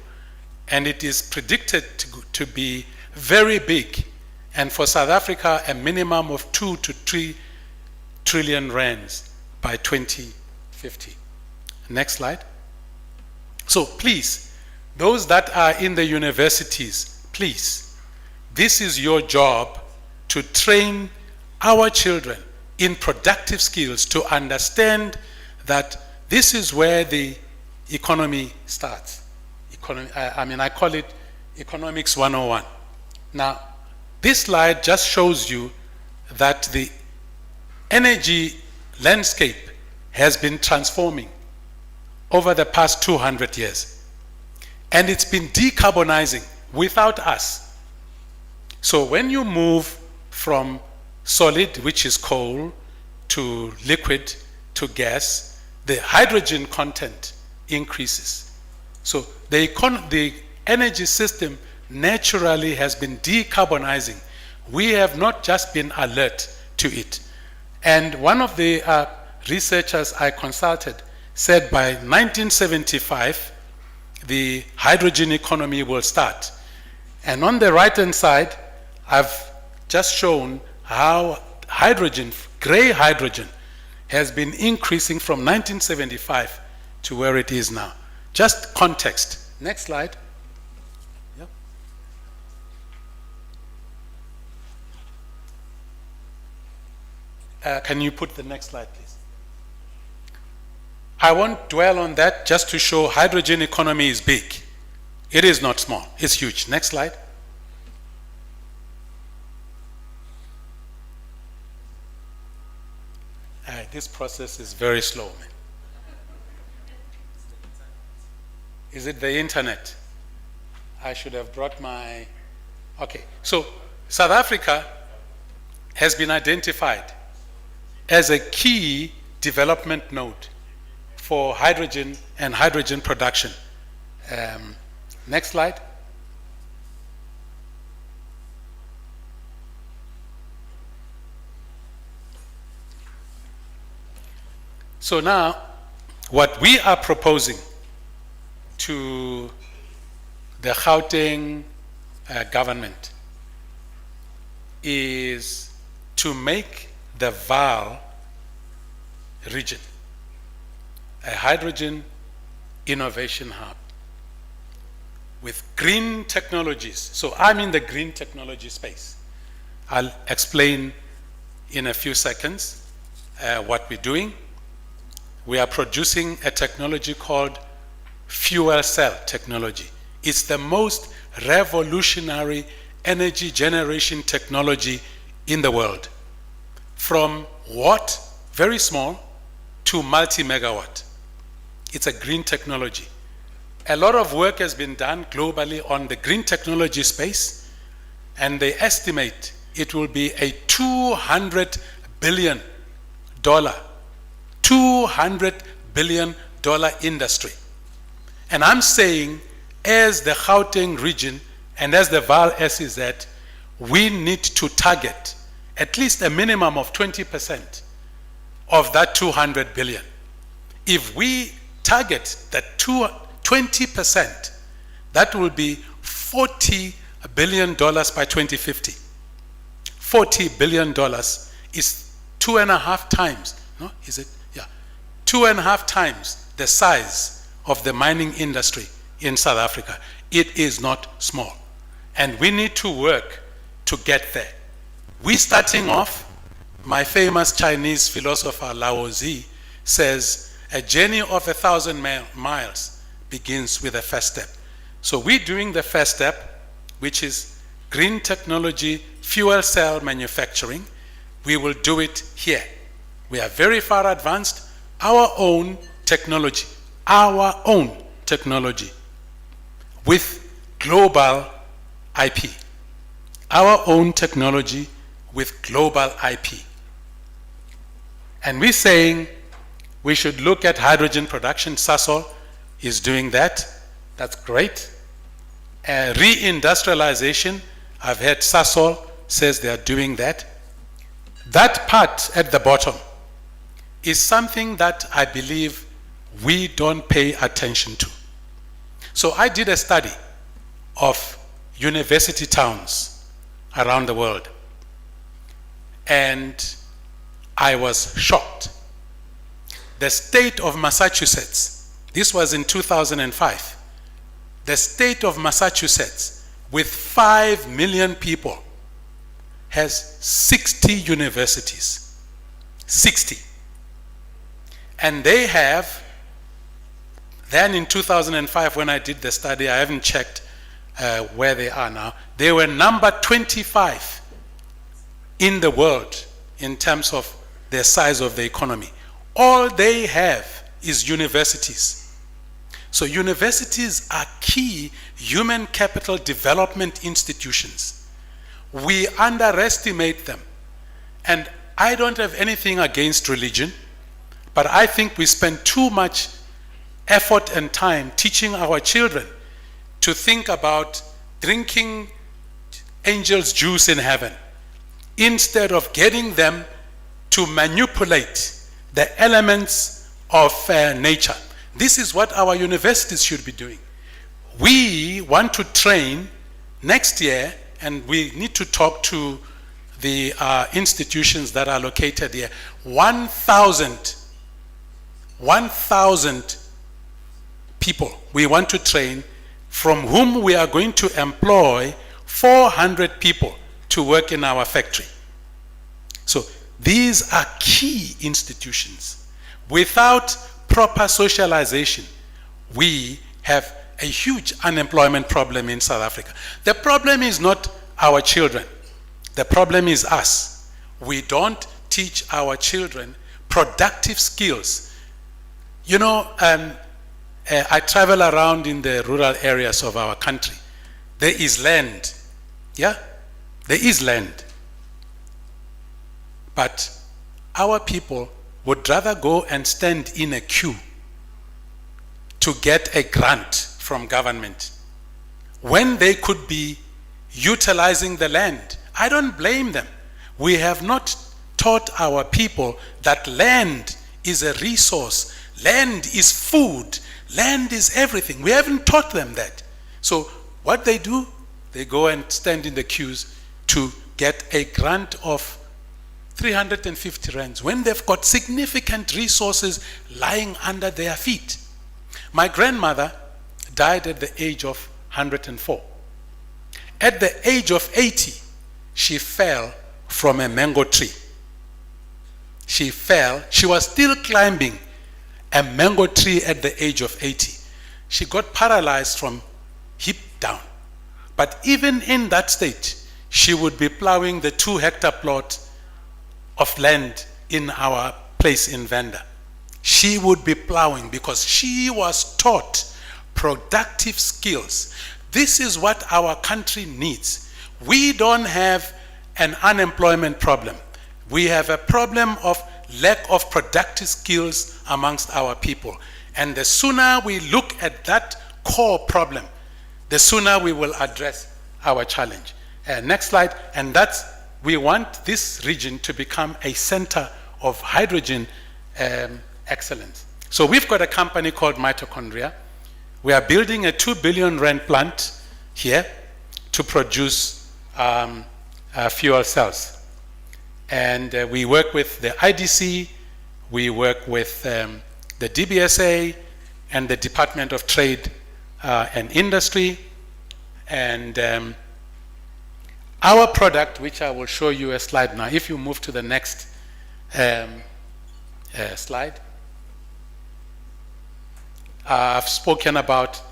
And it is predicted to be very big, and for South Africa, a minimum of 2 to 3 trillion rands by 2050. Next slide. So please, those that are in the universities, please, this is your job to train our children in productive skills to understand that this is where the economy starts. I call it Economics 101. Now, this slide just shows you that the energy landscape has been transforming over the past 200 years. And it's been decarbonizing without us. So when you move from solid, which is coal, to liquid, to gas, the hydrogen content increases. So the energy system naturally has been decarbonizing. We have not just been alert to it. And one of the researchers I consulted said by 1975, the hydrogen economy will start. And on the right-hand side, I've just shown how hydrogen, gray hydrogen, has been increasing from 1975 to where it is now. Just context. Next slide. Can you put the next slide, please? I won't dwell on that, just to show hydrogen economy is big. It is not small, it's huge. Next slide. This process is very slow, man. Is it the internet? I should have brought my... Okay, so South Africa has been identified as a key development node for hydrogen and hydrogen production. Next slide. So now, what we are proposing to the Gauteng government is to make the Vaal region a hydrogen innovation hub with green technologies. So I'm in the green technology space. I'll explain in a few seconds what we're doing. We are producing a technology called fuel cell technology. It's the most revolutionary energy generation technology in the world. From watt, very small, to multi-megawatt. It's a green technology. A lot of work has been done globally on the green technology space, and they estimate it will be a $200 billion industry. And I'm saying, as the Gauteng region and as the Vaal SEZ, we need to target at least a minimum of 20% of that 200 billion. If we target that 20%, that will be $40 billion by 2050. $40 billion is 2.5 times, no? Is it? Yeah. 2.5 times the size of the mining industry in South Africa. It is not small. And we need to work to get there. We starting off, my famous Chinese philosopher Lao Tzu says, a journey of 1,000 miles begins with the first step. So we're doing the first step, which is green technology, fuel cell manufacturing. We will do it here. We are very far advanced. Our own technology with global IP. Our own technology with global IP. And we're saying we should look at hydrogen production. Sasol is doing that. That's great. Reindustrialization, I've heard Sasol says they are doing that. That part at the bottom is something that I believe we don't pay attention to. So I did a study of university towns around the world, and I was shocked. The state of Massachusetts, this was in 2005, the state of Massachusetts, with 5 million people, has 60 universities. 60. And they have, then in 2005 when I did the study, I haven't checked where they are now, they were number 25 in the world in terms of the size of the economy. All they have is universities. So universities are key human capital development institutions. We underestimate them. And I don't have anything against religion, but I think we spend too much effort and time teaching our children to think about drinking angel's juice in heaven instead of getting them to manipulate the elements of nature. This is what our universities should be doing. We want to train next year, and we need to talk to the institutions that are located here, 1,000 people we want to train, from whom we are going to employ 400 people to work in our factory. So these are key institutions. Without proper socialization, we have a huge unemployment problem in South Africa. The problem is not our children. The problem is us. We don't teach our children productive skills. You know, I travel around in the rural areas of our country. There is land. Yeah? There is land. But our people would rather go and stand in a queue to get a grant from government when they could be utilizing the land. I don't blame them. We have not taught our people that land is a resource. Land is food. Land is everything. We haven't taught them that. So what they do, they go and stand in the queues to get a grant of 350 rands when they've got significant resources lying under their feet. My grandmother died at the age of 104. At the age of 80, she fell from a mango tree. she fell. She was still climbing a mango tree at the age of 80. She got paralyzed from hip down. But even in that state, she would be plowing the 2-hectare plot of land in our place in Venda. She would be plowing because she was taught productive skills. This is what our country needs. We don't have an unemployment problem. We have a problem of lack of productive skills amongst our people. And the sooner we look at that core problem, the sooner we will address our challenge. Next slide. And that's, we want this region to become a center of hydrogen excellence. So we've got a company called Mitochondria. We are building a 2 billion rand plant here to produce fuel cells. And we work with the IDC, we work with the DBSA and the Department of Trade and Industry. And our product, which I will show you a slide now, if you move to the next slide. I've spoken about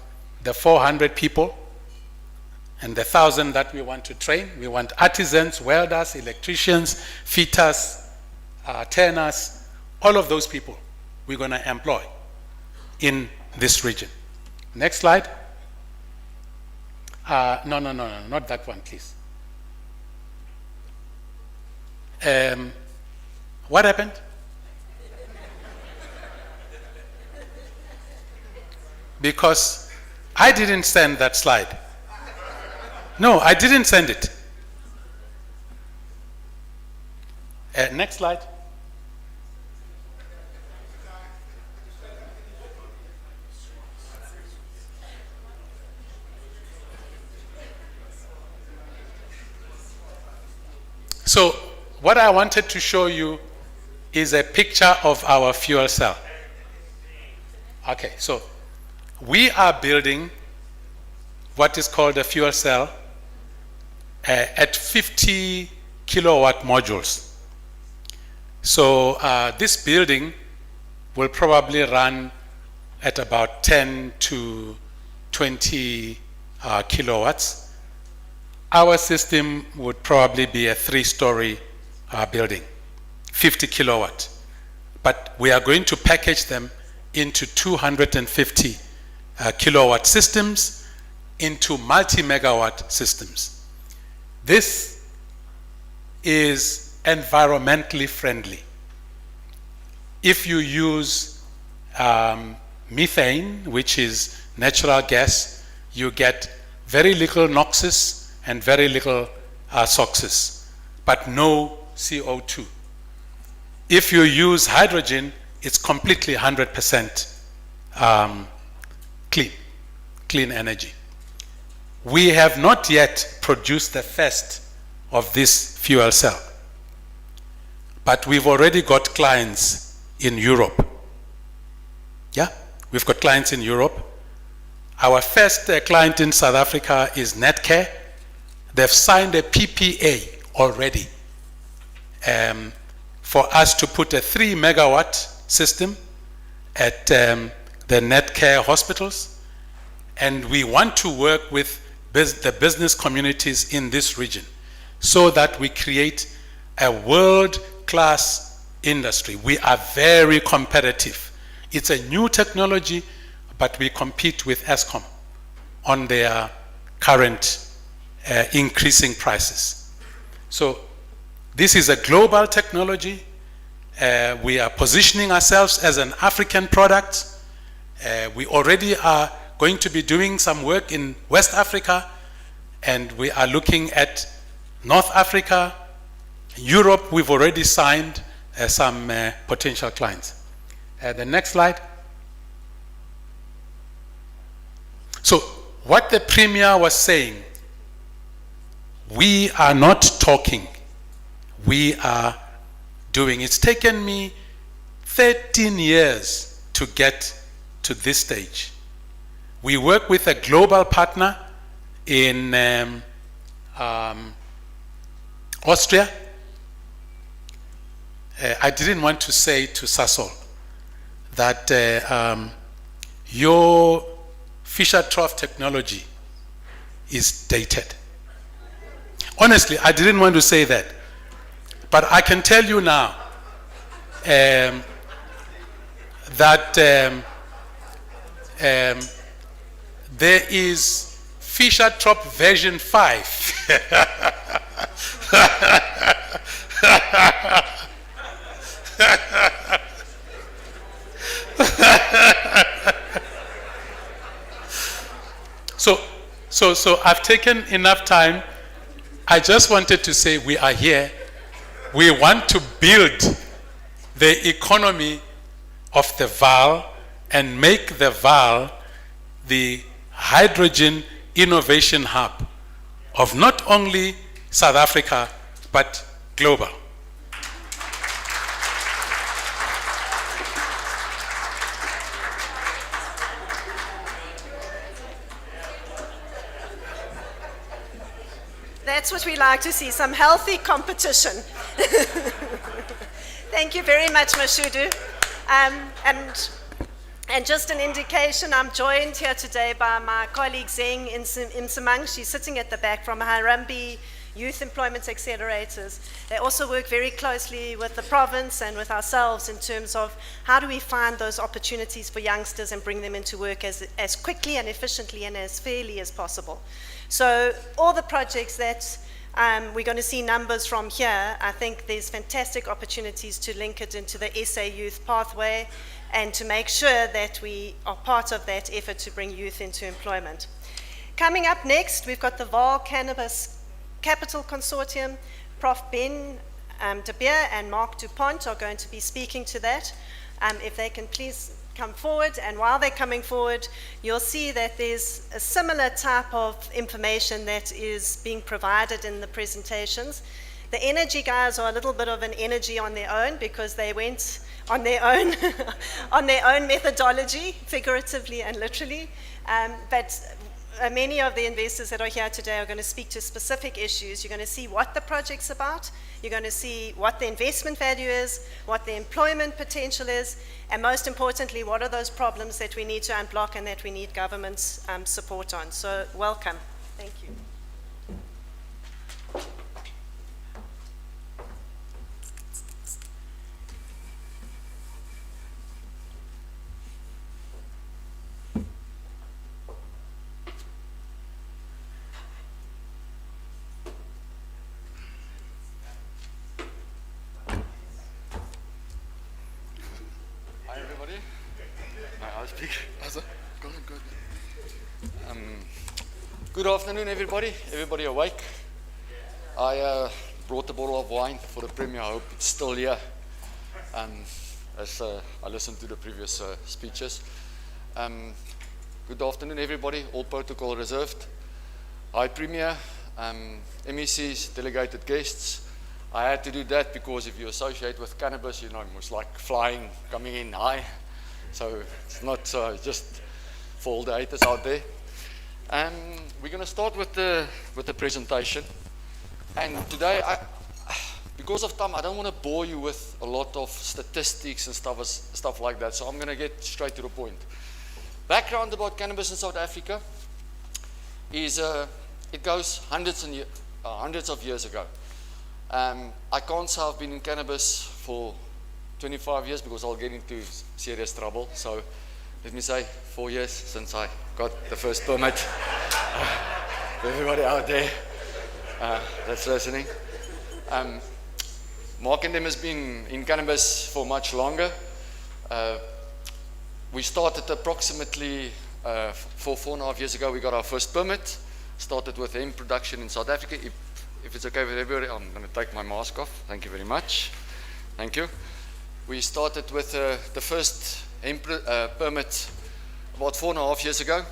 the 400 people and the 1,000 that we want to train. We want artisans, welders, electricians, fitters, turners, all of those people we're going to employ in this region. Next slide. No, not that one, please. What happened? Because I didn't send that slide. No, I didn't send it. Next slide. So what I wanted to show you is a picture of our fuel cell. Okay, so we are building what is called a fuel cell at 50 kilowatt modules. So this building will probably run at about 10 to 20 kilowatts. Our system would probably be a 3-story building, 50 kilowatt. But we are going to package them into 250 kilowatt systems, into multi-megawatt systems. This is environmentally friendly. If you use methane, which is natural gas, you get very little NOxes and very little SOxes, but no CO2. If you use hydrogen, it's completely 100% clean energy. We have not yet produced the first of this fuel cell, but we've already got clients in Europe. Yeah, we've got clients in Europe. Our first client in South Africa is Netcare. They've signed a PPA already for us to put a 3 megawatt system at the Netcare hospitals. And we want to work with the business communities in this region so that we create a world-class industry. We are very competitive. It's a new technology, but we compete with Eskom on their current increasing prices. So this is a global technology. We are positioning ourselves as an African product. We already are going to be doing some work in West Africa, and we are looking at North Africa. Europe, we've already signed some potential clients. The next slide. So what the Premier was saying, we are not talking, we are doing. It's taken me 13 years to get to this stage. We work with a global partner in Austria. I didn't want to say to Sasol that your Fisher Trough technology is dated. Honestly, I didn't want to say that. But I can tell you now that there is Fisher Trough version 5. So I've taken enough time. I just wanted to say we are here. We want to build the economy of the Vaal and make the Vaal the hydrogen innovation hub of not only South Africa, but global. That's what we like to see, some healthy competition. Thank you very much, Mashudu. And just an indication, I'm joined here today by my colleague Zeng Imsamang. She's sitting at the back from Harambee Youth Employment Accelerators. They also work very closely with the province and with ourselves in terms of how do we find those opportunities for youngsters and bring them into work as quickly and efficiently and as fairly as possible. So all the projects that we're going to see numbers from here, I think there's fantastic opportunities to link it into the SA Youth Pathway and to make sure that we are part of that effort to bring youth into employment. Coming up next, we've got the Vaal Cannabis Capital Consortium. Prof. Ben de Beer and Mark DuPont are going to be speaking to that. If they can please come forward, and while they're coming forward, you'll see that there's a similar type of information that is being provided in the presentations. The energy guys are a little bit of an energy on their own because they went on their own on their own methodology, figuratively and literally. But many of the investors that are here today are going to speak to specific issues. You're going to see what the project's about. You're going to see what the investment value is, what the employment potential is, and most importantly, what are those problems that we need to unblock and that we need government's support on. So welcome. Thank you. Good afternoon, everybody. Everybody awake? I brought a bottle of wine for the Premier. I hope it's still here. As I listened to the previous speeches. Good afternoon, everybody. All protocol reserved. Hi, Premier, MECs, delegated guests. I had to do that because if you associate with cannabis, you know, it was like flying, coming in high. So it's not just for all the haters out there. We're going to start with the presentation. And today, because of time, I don't want to bore you with a lot of statistics and stuff like that. So I'm going to get straight to the point. Background about cannabis in South Africa is it goes hundreds of years ago. I can't say I've been in cannabis for 25 years because I'll get into serious trouble. So let me say 4 years since I got the first permit. Everybody out there that's listening. Mark and them has been in cannabis for much longer. We started approximately 4.5 years ago. We got our first permit. Started with hemp production in South Africa. If it's okay with everybody, I'm going to take my mask off. Thank you very much. Thank you. We started with the first hemp permit about 4.5 years ago.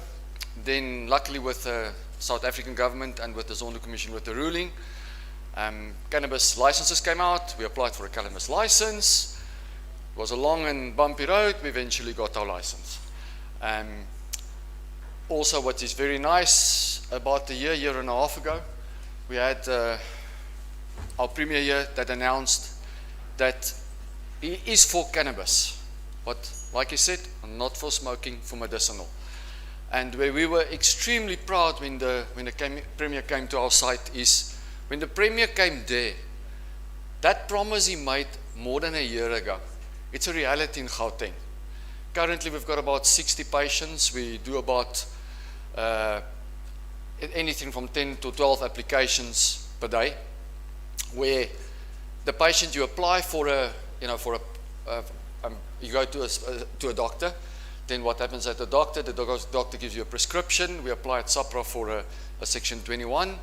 Then luckily with the South African government and with the Zondo Commission with the ruling, cannabis licenses came out. We applied for a cannabis license. It was a long and bumpy road. We eventually got our license. Also what is very nice, about a year and a half ago, we had our Premier here that announced that he is for cannabis, but like he said, not for smoking, for medicinal. And where we were extremely proud when the Premier came to our site is when the Premier came there, that promise he made more than a year ago, it's a reality in Gauteng. Currently we've got about 60 patients. We do about anything from 10 to 12 applications per day, where the patient, you apply for a, you go to a doctor. Then what happens at the doctor gives you a prescription. We apply at SAPRA for a Section 21,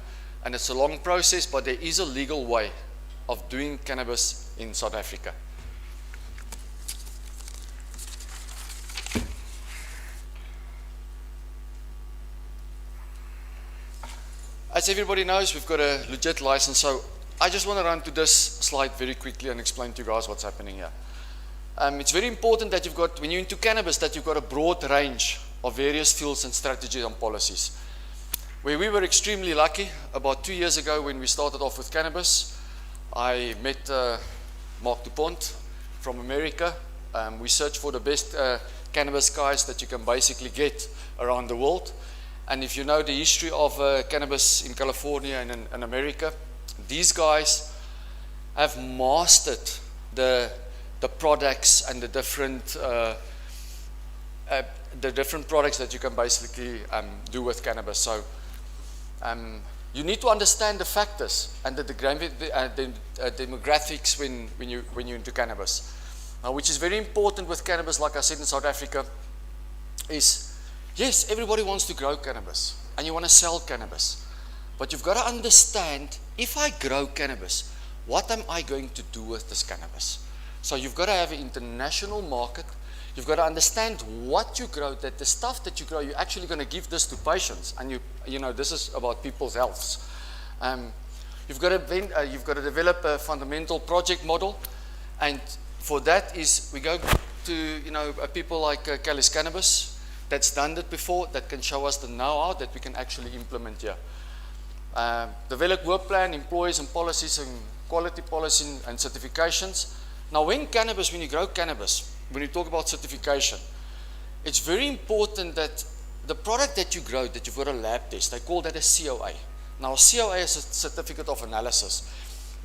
and it's a long process, but there is a legal way of doing cannabis in South Africa. As everybody knows, we've got a legit license, so I just want to run to this slide very quickly and explain to you guys what's happening here. It's very important that you've got, when you're into cannabis, that you've got a broad range of various fields and strategies and policies. Where we were extremely lucky, about 2 years ago when we started off with cannabis, I met Mark DuPont from America. We searched for the best cannabis guys that you can basically get around the world. And if you know the history of cannabis in California and in America, these guys have mastered the products and the different products that you can basically do with cannabis. So you need to understand the factors and the demographics when you're into cannabis. Which is very important with cannabis, like I said, in South Africa, is yes, everybody wants to grow cannabis and you want to sell cannabis. But you've got to understand, if I grow cannabis, what am I going to do with this cannabis? So you've got to have an international market. You've got to understand what you grow, that the stuff that you grow, you're actually going to give this to patients. And you know, this is about people's health. You've got to develop a fundamental project model. And for that is, we go to, people like Calis Cannabis, that's done that before, that can show us the know-how that we can actually implement here. Develop work plan, employees and policies and quality policy and certifications. Now when you grow cannabis, when you talk about certification, it's very important that the product that you grow, that you've got a lab test, they call that a COA. Now a COA is a certificate of analysis.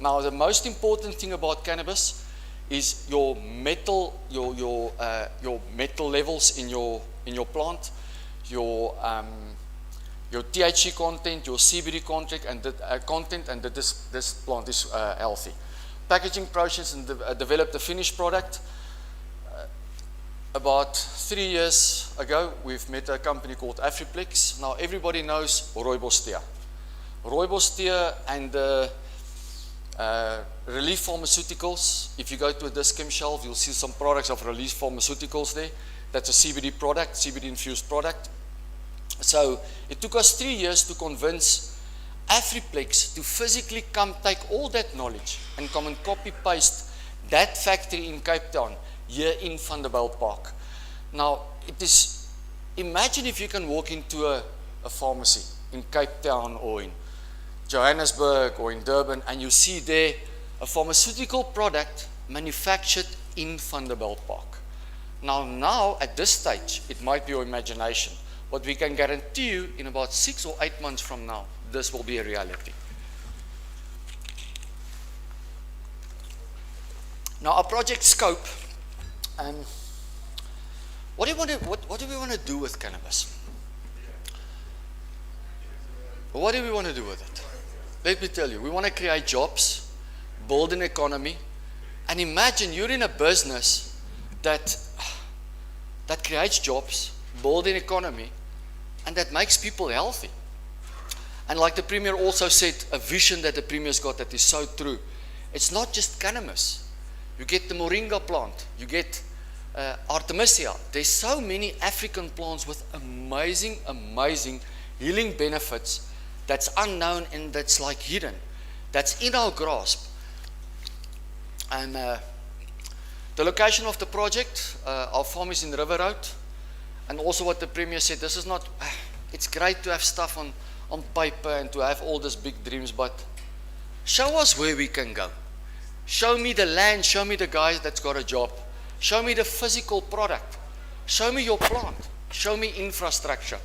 Now the most important thing about cannabis is your metal levels in your plant, your THC content, your CBD content, and that this plant is healthy. Packaging process and develop the finished product. About 3 years ago, we've met a company called Afriplex. Now everybody knows Rooibos Thea. Rooibos Thea and Relief Pharmaceuticals. If you go to a discount shelf, you'll see some products of Relief Pharmaceuticals there. That's a CBD product, CBD infused product. So it took us 3 years to convince Afriplex to physically come take all that knowledge and come and copy paste that factory in Cape Town here in Vanderbijl Park. Now imagine if you can walk into a pharmacy in Cape Town or in Johannesburg or in Durban and you see there a pharmaceutical product manufactured in Vanderbijl Park. Now at this stage it might be your imagination, but we can guarantee you in about 6 or 8 months from now this will be a reality. Now our project scope, what do we want to do with cannabis? What do we want to do with it? Let me tell you, we want to create jobs, build an economy, and imagine you're in a business that creates jobs, build an economy, and that makes people healthy. And like the Premier also said, a vision that the Premier's got that is so true. It's not just cannabis. You get the moringa plant, you get Artemisia. There's so many African plants with amazing healing benefits that's unknown and that's like hidden. That's in our grasp. And the location of the project, our farm is in River Road. And also what the Premier said, this is not, it's great to have stuff on paper and to have all these big dreams, but show us where we can go. Show me the land, show me the guy that's got a job. Show me the physical product. Show me your plant. Show me infrastructure.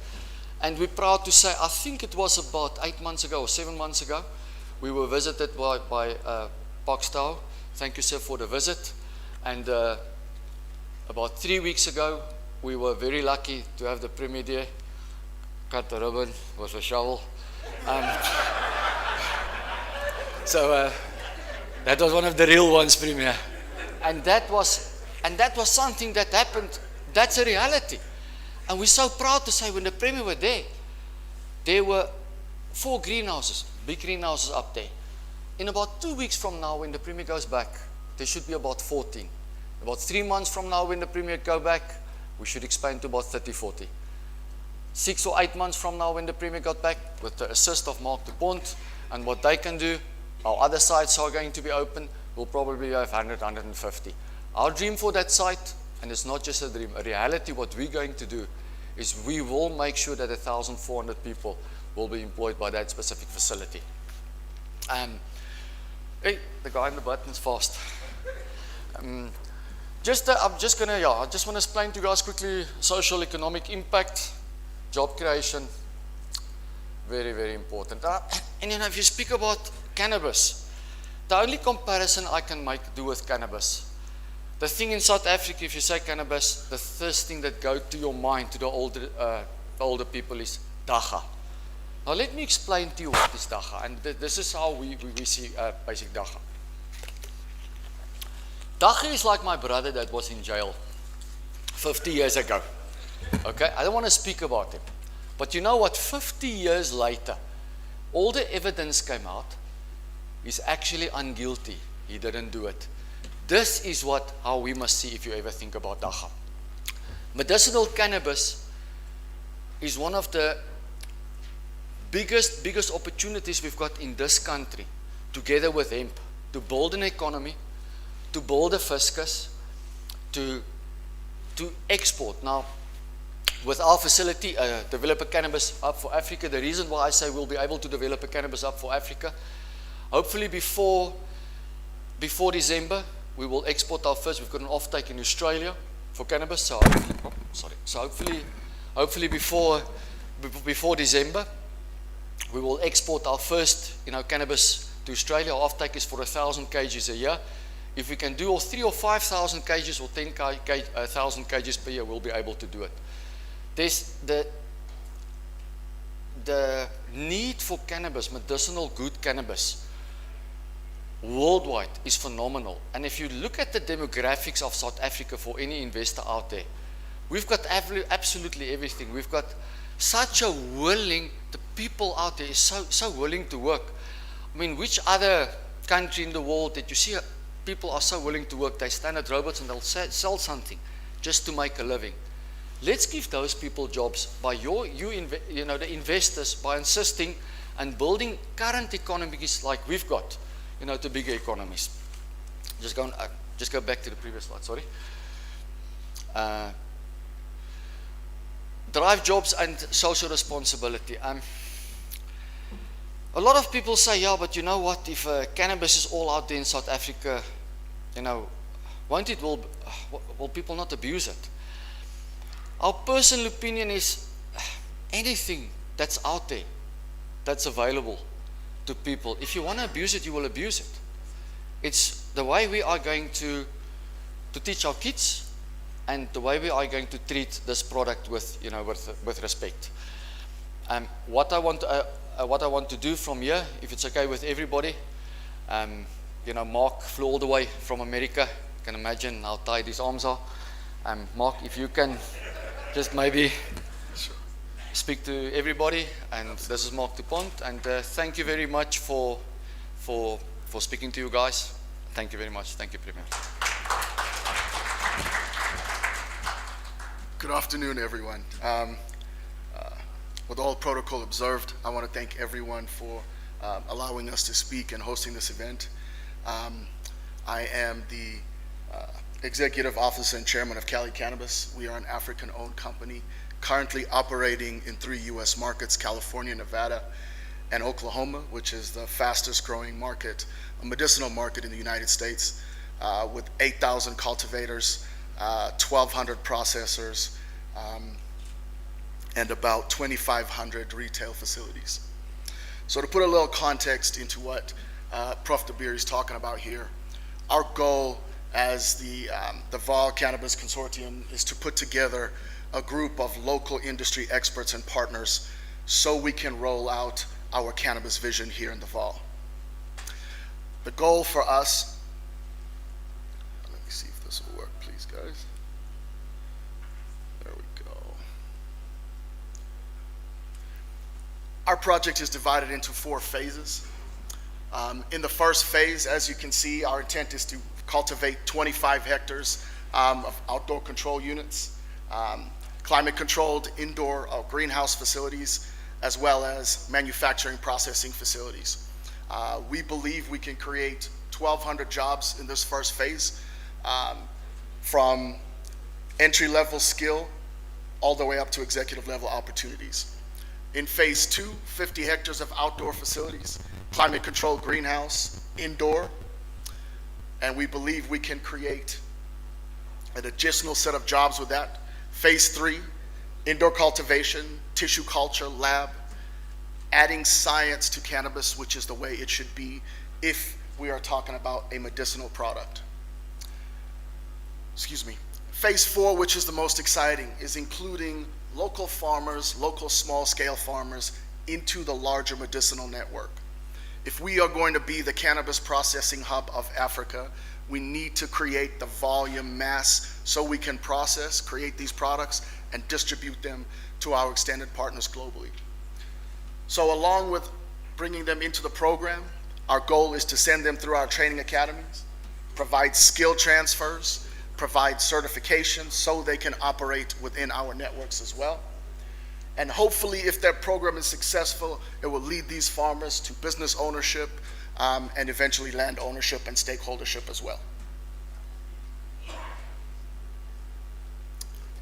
And we're proud to say, I think it was about 8 months ago or 7 months ago, we were visited by Pakstow. Thank you, sir, for the visit. And about 3 weeks ago, we were very lucky to have the Premier there, cut the ribbon with a shovel. So that was one of the real ones, Premier. And that was something that happened. That's a reality. And we're so proud to say when the Premier were there were 4 greenhouses, big greenhouses up there. In about 2 weeks from now, when the Premier goes back, there should be about 14. About 3 months from now, when the Premier go back, we should expand to about 30, 40. 6 or 8 months from now, when the Premier got back, with the assist of Mark de Pont and what they can do, our other sites are going to be open, we'll probably have 100, 150. Our dream for that site, and it's not just a dream, a reality, what we're going to do is we will make sure that 1,400 people will be employed by that specific facility. Hey, the guy in the button's fast. I just want to explain to you guys quickly social economic impact, job creation, very, very important. And if you speak about cannabis, the only comparison I can do with cannabis, the thing in South Africa, if you say cannabis, the first thing that goes to your mind, to the older people, is dagga. Now let me explain to you what is dagga, and this is how we see basic dagga. Dagga is like my brother that was in jail 50 years ago. Okay, I don't want to speak about him, but you know what? 50 years later, all the evidence came out. He's actually unguilty. He didn't do it. This is how we must see if you ever think about dagga. Medicinal cannabis is one of the biggest opportunities we've got in this country, together with hemp, to build an economy, to build a fiscus, to export. Now, with our facility, develop a cannabis hub for Africa, the reason why I say we'll be able to develop a cannabis hub for Africa, hopefully before December, we will export our first. We've got an offtake in Australia for cannabis. So hopefully before December, we will export our first, cannabis to Australia. Our offtake is for 1,000 kgs a year. If we can do 3,000 or 5,000 kgs or 10,000 kgs per year, we'll be able to do it. There's the need for cannabis, medicinal good cannabis, worldwide is phenomenal. And if you look at the demographics of South Africa for any investor out there, we've got absolutely everything. We've got such a the people out there is so willing to work. I mean, which other country in the world that you see people are so willing to work? They stand at robots and they'll sell something just to make a living. Let's give those people jobs by the investors, by insisting and building current economies like we've got, to bigger economies. Just go back to the previous slide, sorry. Drive jobs and social responsibility. A lot of people say, yeah, but you know what, if cannabis is all out there in South Africa, will people not abuse it? Our personal opinion is anything that's out there, that's available to people, if you want to abuse it, you will abuse it. It's the way we are going to teach our kids, and the way we are going to treat this product with respect. What I want to do from here, if it's okay with everybody, Mark flew all the way from America. You can imagine how tight his arms are. Mark, if you can just maybe speak to everybody. And this is Mark de Pont, and thank you very much for speaking to you guys. Thank you very much. Thank you, Premier. Good afternoon, everyone. With all protocol observed, I want to thank everyone for allowing us to speak and hosting this event. I am the Executive Officer and Chairman of Cali Cannabis. We are an African-owned company currently operating in 3 U.S. markets, California, Nevada, and Oklahoma, which is the fastest growing market, a medicinal market in the United States, with 8,000 cultivators, 1,200 processors, and about 2,500 retail facilities. So to put a little context into what Prof. DeBeer is talking about here, our goal as the VAL Cannabis Consortium is to put together a group of local industry experts and partners so we can roll out our cannabis vision here in the VAL. The goal for us, let me see if this will work, please, guys. There we go. Our project is divided into 4 phases. In the first phase, as you can see, our intent is to cultivate 25 hectares of outdoor control units, climate-controlled indoor greenhouse facilities, as well as manufacturing processing facilities. We believe we can create 1,200 jobs in this first phase, from entry-level skill all the way up to executive-level opportunities. In phase 2, 50 hectares of outdoor facilities, climate-controlled greenhouse, indoor, and we believe we can create an additional set of jobs with that. Phase 3, indoor cultivation, tissue culture, lab, adding science to cannabis, which is the way it should be if we are talking about a medicinal product. Excuse me. Phase 4, which is the most exciting, is including local farmers, local small-scale farmers into the larger medicinal network. If we are going to be the cannabis processing hub of Africa, we need to create the volume mass so we can process, create these products, and distribute them to our extended partners globally. So along with bringing them into the program, our goal is to send them through our training academies, provide skill transfers, provide certifications so they can operate within our networks as well. And hopefully, if that program is successful, it will lead these farmers to business ownership and eventually land ownership and stakeholdership as well.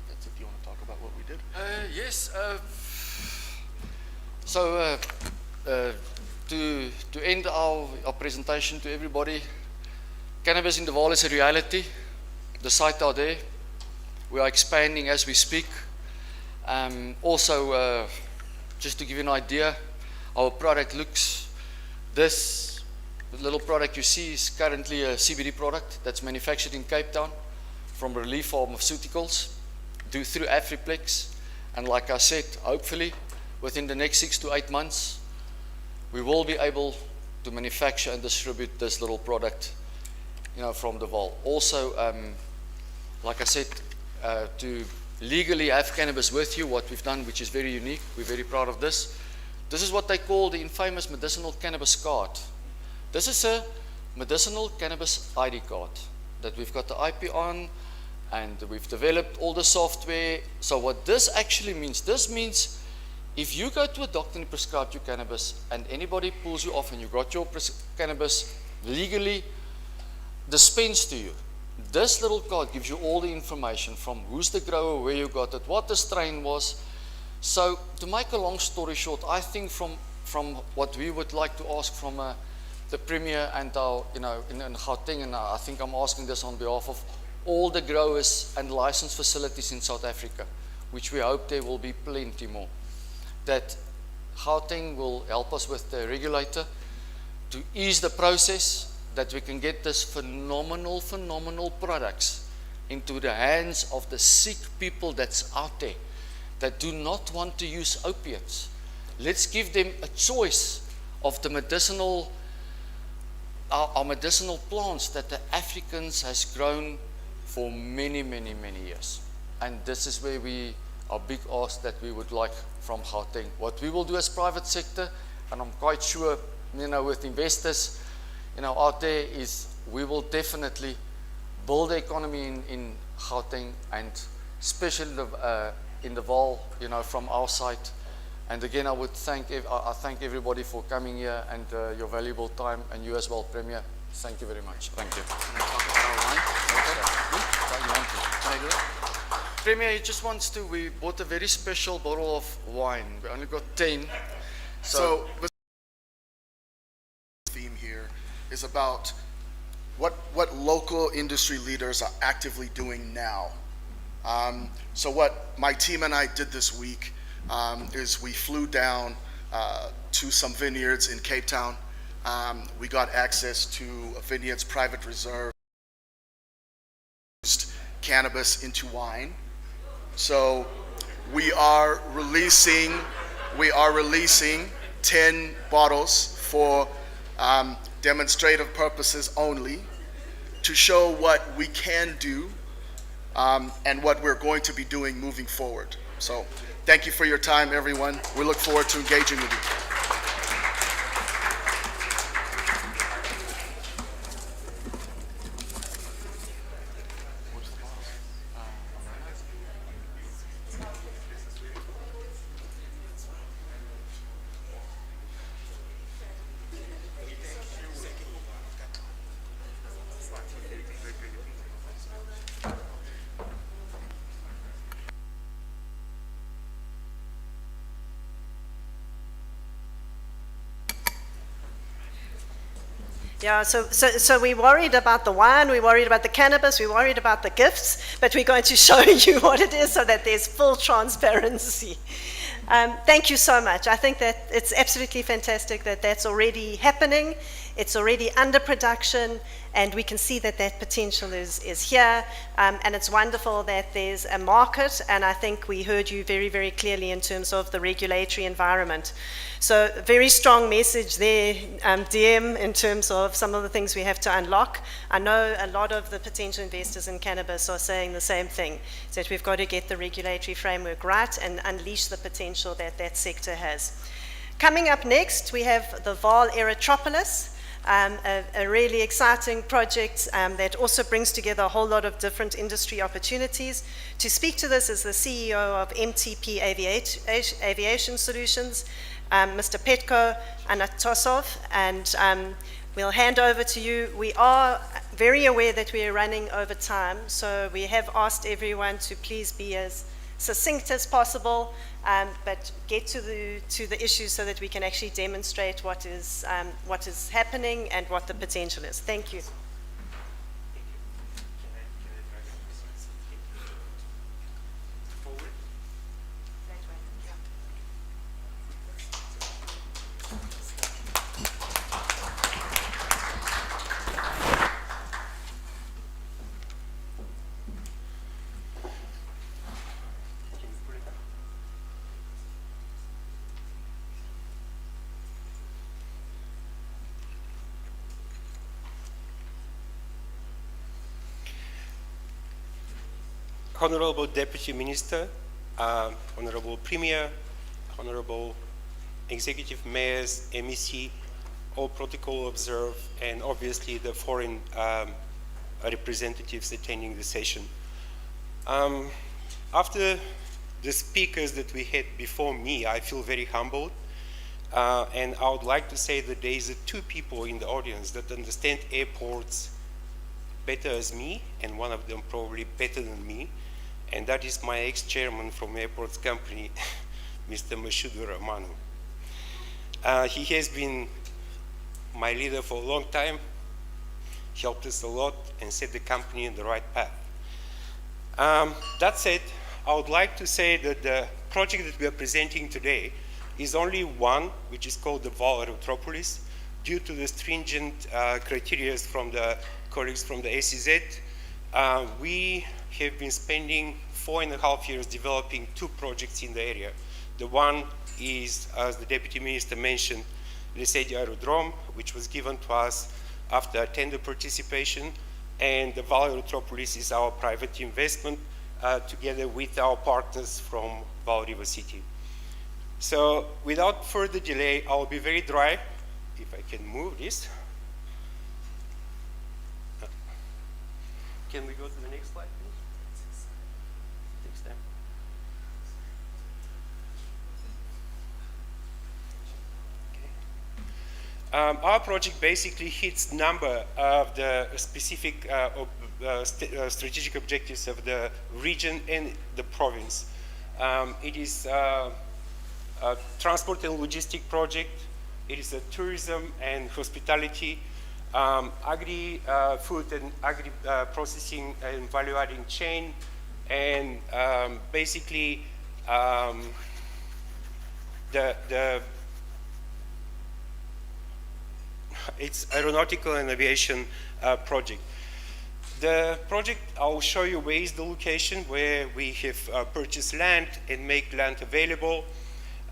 That's if you want to talk about what we did. Yes. To end our presentation to everybody, cannabis in the Vaal is a reality. The site are there. We are expanding as we speak. Also, just to give you an idea, our product looks, this little product you see is currently a CBD product that's manufactured in Cape Town from Relief Pharmaceuticals, through Afriplex. And like I said, hopefully within the next 6 to 8 months, we will be able to manufacture and distribute this little product, from the Vaal. Also, like I said, to legally have cannabis with you, what we've done, which is very unique, we're very proud of this. This is what they call the infamous medicinal cannabis card. This is a medicinal cannabis ID card that we've got the IP on, and we've developed all the software. So what this actually means, this means if you go to a doctor and prescribe you cannabis, and anybody pulls you off and you got your cannabis legally dispensed to you, this little card gives you all the information from who's the grower, where you got it, what the strain was. So to make a long story short, I think from what we would like to ask from the Premier and our, in Gauteng, and I think I'm asking this on behalf of all the growers and licensed facilities in South Africa, which we hope there will be plenty more, that Gauteng will help us with the regulator to ease the process, that we can get this phenomenal products into the hands of the sick people that's out there that do not want to use opiates. Let's give them a choice of the medicinal, our medicinal plants that the Africans has grown for many years. And this is where our big ask that we would like from Gauteng. What we will do as private sector, and I'm quite sure, with investors, out there, is we will definitely build the economy in Gauteng, and especially in the Vaal, from our side. And again, I thank everybody for coming here and your valuable time, and you as well, Premier. Thank you very much. Thank you. Can I talk about our wine? Can I do it? Premier, he just wants to. We bought a very special bottle of wine. We only got 10. So is about what local industry leaders are actively doing now. So what my team and I did this week is we flew down to some vineyards in Cape Town. We got access to a vineyard's private reserve, cannabis into wine. So we are releasing 10 bottles for demonstrative purposes only, to show what we can do and what we're going to be doing moving forward. So thank you for your time, everyone. We look forward to engaging with you. Yeah, so we're worried about the wine, we're worried about the cannabis, we're worried about the gifts, but we're going to show you what it is so that there's full transparency. Thank you so much. I think that it's absolutely fantastic that that's already happening. It's already under production, and we can see that that potential is here, and it's wonderful that there's a market, and I think we heard you very, very clearly in terms of the regulatory environment. So very strong message there, DM, in terms of some of the things we have to unlock. I know a lot of the potential investors in cannabis are saying the same thing, that we've got to get the regulatory framework right and unleash the potential that that sector has. Coming up next, we have the Vaal Aerotropolis. A really exciting project that also brings together a whole lot of different industry opportunities. To speak to this is the CEO of MTP Aviation Solutions, Mr. Petko Anatosov, and we'll hand over to you. We are very aware that we are running over time, so we have asked everyone to please be as succinct as possible, but get to the issues so that we can actually demonstrate what is happening and what the potential is. Thank you. Honorable Deputy Minister, Honorable Premier, Honorable Executive Mayors, MEC, all protocol observed, and obviously the foreign representatives attending the session. After the speakers that we had before me, I feel very humbled, and I would like to say that there is two people in the audience that understand airports better as me, and one of them probably better than me, and that is my ex-chairman from airports company, Mr. Mashudu Ramanu. He has been my leader for a long time, helped us a lot, and set the company on the right path. That said, I would like to say that the project that we are presenting today is only one, which is called the Vaal Aerotropolis, due to the stringent criteria from the colleagues from the SEZ. We have been spending 4.5 years developing two projects in the area. The one is, as the Deputy Minister mentioned, the Sedi Aerodrome, which was given to us after tender participation, and the Vaal Aerotropolis is our private investment together with our partners from Vaal River City. So without further delay, I'll be very dry, if I can move this. Can we go to the next slide, please? Takes time. Okay. Our project basically hits number of the specific strategic objectives of the region and the province. It is a transport and logistic project. It is a tourism and hospitality agri-food and agri-processing and value-adding chain, and basically it's aeronautical and aviation project. The project, I'll show you where is the location where we have purchased land and make land available.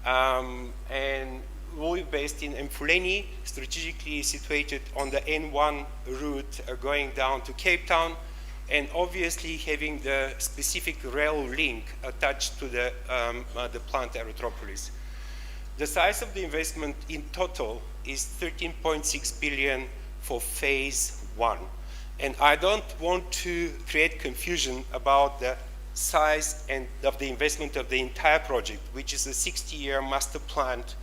And we're based in Mfuleni, strategically situated on the N1 route going down to Cape Town, and obviously having the specific rail link attached to the plant Aerotropolis. The size of the investment in total is 13.6 billion for phase 1. And I don't want to create confusion about the size and of the investment of the entire project, which is a 60-year master planned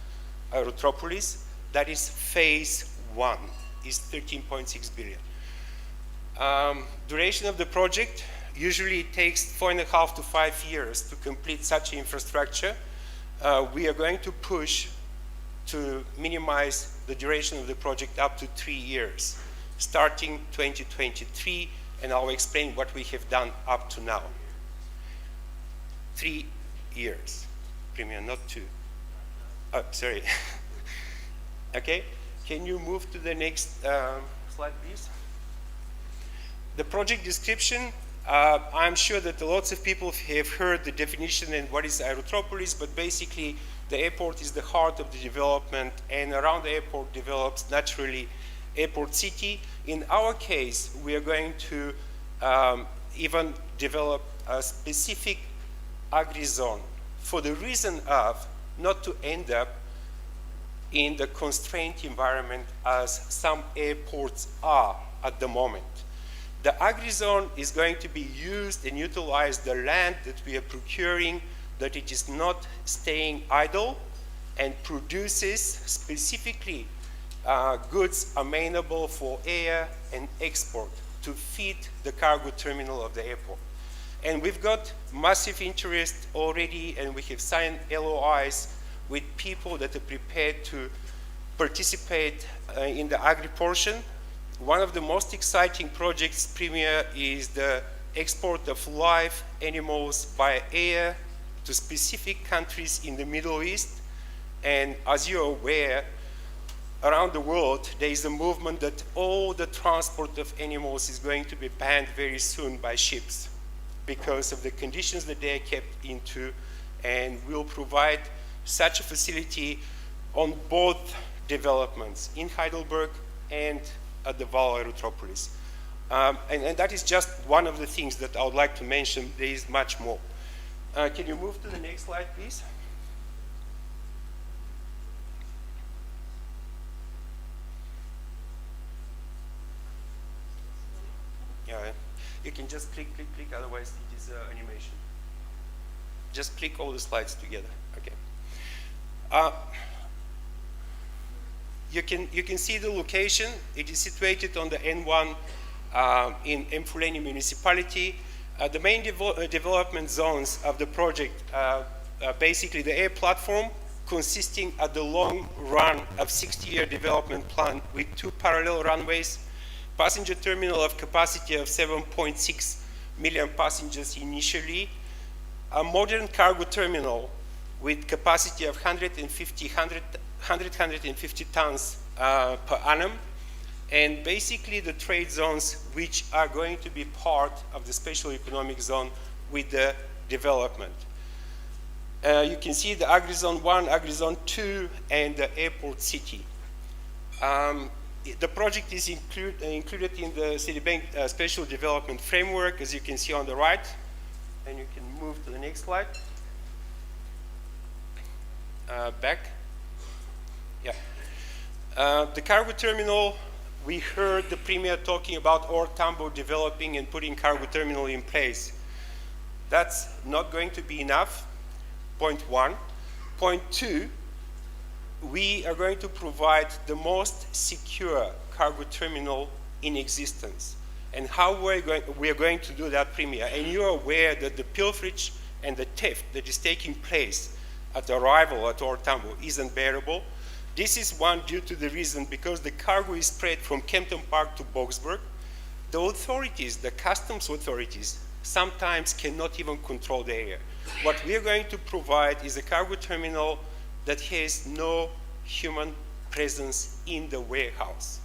Aerotropolis. That is phase 1, is 13.6 billion. Duration of the project, usually it takes 4.5 to 5 years to complete such infrastructure. We are going to push to minimize the duration of the project up to 3 years, starting 2023, and I'll explain what we have done up to now. 3 years, Premier, not 2. Oh, sorry. Okay, can you move to the next slide, please? The project description, I'm sure that lots of people have heard the definition and what is Aerotropolis, but basically the airport is the heart of the development, and around the airport develops naturally airport city. In our case, we are going to even develop a specific agri-zone for the reason of not to end up in the constrained environment as some airports are at the moment. The agri-zone is going to be used and utilize the land that we are procuring, that it is not staying idle, and produces specifically goods amenable for air and export to feed the cargo terminal of the airport. And we've got massive interest already, and we have signed LOIs with people that are prepared to participate in the agri portion. One of the most exciting projects, Premier, is the export of live animals by air to specific countries in the Middle East. And as you're aware, around the world, there is a movement that all the transport of animals is going to be banned very soon by ships because of the conditions that they are kept into, and we'll provide such a facility on both developments, in Heidelberg and at the Val Aerotropolis. And that is just one of the things that I would like to mention. There is much more. Can you move to the next slide, please? Yeah, you can just click, otherwise it is animation. Just click all the slides together, okay. You can see the location. It is situated on the N1 in Mfuleni municipality. The main development zones of the project are basically the air platform, consisting of the long run of 60-year development plan with 2 parallel runways, passenger terminal of capacity of 7.6 million passengers initially, a modern cargo terminal with capacity of 150 tons per annum, and basically the trade zones which are going to be part of the special economic zone with the development. You can see the Agri-Zone 1, Agri-Zone 2, and the airport city. The project is included in the Sedibeng Special Development Framework, as you can see on the right. And you can move to the next slide. Back. Yeah. The cargo terminal, we heard the Premier talking about Tambo developing and putting cargo terminal in place. That's not going to be enough, point 1. Point 2, we are going to provide the most secure cargo terminal in existence. And how we are going to do that, Premier? And you're aware that the pilferage and the theft that is taking place at arrival at Tambo is unbearable. This is one due to the reason because the cargo is spread from Kempton Park to Boksburg. The authorities, the customs authorities, sometimes cannot even control the area. What we are going to provide is a cargo terminal that has no human presence in the warehouse.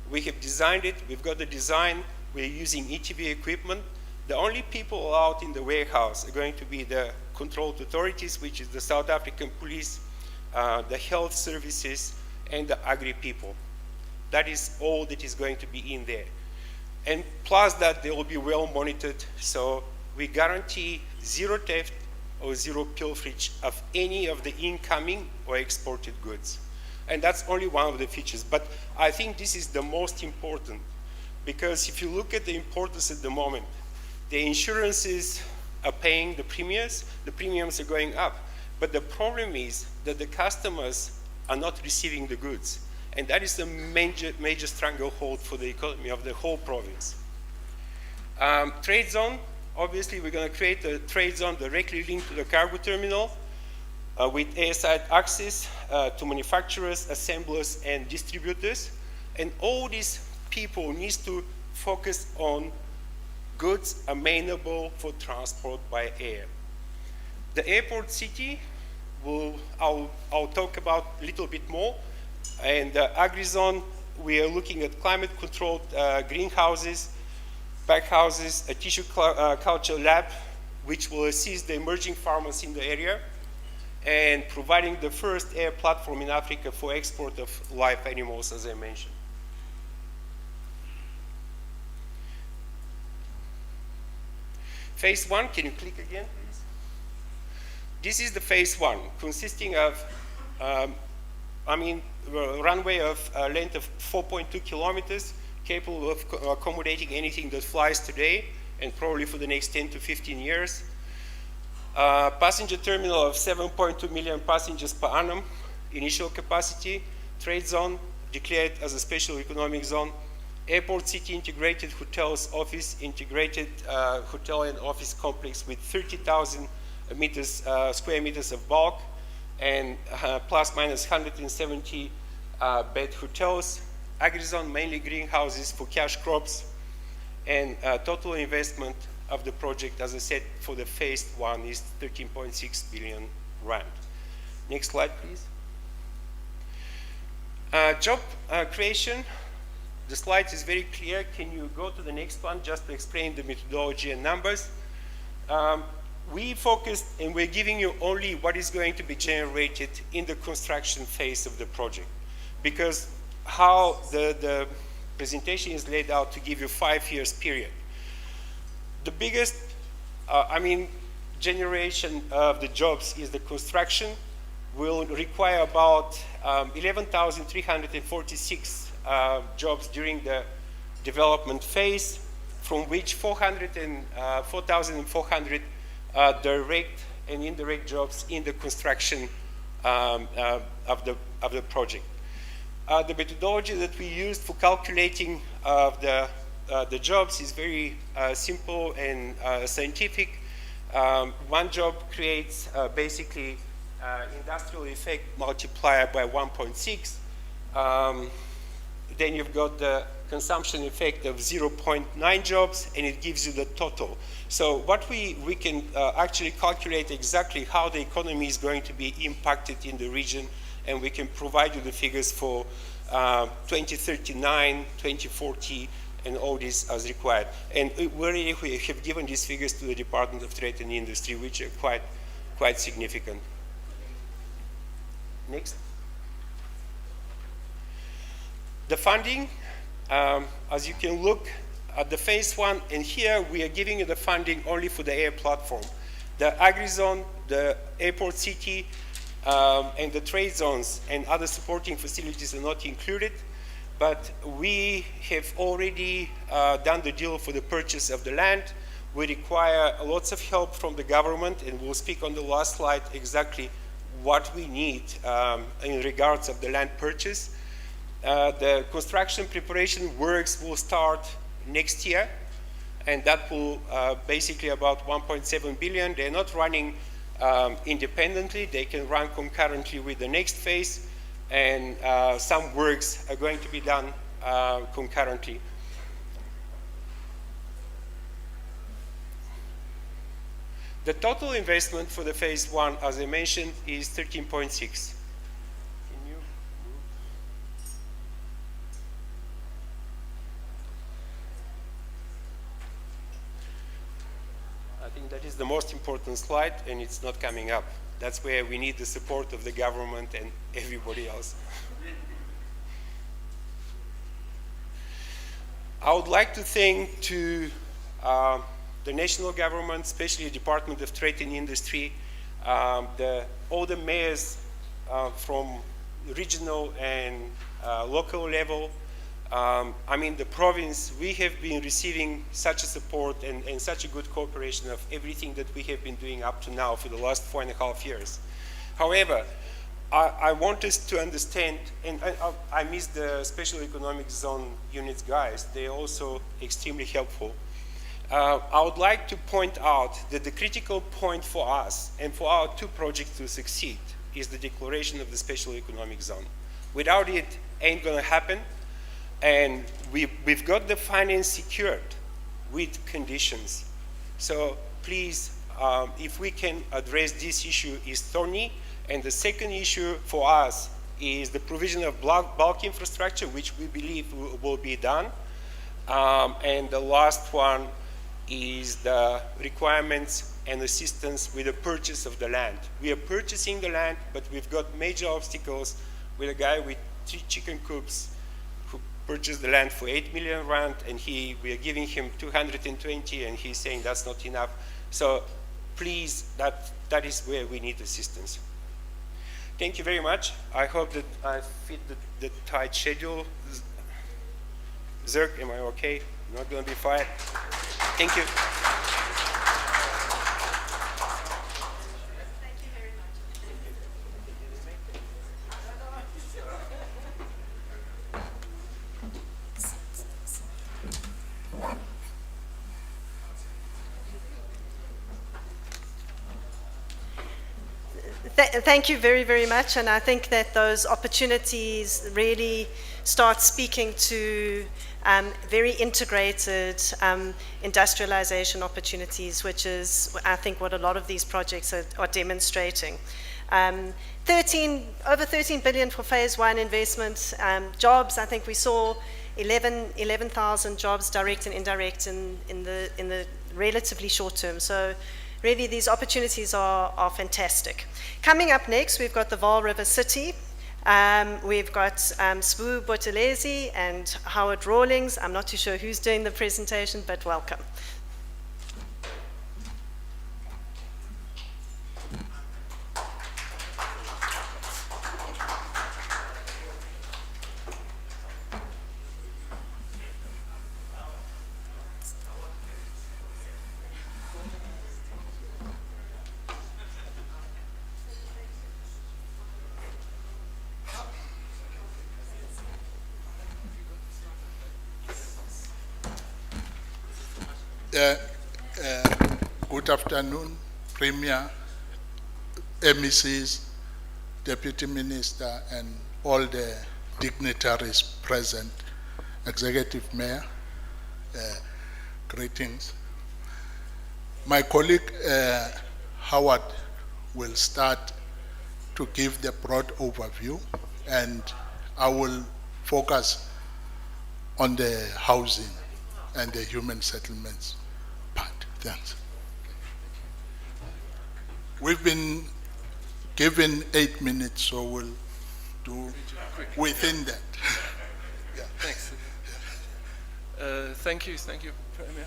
We have designed it, we've got the design, we're using ETV equipment. The only people allowed in the warehouse are going to be the controlled authorities, which is the South African police, the health services, and the agri people. That is all that is going to be in there. And plus that, they will be well monitored, so we guarantee zero theft or zero pilferage of any of the incoming or exported goods. And that's only one of the features, but I think this is the most important, because if you look at the importance at the moment, the insurances are paying the premiums are going up, but the problem is that the customers are not receiving the goods, and that is the major stranglehold for the economy of the whole province. Trade zone, obviously we're going to create a trade zone directly linked to the cargo terminal with airside access to manufacturers, assemblers, and distributors, and all these people need to focus on goods amenable for transport by air. The airport city, I'll talk about a little bit more. And agri-zone, we are looking at climate-controlled greenhouses, packhouses, a tissue culture lab, which will assist the emerging farmers in the area, and providing the first air platform in Africa for export of live animals, as I mentioned. Phase one, can you click again, please? This is the phase one, consisting of, a runway of a length of 4.2 kilometers, capable of accommodating anything that flies today, and probably for the next 10 to 15 years. Passenger terminal of 7.2 million passengers per annum, initial capacity, trade zone, declared as a special economic zone, airport city integrated hotels, office, integrated hotel and office complex with 30,000 square meters of bulk, and plus minus 170 bed hotels, agri-zone, mainly greenhouses for cash crops, and total investment of the project, as I said, for the phase one is 13.6 billion rand. Next slide, please. Job creation. The slide is very clear. Can you go to the next one just to explain the methodology and numbers? We focused, and we're giving you only what is going to be generated in the construction phase of the project, because how the presentation is laid out to give you 5 years period. The biggest, generation of the jobs is the construction will require about 11,346 jobs during the development phase, from which 4,400 direct and indirect jobs in the construction of the project. The methodology that we used for calculating the jobs is very simple and scientific. One job creates basically industrial effect multiplier by 1.6. Then you've got the consumption effect of 0.9 jobs, and it gives you the total. So what we can actually calculate exactly how the economy is going to be impacted in the region, and we can provide you the figures for 2039, 2040, and all this as required. And we have given these figures to the Department of Trade and Industry, which are quite significant. Next. The funding, as you can look at the phase one, and here we are giving you the funding only for the air platform. The agri-zone, the airport city, and the trade zones and other supporting facilities are not included, but we have already done the deal for the purchase of the land. We require lots of help from the government, and we'll speak on the last slide exactly what we need in regards of the land purchase. The construction preparation works will start next year, and that will basically about 1.7 billion. They're not running independently. They can run concurrently with the next phase. and some works are going to be done concurrently. The total investment for the phase 1, as I mentioned, is 13.6. I think that is the most important slide, and it's not coming up. That's where we need the support of the government and everybody else. I would like to thank to the national government, especially the Department of Trade and Industry, all the mayors from regional and local level. I mean, the province, we have been receiving such a support and such a good cooperation of everything that we have been doing up to now for the last 4.5 years. However, I want us to understand, and I miss the special economic zone units guys. They're also extremely helpful. I would like to point out that the critical point for us and for our 2 projects to succeed is the declaration of the special economic zone. Without it, ain't gonna happen. And we've got the finance secured with conditions. So please, if we can address this issue is thorny. And the second issue for us is the provision of bulk infrastructure, which we believe will be done. And the last one is the requirements and assistance with the purchase of the land. We are purchasing the land, but we've got major obstacles with a guy with 3 chicken coops who purchased the land for 8 million rand, and we are giving him 220, and he's saying that's not enough. So please, that is where we need assistance. Thank you very much. I hope that I fit the tight schedule. Zerk, am I okay? I'm not going to be fired. Thank you. Thank you very, very much. And I think that those opportunities really start speaking to very integrated industrialization opportunities, which is, I think, what a lot of these projects are demonstrating. Over 13 billion for phase 1 investment. Jobs, I think we saw 11,000 jobs, direct and indirect, in the relatively short term. So really, these opportunities are fantastic. Coming up next, we've got the Vaal River City. We've got Sbu Botelezi and Howard Rawlings. I'm not too sure who's doing the presentation, but welcome. Good afternoon, Premier, MECs, Deputy Minister, and all the dignitaries present, Executive Mayor, greetings. My colleague Howard will start to give the broad overview, and I will focus on the housing and the human settlements part. Thanks. We've been given 8 minutes, so we'll do within that. Yeah, thanks. Thank you, Premier.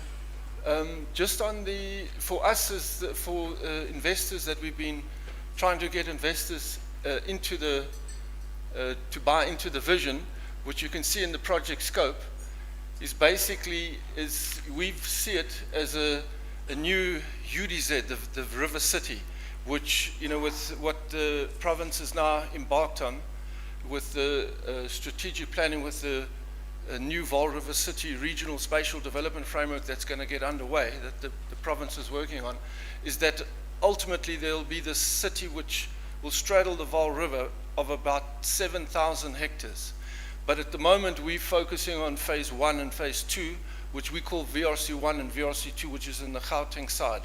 Just on for us as for investors that we've been trying to get investors into to buy into the vision, which you can see in the project scope, is basically we see it as a new UDZ, the River City, which, you know, with what the province is now embarked on, with the strategic planning, with the new Vaal River City regional spatial development framework that's going to get underway, that the province is working on, is that ultimately there'll be this city which will straddle the Vaal River of about 7,000 hectares. But at the moment, we're focusing on phase 1 and phase 2, which we call VRC1 and VRC2, which is in the Gauteng side.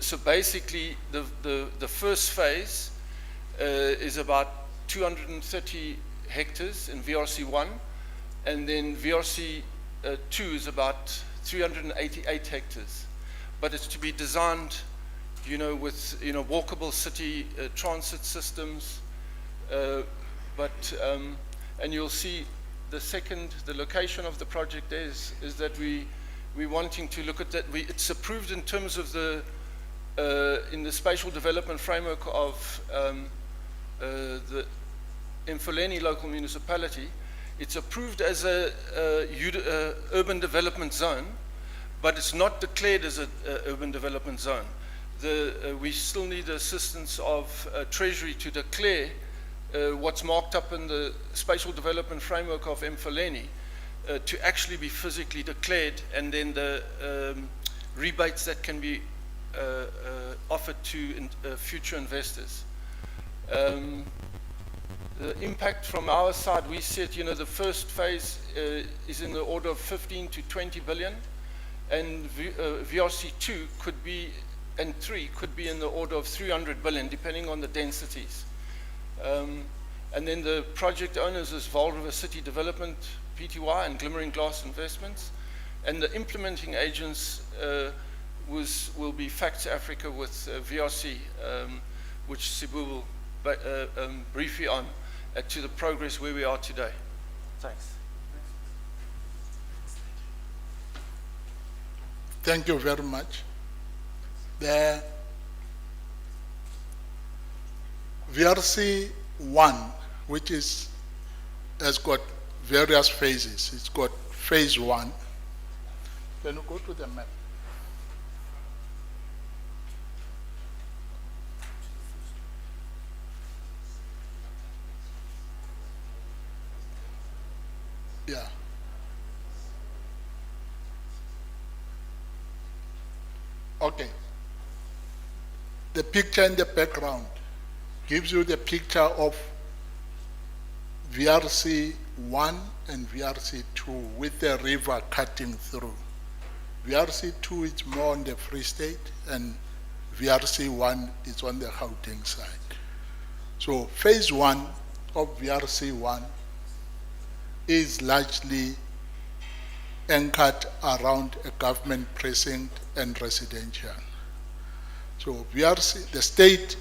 So basically, the first phase is about 230 hectares in VRC1, and then VRC2 is about 388 hectares. But it's to be designed, you know, with, you know, walkable city transit systems, and you'll see the location of the project is that we're wanting to look at that. It's approved in terms of in the spatial development framework of the Mfuleni local municipality. It's approved as a urban development zone, but it's not declared as an urban development zone. We still need the assistance of Treasury to declare what's marked up in the spatial development framework of Mfuleni to actually be physically declared, and then the rebates that can be offered to future investors. The impact from our side, we said, you know, the first phase is in the order of 15 to 20 billion, and VRC2 could be, and 3 could be in the order of 300 billion, depending on the densities. And then the project owners is Vaal River City Development, Pty, and Glimmering Glass Investments. And the implementing agents will be Facts Africa with VRC, which Sibu will brief you on to the progress where we are today. Thanks. Thank you very much. The VRC1, which has got various phases. It's got phase 1. Can you go to the map? Yeah. Okay. The picture in the background gives you the picture of VRC1 and VRC2 with the river cutting through. VRC2 is more on the Free State, and VRC1 is on the Gauteng side. So phase 1 of VRC1 is largely anchored around a government precinct and residential. So VRC, the state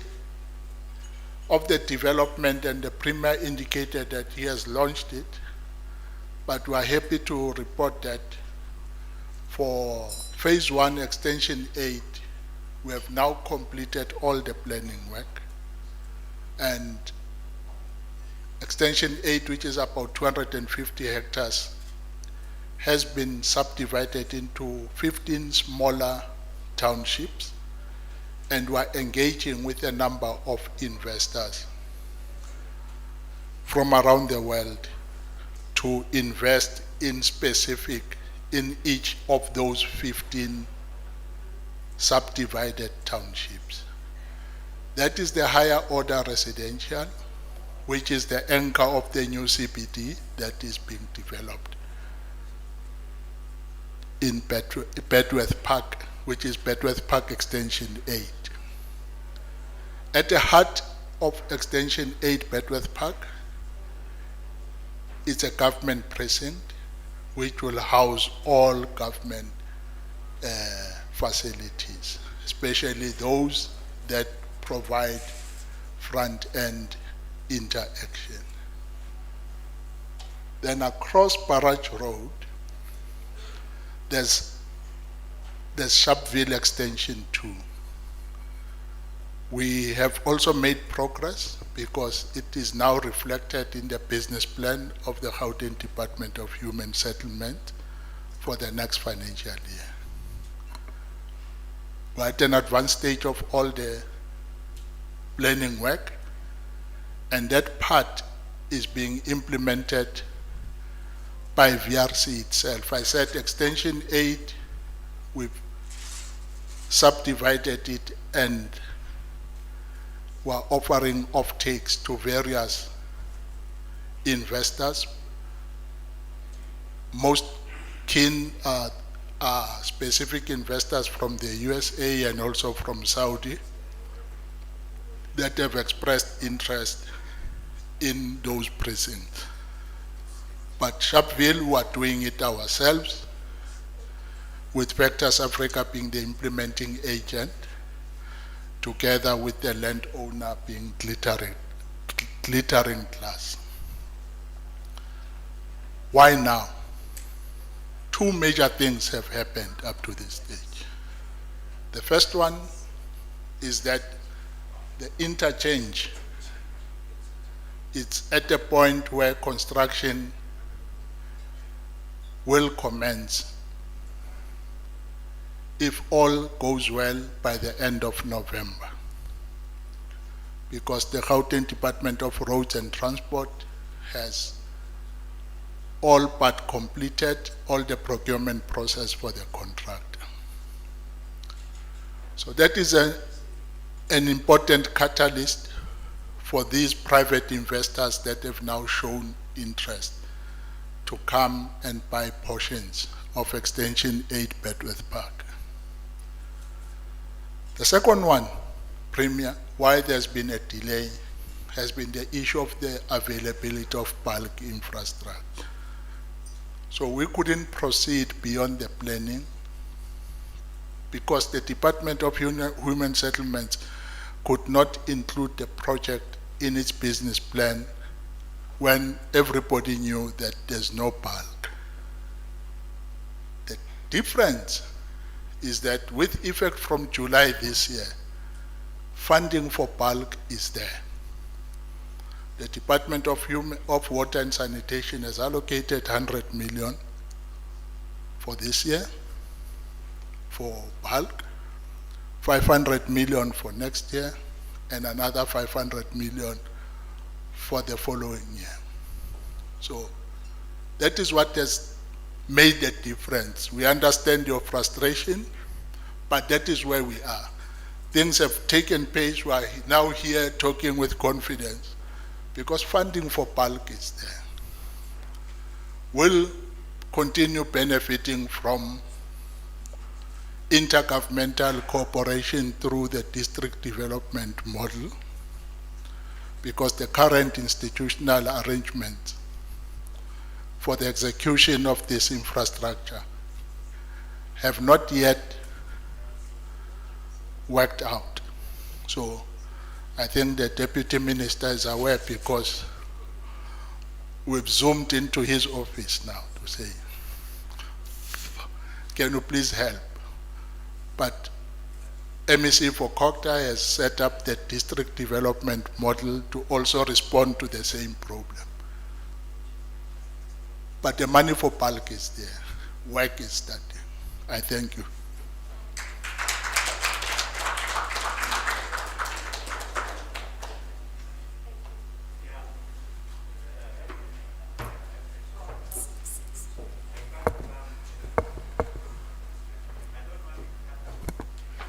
of the development, and the Premier indicated that he has launched it, but we are happy to report that for phase 1 extension 8, we have now completed all the planning work, and extension 8, which is about 250 hectares, has been subdivided into 15 smaller townships, and we're engaging with a number of investors from around the world to invest in each of those 15 subdivided townships. That is the higher order residential, which is the anchor of the new CBD that is being developed in Bedworth Park, which is Bedworth Park Extension 8. At the heart of Extension 8 Bedworth Park, it's a government precinct which will house all government facilities, especially those that provide front-end interaction. Then across Barrage Road, there's Sharpeville Extension 2. We have also made progress because it is now reflected in the business plan of the Gauteng Department of Human Settlement for the next financial year. We're at an advanced stage of all the planning work, and that part is being implemented by VRC itself. I said Extension 8, we've subdivided it and were offering off-takes to various investors. Most keen are specific investors from the USA and also from Saudi that have expressed interest in those precincts. But Sharpeville, we are doing it ourselves, with Factors Africa being the implementing agent, together with the landowner being glittering glass. Why now? Two major things have happened up to this stage. The first one is that the interchange, it's at a point where construction will commence, if all goes well, by the end of November. Because the Gauteng Department of Roads and Transport has all but completed all the procurement process for the contractor. So that is an important catalyst for these private investors that have now shown interest to come and buy portions of Extension 8 Bedworth Park. The second one, Premier, why there's been a delay, has been the issue of the availability of bulk infrastructure. So we couldn't proceed beyond the planning because the Department of Human Settlements could not include the project in its business plan when everybody knew that there's no bulk. The difference is that with effect from July this year, funding for bulk is there. The Department of Water and Sanitation has allocated 100 million for this year for bulk, 500 million for next year, and another 500 million for the following year. So that is what has made the difference. We understand your frustration, but that is where we are. Things have taken pace. We are now here talking with confidence because funding for bulk is there. We'll continue benefiting from intergovernmental cooperation through the district development model because the current institutional arrangements for the execution of this infrastructure have not yet worked out. So I think the Deputy Minister is aware because we've zoomed into his office now to say, can you please help? But MEC for Kokta has set up the district development model to also respond to the same problem. But the money for bulk is there. Work is starting. I thank you.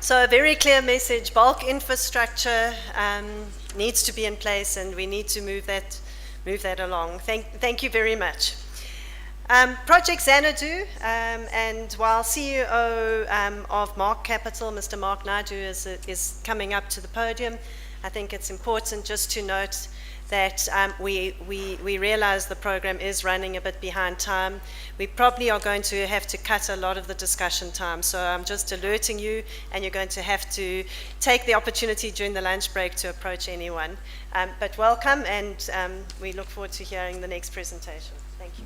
So a very clear message, bulk infrastructure needs to be in place and we need to move that along. Thank you very much. Project Xanadu, and while CEO of Mark Capital, Mr. Mark Naidu, is coming up to the podium, I think it's important just to note that we realize the program is running a bit behind time. We probably are going to have to cut a lot of the discussion time, so I'm just alerting you, and you're going to have to take the opportunity during the lunch break to approach anyone. But welcome, and we look forward to hearing the next presentation. Thank you.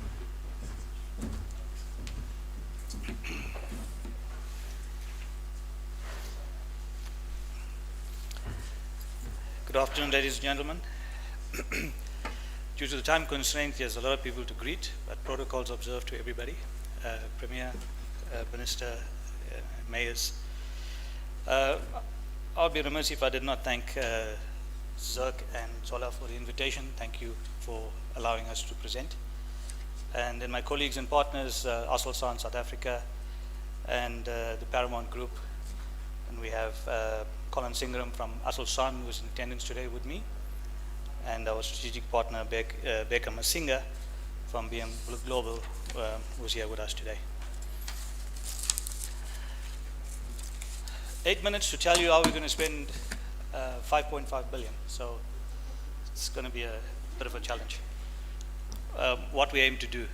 Good afternoon, ladies and gentlemen. Due to the time constraint, there's a lot of people to greet, but protocols observed to everybody. Premier, Minister, Mayors. I'll be remiss if I did not thank Zirk and Zola for the invitation. Thank you for allowing us to present. And then my colleagues and partners, Aselsan South Africa and the Paramount Group, And we have Colin Singram from Aselsan, who is in attendance today with me, and our strategic partner, Becca Masinga from BM Global, who's here with us today. 8 minutes to tell you how we're going to spend 5.5 billion. So it's going to be a bit of a challenge. What we aim to do,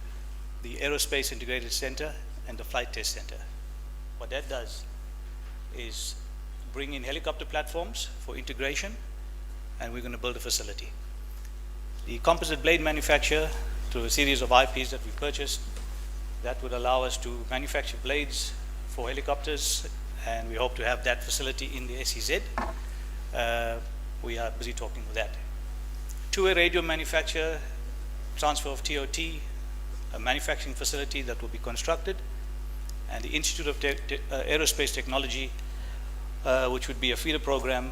the Aerospace Integrated Center and the Flight Test Center. What that does is bring in helicopter platforms for integration, and we're going to build a facility. The composite blade manufacturer, through a series of IPs that we purchased, that would allow us to manufacture blades for helicopters, and we hope to have that facility in the SEZ. We are busy talking with that. Two-way radio manufacturer, transfer of TOT, a manufacturing facility that will be constructed, and the Institute of Aerospace Technology, which would be a feeder program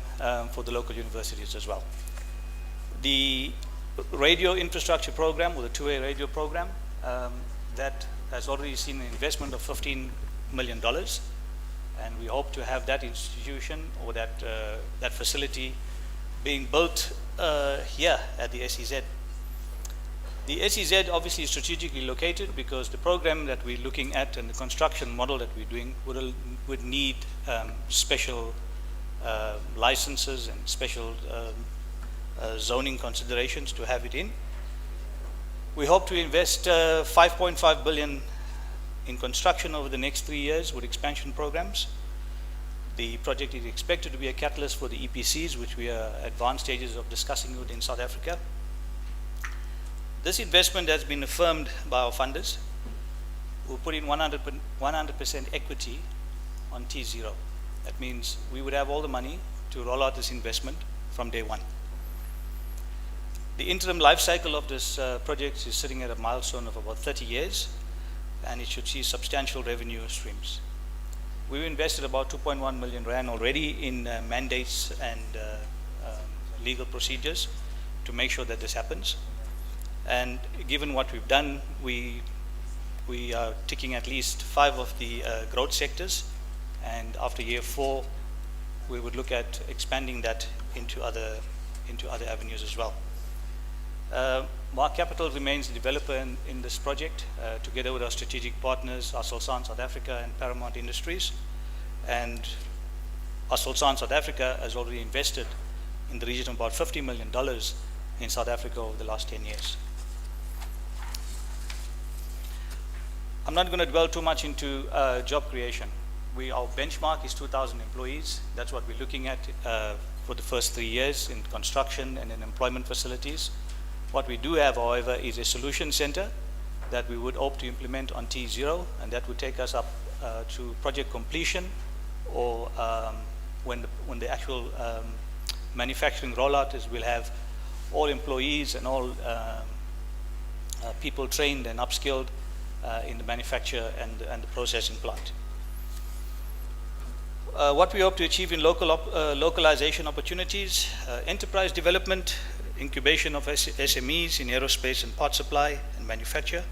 for the local universities as well. The radio infrastructure program, or the two-way radio program, that has already seen an investment of $15 million, and we hope to have that institution or that facility being built here at the SEZ. The SEZ obviously is strategically located because the program that we're looking at and the construction model that we're doing would need special licenses and special zoning considerations to have it in. We hope to invest 5.5 billion in construction over the next 3 years with expansion programs. The project is expected to be a catalyst for the EPCs, which we are at advanced stages of discussing with in South Africa. This investment has been affirmed by our funders, who put in 100% equity on T0. That means we would have all the money to roll out this investment from day one. The interim life cycle of this project is sitting at a milestone of about 30 years, and it should see substantial revenue streams. We've invested about 2.1 million rand already in mandates and legal procedures to make sure that this happens. And given what we've done, we are ticking at least 5 of the growth sectors, and after year 4, we would look at expanding that into other avenues as well. Mark Capital remains the developer in this project, together with our strategic partners, Aselsan South Africa and Paramount Industries. And Aselsan South Africa has already invested in the region of about $50 million in South Africa over the last 10 years. I'm not going to dwell too much into job creation. Our benchmark is 2,000 employees. That's what we're looking at for the first 3 years in construction and in employment facilities. What we do have, however, is a solution center that we would hope to implement on T0, and that would take us up to project completion, or when the actual manufacturing rollout is, we'll have all employees and all people trained and upskilled in the manufacture and the processing plant. What we hope to achieve in localization opportunities, enterprise development, incubation of SMEs in aerospace and part supply and manufacture,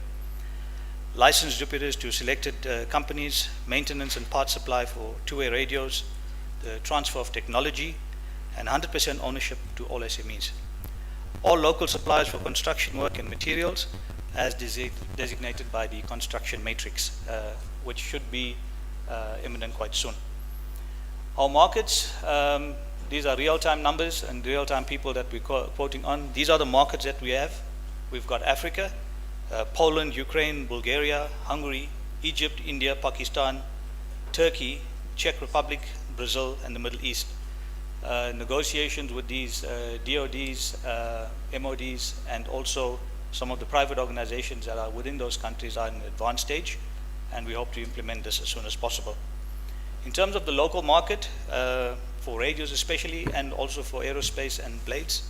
licensed distributors to selected companies, maintenance and part supply for two-way radios, the transfer of technology, and 100% ownership to all SMEs. All local suppliers for construction work and materials as designated by the construction matrix, which should be imminent quite soon. Our markets, these are real-time numbers and real-time people that we're quoting on. These are the markets that we have. We've got Africa, Poland, Ukraine, Bulgaria, Hungary, Egypt, India, Pakistan, Turkey, Czech Republic, Brazil, and the Middle East. Negotiations with these DODs, MODs, and also some of the private organizations that are within those countries are in an advanced stage, and we hope to implement this as soon as possible. In terms of the local market, for radios especially, and also for aerospace and blades,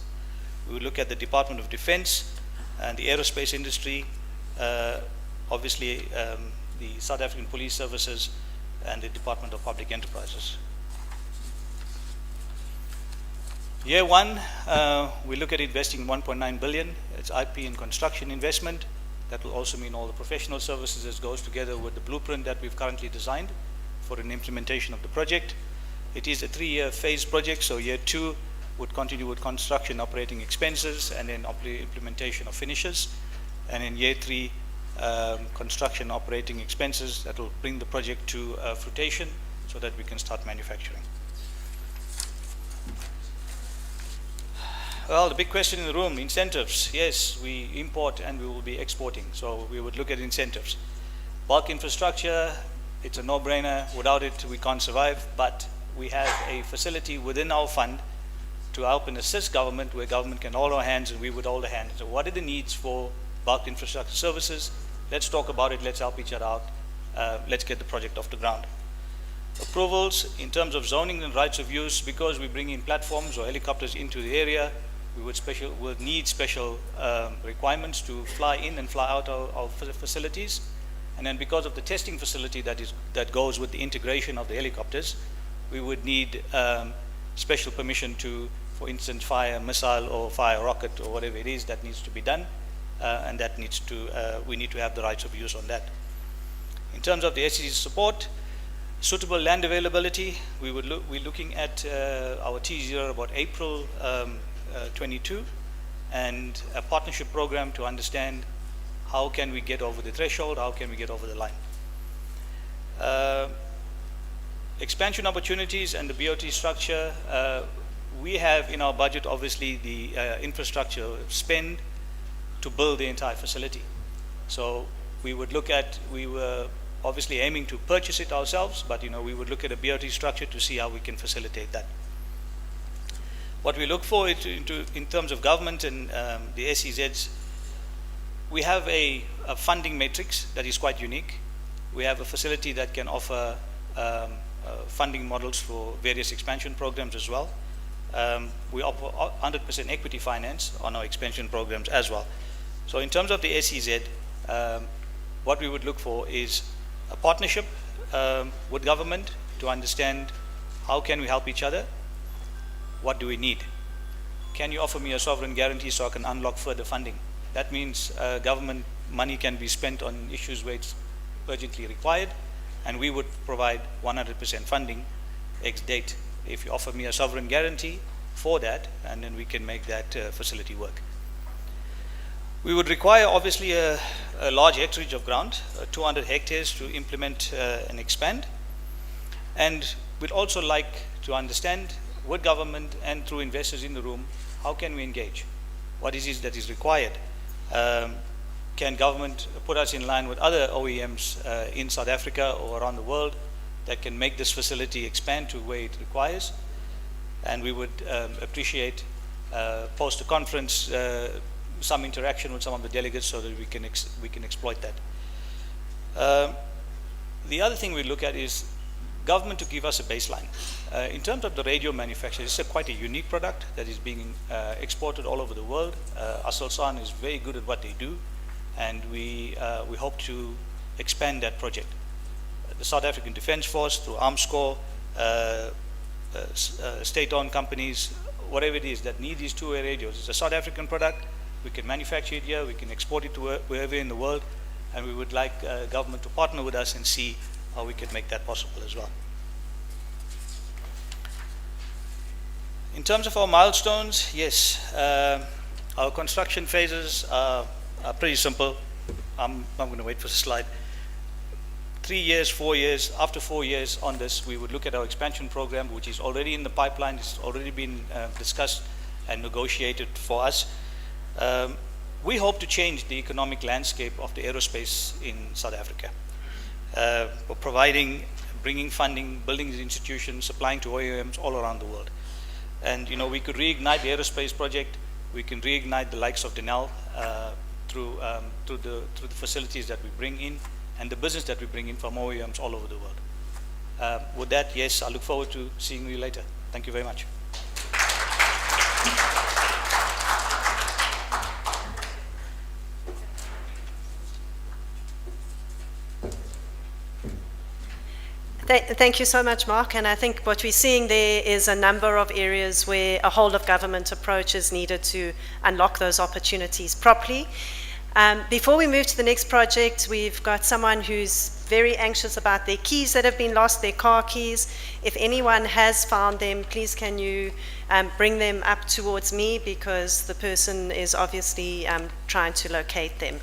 we will look at the Department of Defense and the aerospace industry, obviously the South African Police Services and the Department of Public Enterprises. Year 1, we look at investing 1.9 billion. It's IP and construction investment. That will also mean all the professional services that goes together with the blueprint that we've currently designed for an implementation of the project. It is a 3-year phase project, so year 2 would continue with construction operating expenses and then implementation of finishes. And in year 3, construction operating expenses that will bring the project to fruition so that we can start manufacturing. Well, the big question in the room, incentives. Yes, we import and we will be exporting, so we would look at incentives. Bulk infrastructure, it's a no-brainer. Without it, we can't survive, but we have a facility within our fund to help and assist government, where government can hold our hands and we would hold a hand. So what are the needs for bulk infrastructure services? Let's talk about it, let's help each other out. Let's get the project off the ground. Approvals, in terms of zoning and rights of use, because we bring in platforms or helicopters into the area, we would need special requirements to fly in and fly out of facilities. And then because of the testing facility that goes with the integration of the helicopters, we would need special permission to, for instance, fire a missile or fire a rocket or whatever it is that needs to be done. And that needs to, we need to have the rights of use on that. In terms of the SEC support, suitable land availability, we're looking at our T0 about April 22, and a partnership program to understand how can we get over the threshold, how can we get over the line. Expansion opportunities and the BOT structure, we have in our budget obviously the infrastructure spend to build the entire facility. So we would look at, we were obviously aiming to purchase it ourselves, but we would look at a BOT structure to see how we can facilitate that. What we look for in terms of government and the SEZs, we have a funding matrix that is quite unique. We have a facility that can offer funding models for various expansion programs as well. We offer 100% equity finance on our expansion programs as well. So in terms of the SEZ, what we would look for is a partnership with government to understand how can we help each other. What do we need? Can you offer me a sovereign guarantee so I can unlock further funding? That means government money can be spent on issues where it's urgently required, and we would provide 100% funding X date. If you offer me a sovereign guarantee for that, and then we can make that facility work. We would require obviously a large hectarage of ground, 200 hectares to implement and expand. And we'd also like to understand with government and through investors in the room, how can we engage? What is it that is required? Can government put us in line with other OEMs in South Africa or around the world that can make this facility expand to where it requires? And we would appreciate post the conference some interaction with some of the delegates so that we can exploit that. The other thing we look at is government to give us a baseline. In terms of the radio manufacture, it's quite a unique product that is being exported all over the world. Aselsan is very good at what they do, and we hope to expand that project. The South African Defence Force, through Armscor, state-owned companies, whatever it is that need these two-way radios, it's a South African product. We can manufacture it here, we can export it to wherever in the world, and we would like government to partner with us and see how we can make that possible as well. In terms of our milestones, yes, our construction phases are pretty simple. I'm going to wait for the slide. 3 years, 4 years, after 4 years on this, we would look at our expansion program, which is already in the pipeline, it's already been discussed and negotiated for us. We hope to change the economic landscape of the aerospace in South Africa. For providing, bringing funding, building these institutions, supplying to OEMs all around the world. And we could reignite the aerospace project. We can reignite the likes of Denel through the facilities that we bring in and the business that we bring in from OEMs all over the world. With that, yes, I look forward to seeing you later. Thank you very much. Thank you so much, Mark. And I think what we're seeing there is a number of areas where a whole of government approach is needed to unlock those opportunities properly. Before we move to the next project, we've got someone who's very anxious about their keys that have been lost, their car keys. If anyone has found them, please can you bring them up towards me, because the person is obviously trying to locate them.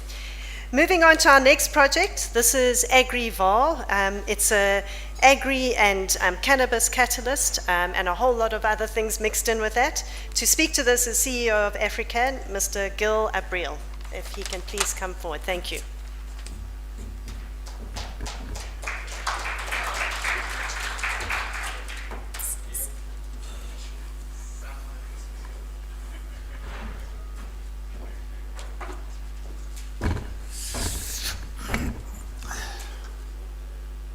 Moving on to our next project, this is AgriVol. It's a agri and cannabis catalyst and a whole lot of other things mixed in with that. To speak to this is CEO of African, Mr. Gil Abril. If he can please come forward. Thank you.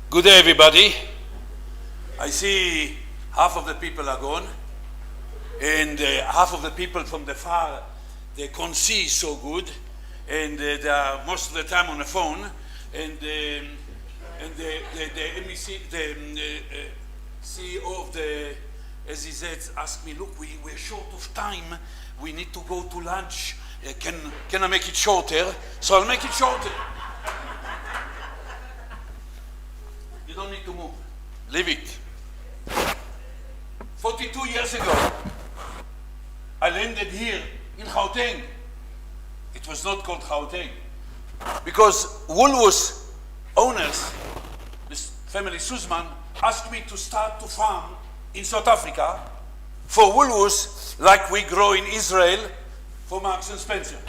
Good day, everybody. I see half of the people are gone, and half of the people from the far, they can't see so good, and they are most of the time on the phone, and the MEC, the CEO of the SEZ asked me, look, we're short of time, we need to go to lunch, can I make it shorter? So I'll make it shorter. You don't need to move. Leave it. 42 years ago, I landed here in Gauteng. It was not called Gauteng, because Woolworths owners, this family Suzman, asked me to start to farm in South Africa for Woolworths like we grow in Israel for Marks and Spencer.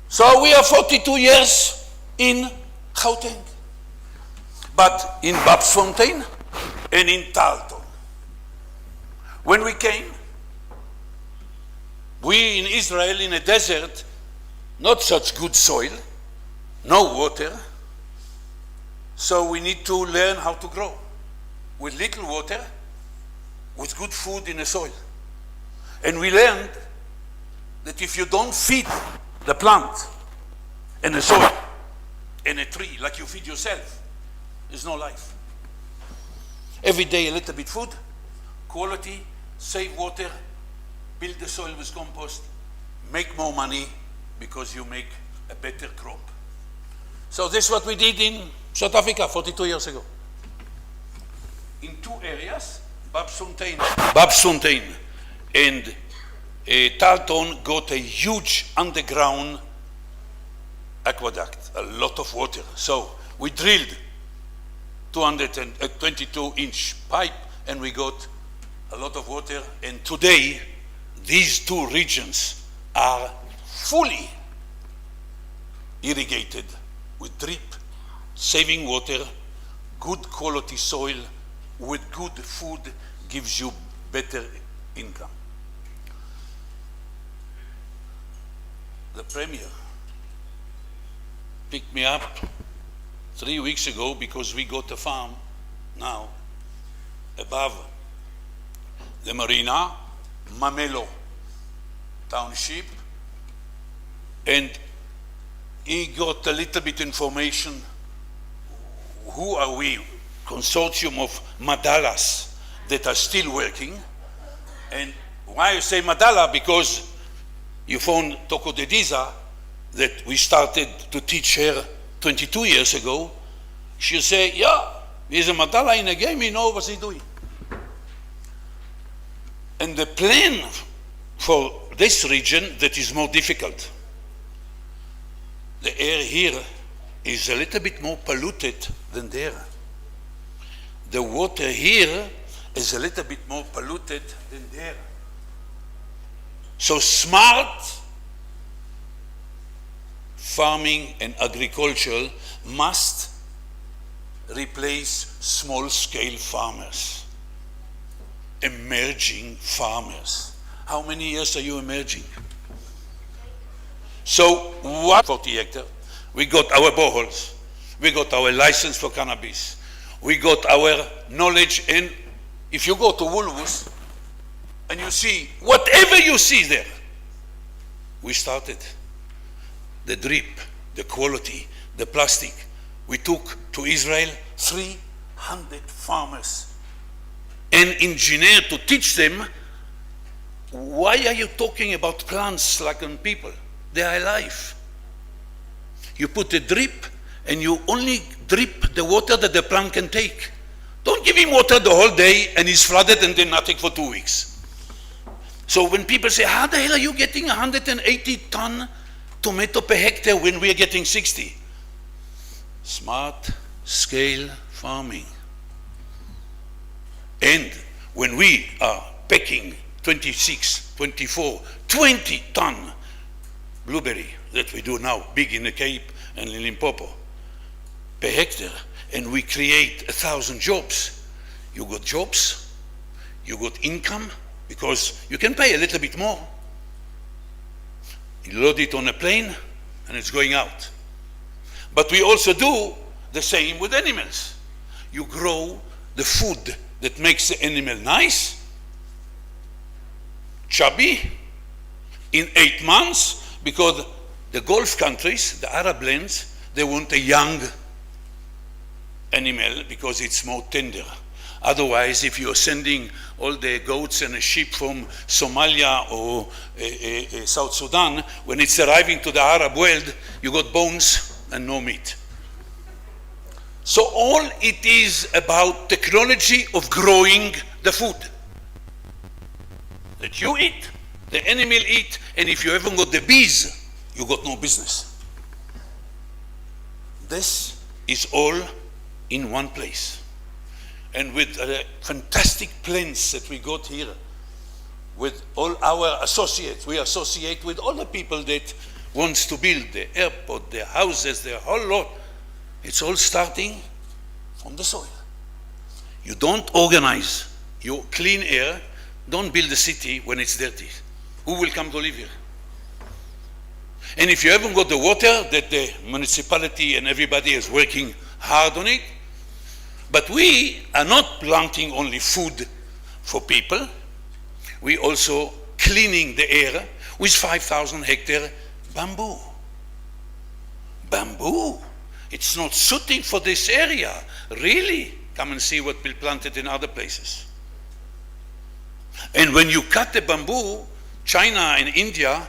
So we are 42 years in Gauteng. But in Babsfontein and in Tarleton. When we came, we in Israel, in a desert, not such good soil, no water, so we need to learn how to grow with little water, with good food in the soil. And we learned that if you don't feed the plant and the soil and a tree like you feed yourself, there's no life. Every day a little bit food, quality, save water, build the soil with compost, make more money because you make a better crop. So this is what we did in South Africa 42 years ago. In two areas, Babsfontein and Tarleton got a huge underground aqueduct, a lot of water. So we drilled 222-inch pipe, and we got a lot of water. And today, these two regions are fully irrigated with drip, saving water, good quality soil, with good food, gives you better income. The Premier picked me up 3 weeks ago because we got a farm now above the marina, Mamelo Township, and he got a little bit information. Who are we? Consortium of Madalas that are still working. And why I say Madala? Because you found Toko Dediza that we started to teach her 22 years ago. She'll say, yeah, he's a Madala in a game, he knows what he's doing. And the plan for this region that is more difficult, the air here is a little bit more polluted than there. The water here is a little bit more polluted than there. So smart farming and agriculture must replace small-scale farmers, emerging farmers. How many years are you emerging? So what 40 hectares? We got our boreholes, we got our license for cannabis, we got our knowledge. And if you go to Woolworths and you see whatever you see there, we started. The drip, the quality, the plastic. We took to Israel 300 farmers and engineers to teach them, why are you talking about plants like on people? they are alive. You put a drip and you only drip the water that the plant can take. Don't give him water the whole day and he's flooded and then nothing for 2 weeks. So when people say, how the hell are you getting 180 ton tomato per hectare when we are getting 60? Smart scale farming. And when we are packing 26, 24, 20 ton blueberry that we do now, big in the Cape and in Limpopo, per hectare, and we create 1,000 jobs. You got jobs, you got income, because you can pay a little bit more. You load it on a plane and it's going out. But we also do the same with animals. You grow the food that makes the animal nice, chubby, in 8 months, because the Gulf countries, the Arab lands, they want a young animal because it's more tender. Otherwise, if you're sending all the goats and a sheep from Somalia or South Sudan, when it's arriving to the Arab world, you got bones and no meat. So all it is about technology of growing the food that you eat, the animal eat, and if you haven't got the bees, you got no business. This is all in one place. And with the fantastic plans that we got here, with all our associates, we associate with all the people that wants to build the airport, the houses, the whole lot. It's all starting from the soil. You don't organize your clean air, don't build a city when it's dirty. Who will come to live here? And if you haven't got the water that the municipality and everybody is working hard on it, but we are not planting only food for people, we also cleaning the air with 5,000 hectare bamboo. Bamboo, it's not suiting for this area. Really, come and see what we planted in other places. And when you cut the bamboo, China and India,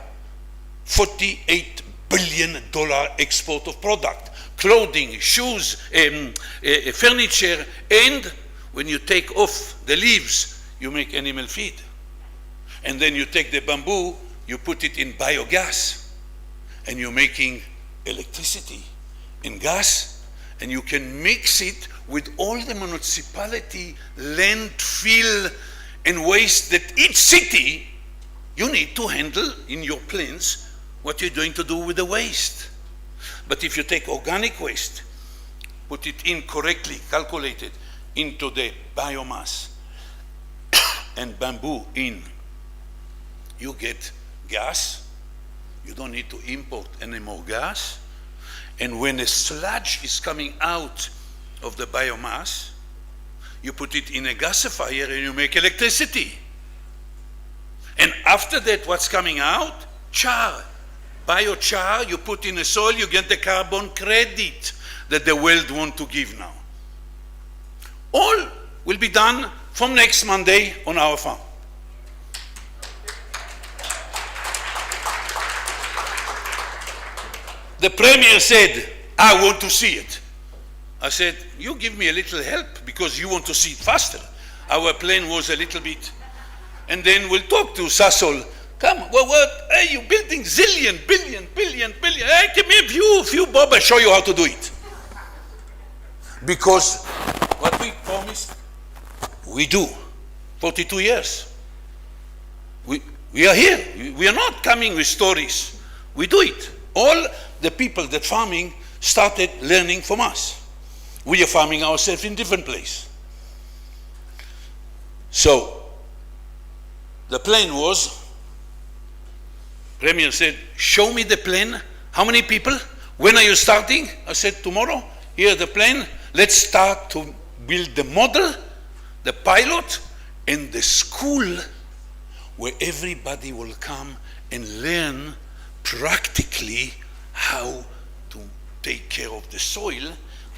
$48 billion export of product. Clothing, shoes, furniture, and when you take off the leaves, you make animal feed. And then you take the bamboo, you put it in biogas, and you're making electricity and gas, and you can mix it with all the municipality, landfill, and waste that each city you need to handle in your plans what you're going to do with the waste. But if you take organic waste, put it in correctly, calculated into the biomass, and bamboo in, you get gas. You don't need to import any more gas. And when a sludge is coming out of the biomass, you put it in a gasifier and you make electricity. And after that, what's coming out? Char. Biochar, you put in the soil, you get the carbon credit that the world wants to give now. All will be done from next Monday on our farm. The Premier said, I want to see it. I said, you give me a little help because you want to see it faster. Our plan was a little bit. And then we'll talk to Sasol. Come, well, what? Hey, you building zillion, billion. Hey, give me a few bob, I'll show you how to do it. Because what we promised, we do. 42 years. We are here. We are not coming with stories. We do it. All the people that farming started learning from us. We are farming ourselves in different place. So, the plan was, Premier said, show me the plan. How many people? When are you starting? I said, tomorrow. Here the plan. Let's start to build the model, the pilot, and the school where everybody will come and learn practically how to take care of the soil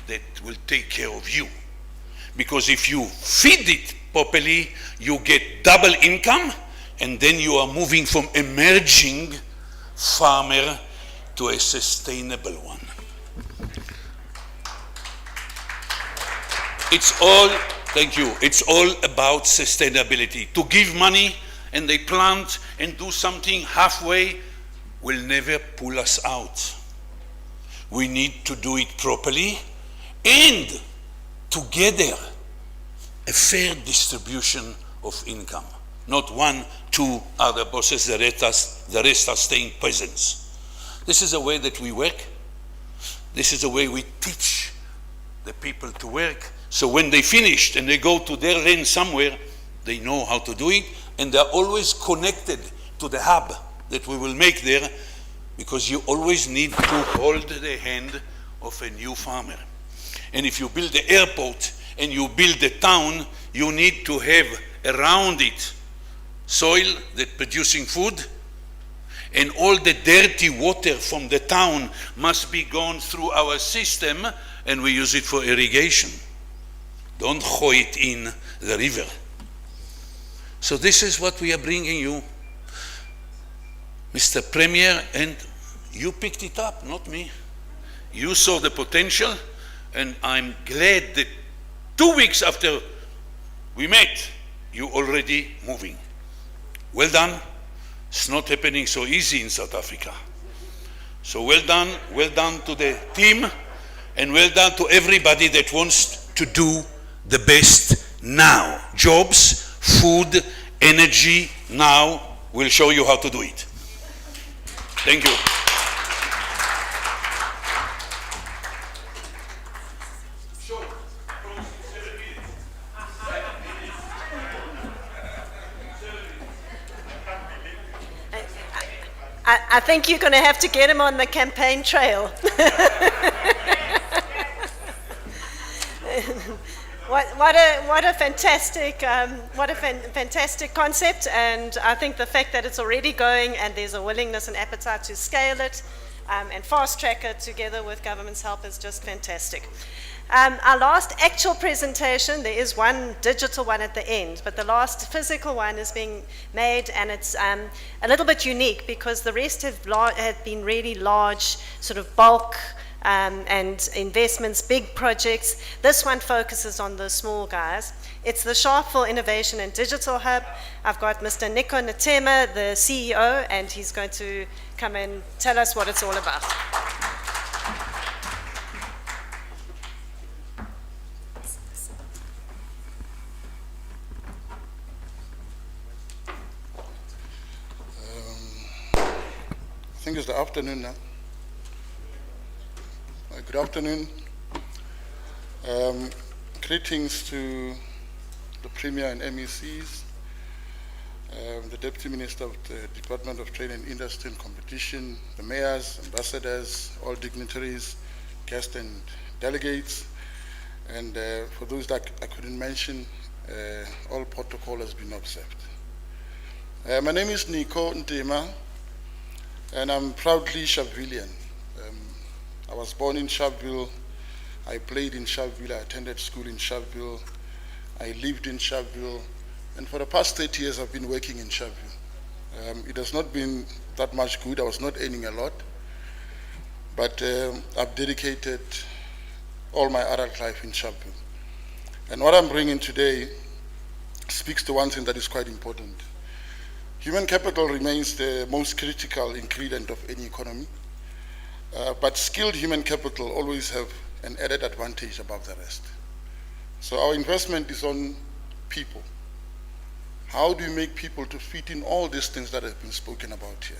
that will take care of you. Because if you feed it properly, you get double income, and then you are moving from emerging farmer to a sustainable one. It's all, thank you, it's all about sustainability. To give money and they plant and do something halfway will never pull us out. We need to do it properly and together a fair distribution of income. Not 1, 2 other bosses, the rest are staying peasants. This is the way that we work. This is the way we teach the people to work. So when they finished and they go to their land somewhere, they know how to do it, and they're always connected to the hub that we will make there, because you always need to hold the hand of a new farmer. And if you build the airport and you build the town, you need to have around it soil that producing food, and all the dirty water from the town must be gone through our system, and we use it for irrigation. Don't throw it in the river. So this is what we are bringing you, Mr. Premier, and you picked it up, not me. You saw the potential, and I'm glad that 2 weeks after we met, you already moving. Well done. It's not happening so easy in South Africa. So well done to the team, and well done to everybody that wants to do the best now. Jobs, food, energy, now we'll show you how to do it. Thank you. I think you're going to have to get him on the campaign trail. What a fantastic concept, and I think the fact that it's already going and there's a willingness and appetite to scale it and fast track it together with government's help is just fantastic. Our last actual presentation, there is one digital one at the end, but the last physical one is being made, and it's a little bit unique because the rest have been really large sort of bulk and investments, big projects. This one focuses on the small guys. It's the Sharpeville Innovation and Digital Hub. I've got Mr. Nico Natema, the CEO, and he's going to come and tell us what it's all about. I think it's the afternoon now. Good afternoon. Greetings to the Premier and MECs, the Deputy Minister of the Department of Trade and Industry and Competition, the mayors, ambassadors, all dignitaries, guests and delegates, and for those that I couldn't mention, all protocol has been observed. My name is Nico Ntema, and I'm proudly Sharpevillian. I was born in Sharpeville. I played in Sharpeville. I attended school in Sharpeville. I lived in Sharpeville. And for the past 30 years, I've been working in Sharpeville. It has not been that much good. I was not earning a lot. But I've dedicated all my adult life in Sharpeville. And what I'm bringing today speaks to one thing that is quite important. Human capital remains the most critical ingredient of any economy. But skilled human capital always have an added advantage above the rest. So our investment is on people. How do you make people to fit in all these things that have been spoken about here?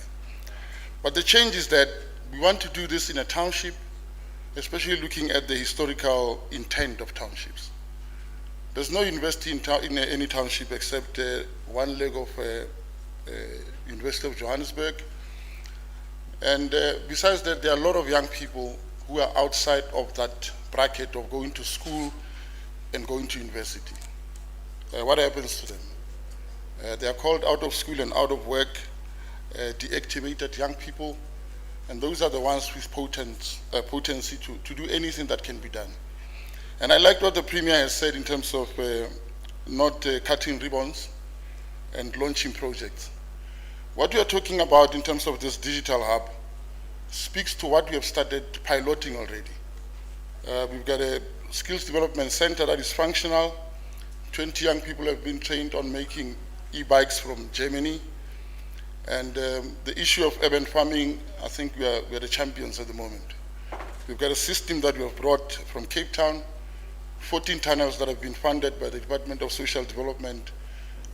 But the change is that we want to do this in a township, especially looking at the historical intent of townships. There's no university in any township except one leg of University of Johannesburg. And besides that, there are a lot of young people who are outside of that bracket of going to school and going to university. What happens to them? They are called out of school and out of work, deactivated young people, and those are the ones with potency to do anything that can be done. And I like what the Premier has said in terms of not cutting ribbons and launching projects. What we are talking about in terms of this digital hub speaks to what we have started piloting already. We've got a skills development center that is functional. 20 young people have been trained on making e-bikes from Germany. And the issue of urban farming, I think we are the champions at the moment. We've got a system that we have brought from Cape Town, 14 tunnels that have been funded by the Department of Social Development.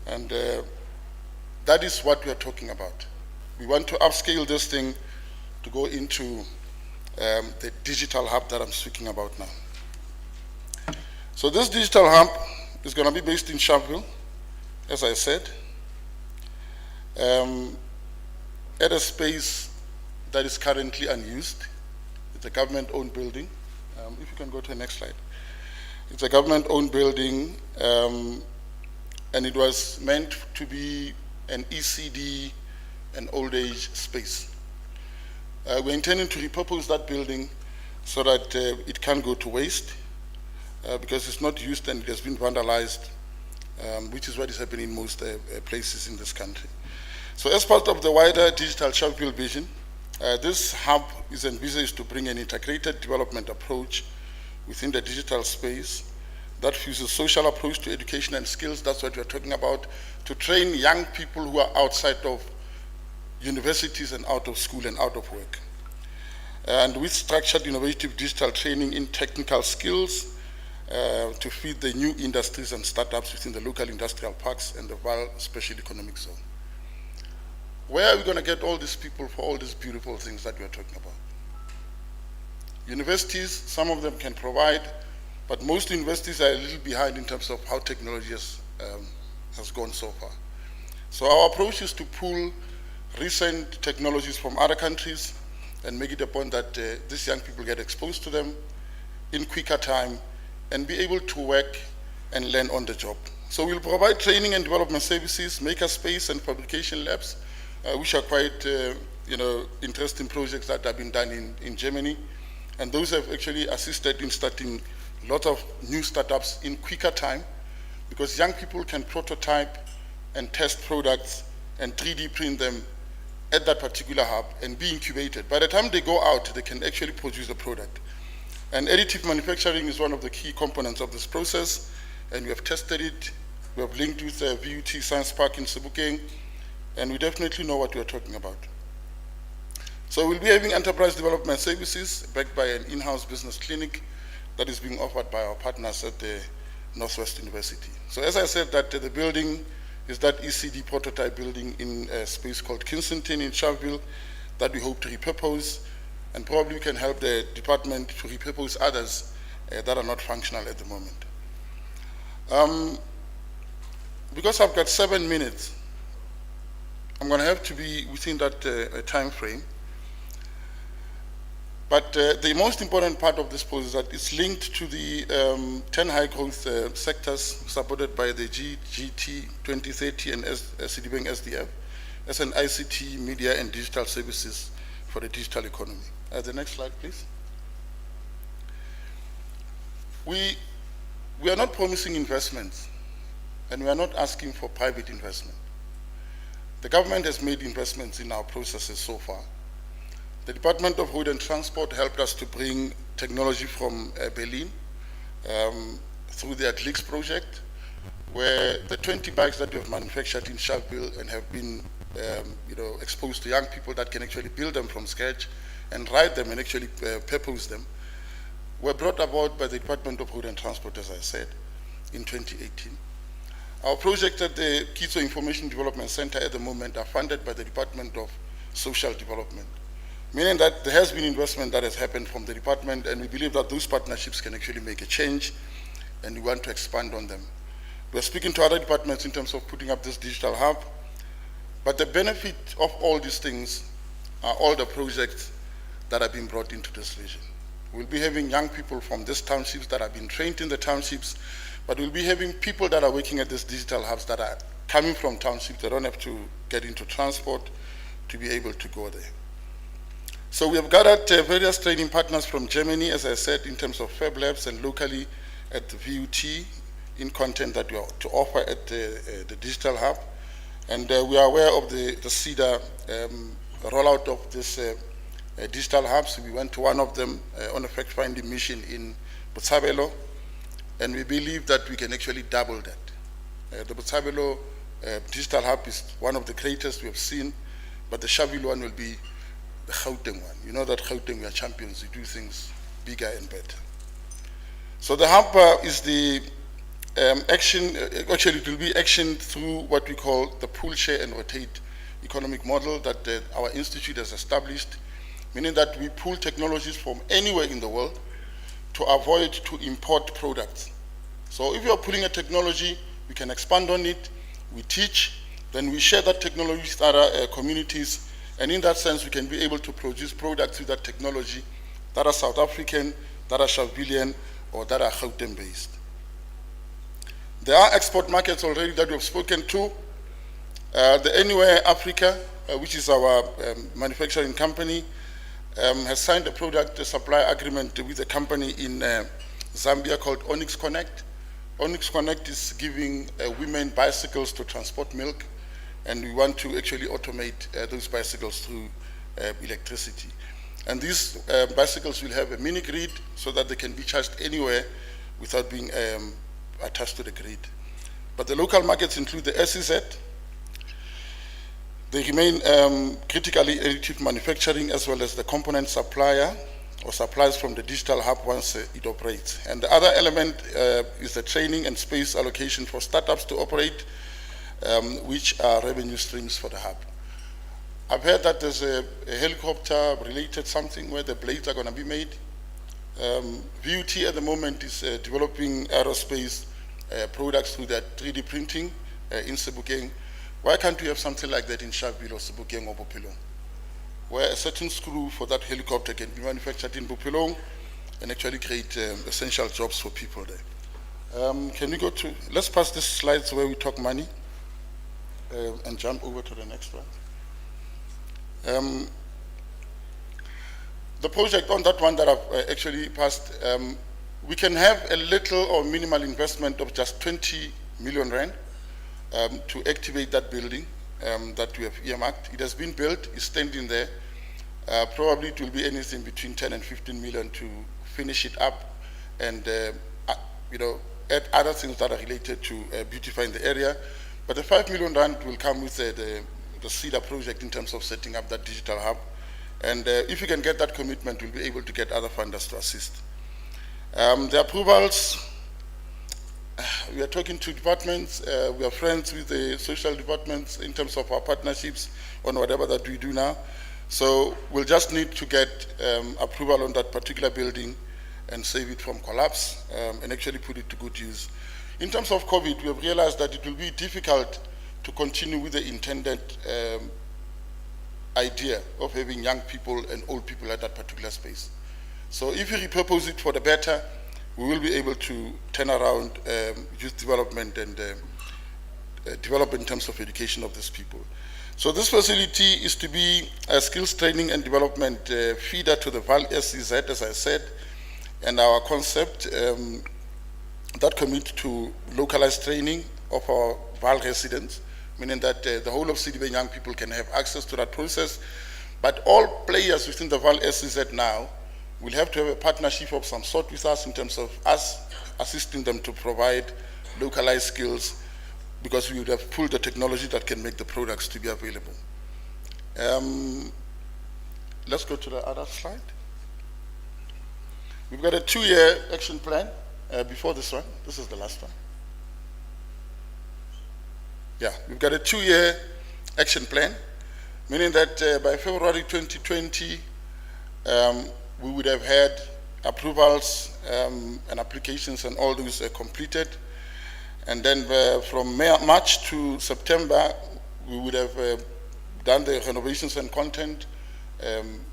And that is what we are talking about. We want to upscale this thing to go into the digital hub that I'm speaking about now. So this digital hub is going to be based in Sharpeville, as I said, at a space that is currently unused. It's a government-owned building. If you can go to the next slide. It's a government-owned building, and it was meant to be an ECD, an old age space. We're intending to repurpose that building so that it can go to waste because it's not used and it has been vandalized, which is what is happening in most places in this country. So as part of the wider digital Sharpeville vision, this hub is envisaged to bring an integrated development approach within the digital space that fuses social approach to education and skills. That's what we're talking about, to train young people who are outside of universities and out of school and out of work. And with structured innovative digital training in technical skills to feed the new industries and startups within the local industrial parks and the Vaal Special Economic Zone. Where are we going to get all these people for all these beautiful things that we're talking about? Universities, some of them can provide, but most universities are a little behind in terms of how technology has gone so far. So our approach is to pull recent technologies from other countries and make it a point that these young people get exposed to them in quicker time and be able to work and learn on the job. So we'll provide training and development services, makerspace and fabrication labs, which are quite interesting projects that have been done in Germany. And those have actually assisted in starting a lot of new startups in quicker time because young people can prototype and test products and 3D print them at that particular hub and be incubated. By the time they go out, they can actually produce a product. And additive manufacturing is one of the key components of this process, and we have tested it. We have linked with the VUT Science Park in Sedibeng, and we definitely know what we are talking about. So we'll be having enterprise development services backed by an in-house business clinic that is being offered by our partners at the Northwest University. So as I said, that the building is that ECD prototype building in a space called Kensington in Sharpeville that we hope to repurpose, and probably we can help the department to repurpose others that are not functional at the moment. Because I've got 7 minutes, I'm going to have to be within that time frame. But the most important part of this post is that it's linked to the 10 high growth sectors supported by the GT 2030 and Sedibeng SDF as an ICT, media and digital services for the digital economy. The next slide, please. We are not promising investments and we are not asking for private investment. The government has made investments in our processes so far. The Department of Road and Transport helped us to bring technology from Berlin through the ATLIX project, where the 20 bikes that we have manufactured in Sharpeville and have been exposed to young people that can actually build them from scratch and ride them and actually purpose them, were brought about by the Department of Road and Transport, as I said, in 2018. Our projects at the Kitso Information Development Center at the moment are funded by the Department of Social Development, meaning that there has been investment that has happened from the department, and we believe that those partnerships can actually make a change, and we want to expand on them. We're speaking to other departments in terms of putting up this digital hub, but the benefit of all these things are all the projects that have been brought into this region. We'll be having young people from these townships that have been trained in the townships, but we'll be having people that are working at these digital hubs that are coming from townships. They don't have to get into transport to be able to go there. So we have gathered various training partners from Germany, as I said, in terms of Fab Labs and locally at the VUT in content that we are to offer at the Digital Hub. And we are aware of the SEDA rollout of this digital hubs. We went to one of them on a fact-finding mission in Botshabelo, and we believe that we can actually double that. The Botshabelo digital hub is one of the greatest we have seen, but the Sharpeville one will be the Gauteng one. You know that Gauteng, we are champions. We do things bigger and better. So the hub is the action, actually it will be action through what we call the pool, share and rotate economic model that our institute has established, meaning that we pool technologies from anywhere in the world to avoid to import products. So if you are pulling a technology, we can expand on it, we teach, then we share that technology with other communities, and in that sense we can be able to produce products with that technology that are South African, that are Sharpevillian, or that are Gauteng based. There are export markets already that we have spoken to. The Anywhere Africa, which is our manufacturing company, has signed a product supply agreement with a company in Zambia called Onyx Connect. Onyx Connect is giving women bicycles to transport milk, and we want to actually automate those bicycles through electricity. And these bicycles will have a mini grid so that they can be charged anywhere without being attached to the grid. But the local markets include the SEZ. They remain critically additive manufacturing, as well as the component supplier or supplies from the digital hub once it operates. And the other element is the training and space allocation for startups to operate, which are revenue streams for the hub. I've heard that there's a helicopter related something where the blades are going to be made. VUT at the moment is developing aerospace products through that 3D printing in Sedibeng. Why can't we have something like that in Sharpeville or Sedibeng or Bophelong, where a certain screw for that helicopter can be manufactured in Bophelong and actually create essential jobs for people there. Can we go to, let's pass this slides where we talk money and jump over to the next one. The project on that one that I've actually passed, we can have a little or minimal investment of just 20 million rand to activate that building that we have earmarked. It has been built, it's standing there. Probably it will be anything between 10 and 15 million to finish it up and add other things that are related to beautifying the area. But the 5 million rand will come with the SEDA project in terms of setting up that digital hub. And if you can get that commitment, we'll be able to get other funders to assist. The approvals, we are talking to departments, we are friends with the social departments in terms of our partnerships on whatever that we do now. So we'll just need to get approval on that particular building and save it from collapse and actually put it to good use. In terms of COVID, we have realized that it will be difficult to continue with the intended idea of having young people and old people at that particular space. So if you repurpose it for the better, we will be able to turn around youth development and development in terms of education of these people. So this facility is to be a skills training and development feeder to the VAL SEZ, as I said, and our concept that commit to localized training of our VAL residents, meaning that the whole of Sedibeng young people can have access to that process. But all players within the VAL SEZ now will have to have a partnership of some sort with us in terms of us assisting them to provide localized skills, because we would have pulled the technology that can make the products to be available. Let's go to the other slide. We've got a 2-year action plan before this one. This is the last one. Yeah, we've got a 2-year action plan, meaning that by February 2020, we would have had approvals and applications and all those completed. And then from March to September, we would have done the renovations and content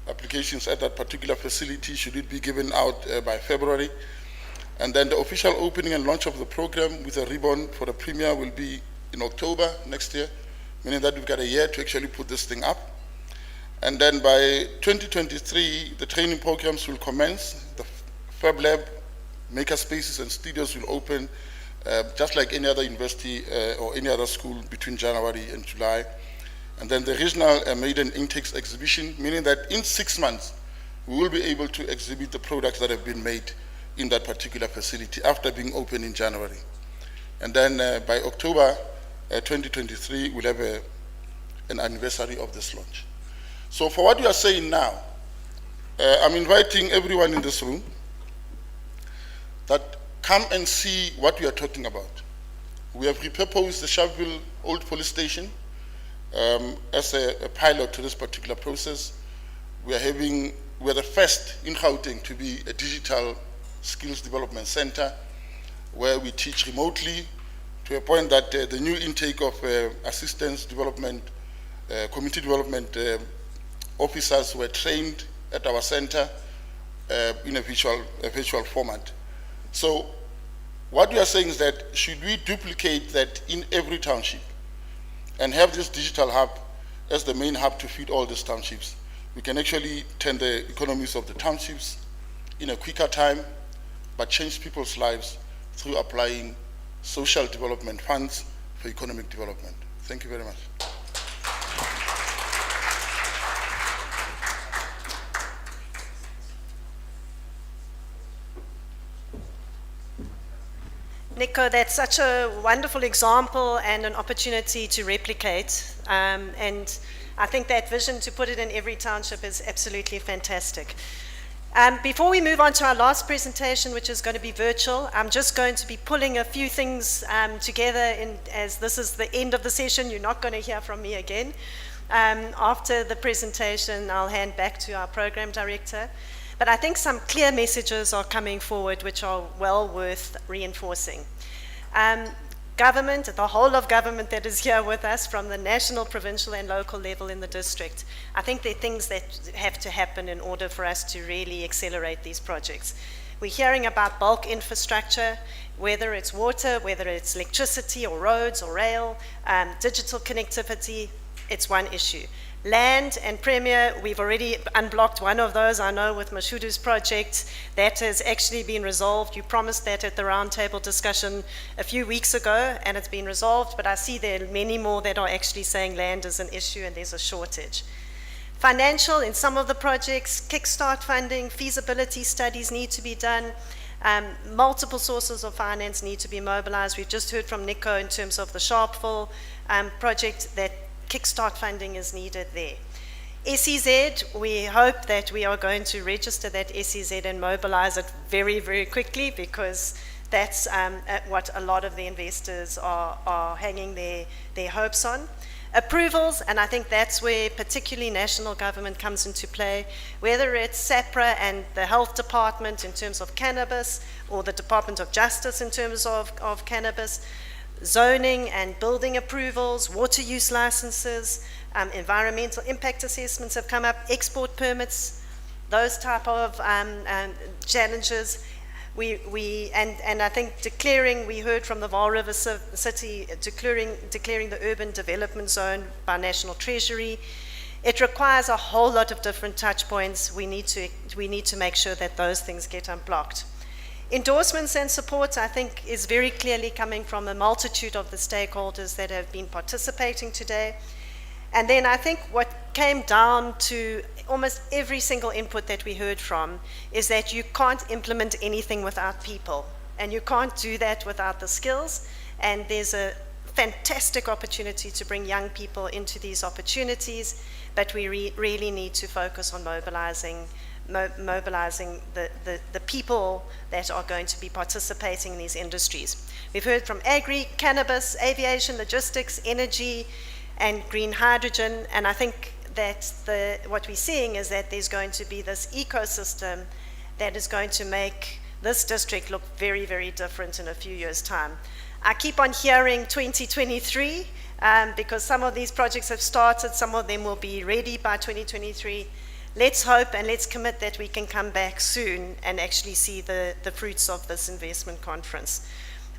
applications at that particular facility, should it be given out by February. And then the official opening and launch of the program with a ribbon for the premier will be in October next year, meaning that we've got a year to actually put this thing up. And then by 2023, the training programs will commence. The Fab Lab, maker spaces and studios will open just like any other university or any other school between January and July. And then the regional maiden intakes exhibition, meaning that in 6 months, we will be able to exhibit the products that have been made in that particular facility after being open in January. And then by October 2023, we'll have an anniversary of this launch. So for what you are saying now, I'm inviting everyone in this room that come and see what we are talking about. We have repurposed the Sharpeville Old Police Station as a pilot to this particular process. We're the first in Gauteng to be a digital skills development center where we teach remotely to a point that the new intake of assistance development, community development officers were trained at our center in a virtual format. So what we are saying is that should we duplicate that in every township and have this digital hub as the main hub to feed all these townships, we can actually turn the economies of the townships in a quicker time, but change people's lives through applying social development funds for economic development. Thank you very much. Nico, that's such a wonderful example and an opportunity to replicate. And I think that vision to put it in every township is absolutely fantastic. Before we move on to our last presentation, which is going to be virtual, I'm just going to be pulling a few things together as this is the end of the session. You're not going to hear from me again. After the presentation, I'll hand back to our program director. But I think some clear messages are coming forward which are well worth reinforcing. Government, the whole of government that is here with us from the national, provincial and local level in the district, I think there are things that have to happen in order for us to really accelerate these projects. We're hearing about bulk infrastructure, whether it's water, whether it's electricity or roads or rail, digital connectivity, it's one issue. Land and Premier, we've already unblocked one of those, I know, with Mashudu's project. That has actually been resolved. You promised that at the roundtable discussion a few weeks ago, and it's been resolved, but I see there are many more that are actually saying land is an issue and there's a shortage. Financial, in some of the projects, kickstart funding, feasibility studies need to be done. Multiple sources of finance need to be mobilized. We've just heard from Nico in terms of the Sharpeville project that kickstart funding is needed there. SEZ, we hope that we are going to register that SEZ and mobilize it very, very quickly, because that's what a lot of the investors are hanging their hopes on. Approvals, and I think that's where particularly national government comes into play, whether it's SAPRA and the health department in terms of cannabis, or the Department of Justice in terms of cannabis. Zoning and building approvals, water use licenses, environmental impact assessments have come up, export permits, those type of challenges. And I think declaring, we heard from the Vaal River City, declaring the urban development zone by National Treasury. It requires a whole lot of different touch points. We need to make sure that those things get unblocked. Endorsements and support, I think, is very clearly coming from a multitude of the stakeholders that have been participating today. And then I think what came down to almost every single input that we heard from is that you can't implement anything without people, and you can't do that without the skills. And there's a fantastic opportunity to bring young people into these opportunities, but we really need to focus on mobilizing the people that are going to be participating in these industries. We've heard from agri, cannabis, aviation, logistics, energy, and green hydrogen, and I think that what we're seeing is that there's going to be this ecosystem that is going to make this district look very, very different in a few years' time. I keep on hearing 2023, because some of these projects have started, some of them will be ready by 2023. Let's hope and let's commit that we can come back soon and actually see the fruits of this investment conference.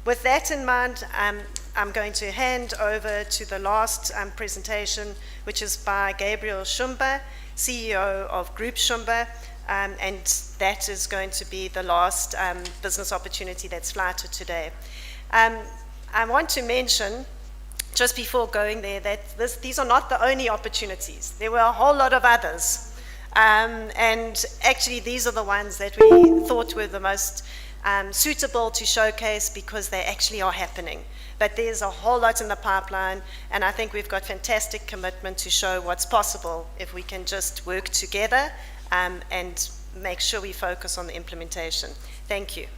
With that in mind, I'm going to hand over to the last presentation, which is by Gabriel Shumba, CEO of Group Shumba, and that is going to be the last business opportunity that's flighted today. I want to mention, just before going there, that these are not the only opportunities. There were a whole lot of others. And actually, these are the ones that we thought were the most suitable to showcase because they actually are happening. But there's a whole lot in the pipeline, and I think we've got fantastic commitment to show what's possible if we can just work together and make sure we focus on the implementation. Thank you.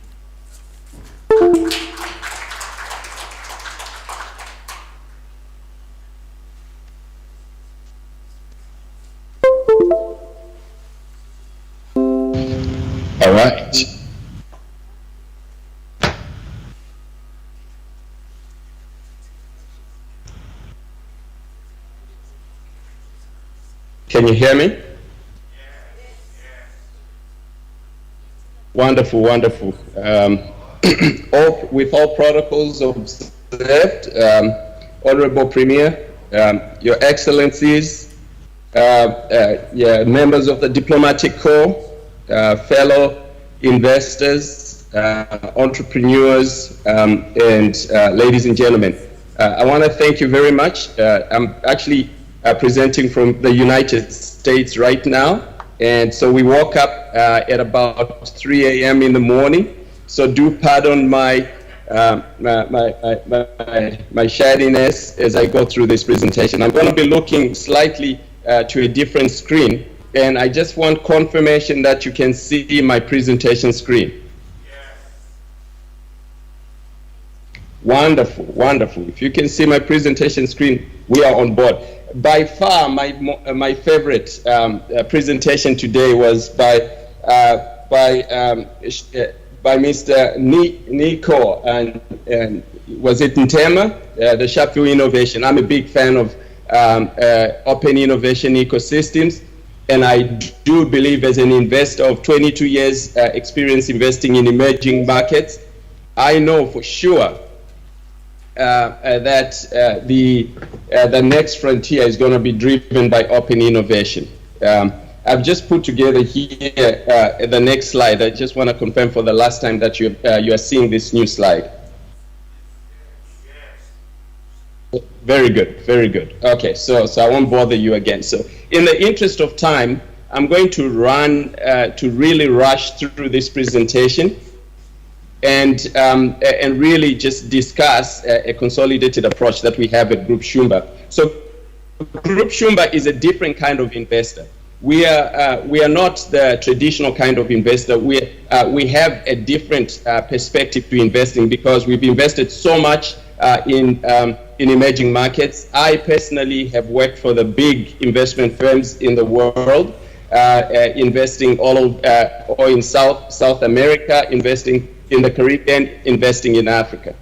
All right. Can you hear me? Wonderful, wonderful. With all protocols observed, Honorable Premier, Your Excellencies, members of the Diplomatic Corps, fellow investors, entrepreneurs, and ladies and gentlemen. I want to thank you very much. I'm actually presenting from the United States right now, and so we woke up at about 3 a.m. in the morning. So do pardon my my shadiness as I go through this presentation. I'm going to be looking slightly to a different screen, and I just want confirmation that you can see my presentation screen. Wonderful, wonderful. If you can see my presentation screen, we are on board. By far, my favorite presentation today was by Mr. Nico, and was it Ntema, the Sharpview Innovation. I'm a big fan of open innovation ecosystems, and I do believe, as an investor of 22 years experience investing in emerging markets, I know for sure that the next frontier is going to be driven by open innovation. I've just put together here the next slide. I just want to confirm for the last time that you are seeing this new slide. Very good, very good. Okay, so I won't bother you again. So in the interest of time, I'm going to really rush through this presentation and really just discuss a consolidated approach that we have at Group Shumba. So Group Shumba is a different kind of investor. We are not the traditional kind of investor. We have a different perspective to investing because we've invested so much in emerging markets. I personally have worked for the big investment firms in the world, investing all in South America, investing in the Caribbean, investing in Africa.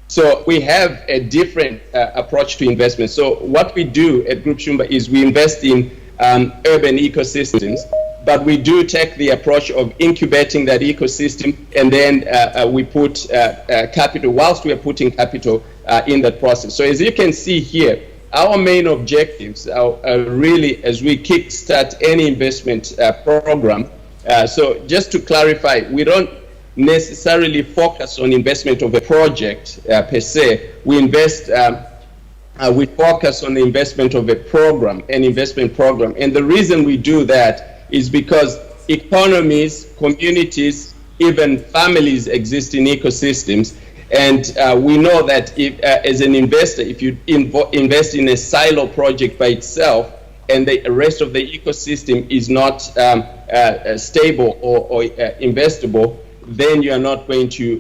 So we have a different approach to investment. So what we do at Group Shumba is we invest in urban ecosystems, but we do take the approach of incubating that ecosystem, and then we put capital, whilst we are putting capital in that process. So as you can see here, our main objectives are really, as we kickstart any investment program. So just to clarify, we don't necessarily focus on investment of a project per se. We invest, we focus on the investment of a program, an investment program. And the reason we do that is because economies, communities, even families exist in ecosystems. And we know that if, as an investor, if you invest in a silo project by itself, and the rest of the ecosystem is not stable or investable, then you are not going to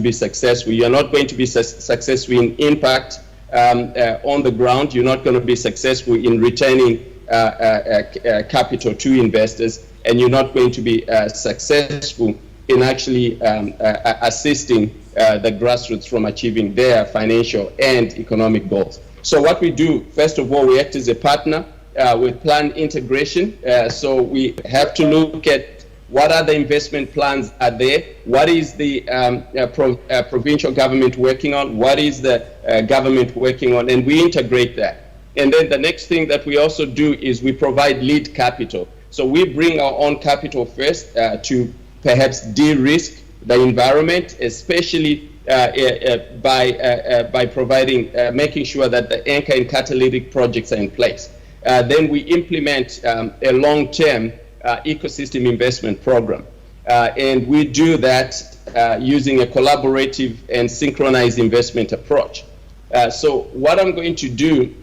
be successful. You are not going to be successful in impact on the ground. You're not going to be successful in returning capital to investors, and you're not going to be successful in actually assisting the grassroots from achieving their financial and economic goals. So what we do, first of all, we act as a partner with plan integration. So we have to look at what are the investment plans are there, what is the provincial government working on, what is the government working on, and we integrate that. And then the next thing that we also do is we provide lead capital. So we bring our own capital first to perhaps de-risk the environment, especially by providing, making sure that the anchor and catalytic projects are in place. Then we implement a long-term ecosystem investment program. And we do that using a collaborative and synchronized investment approach. So what I'm going to do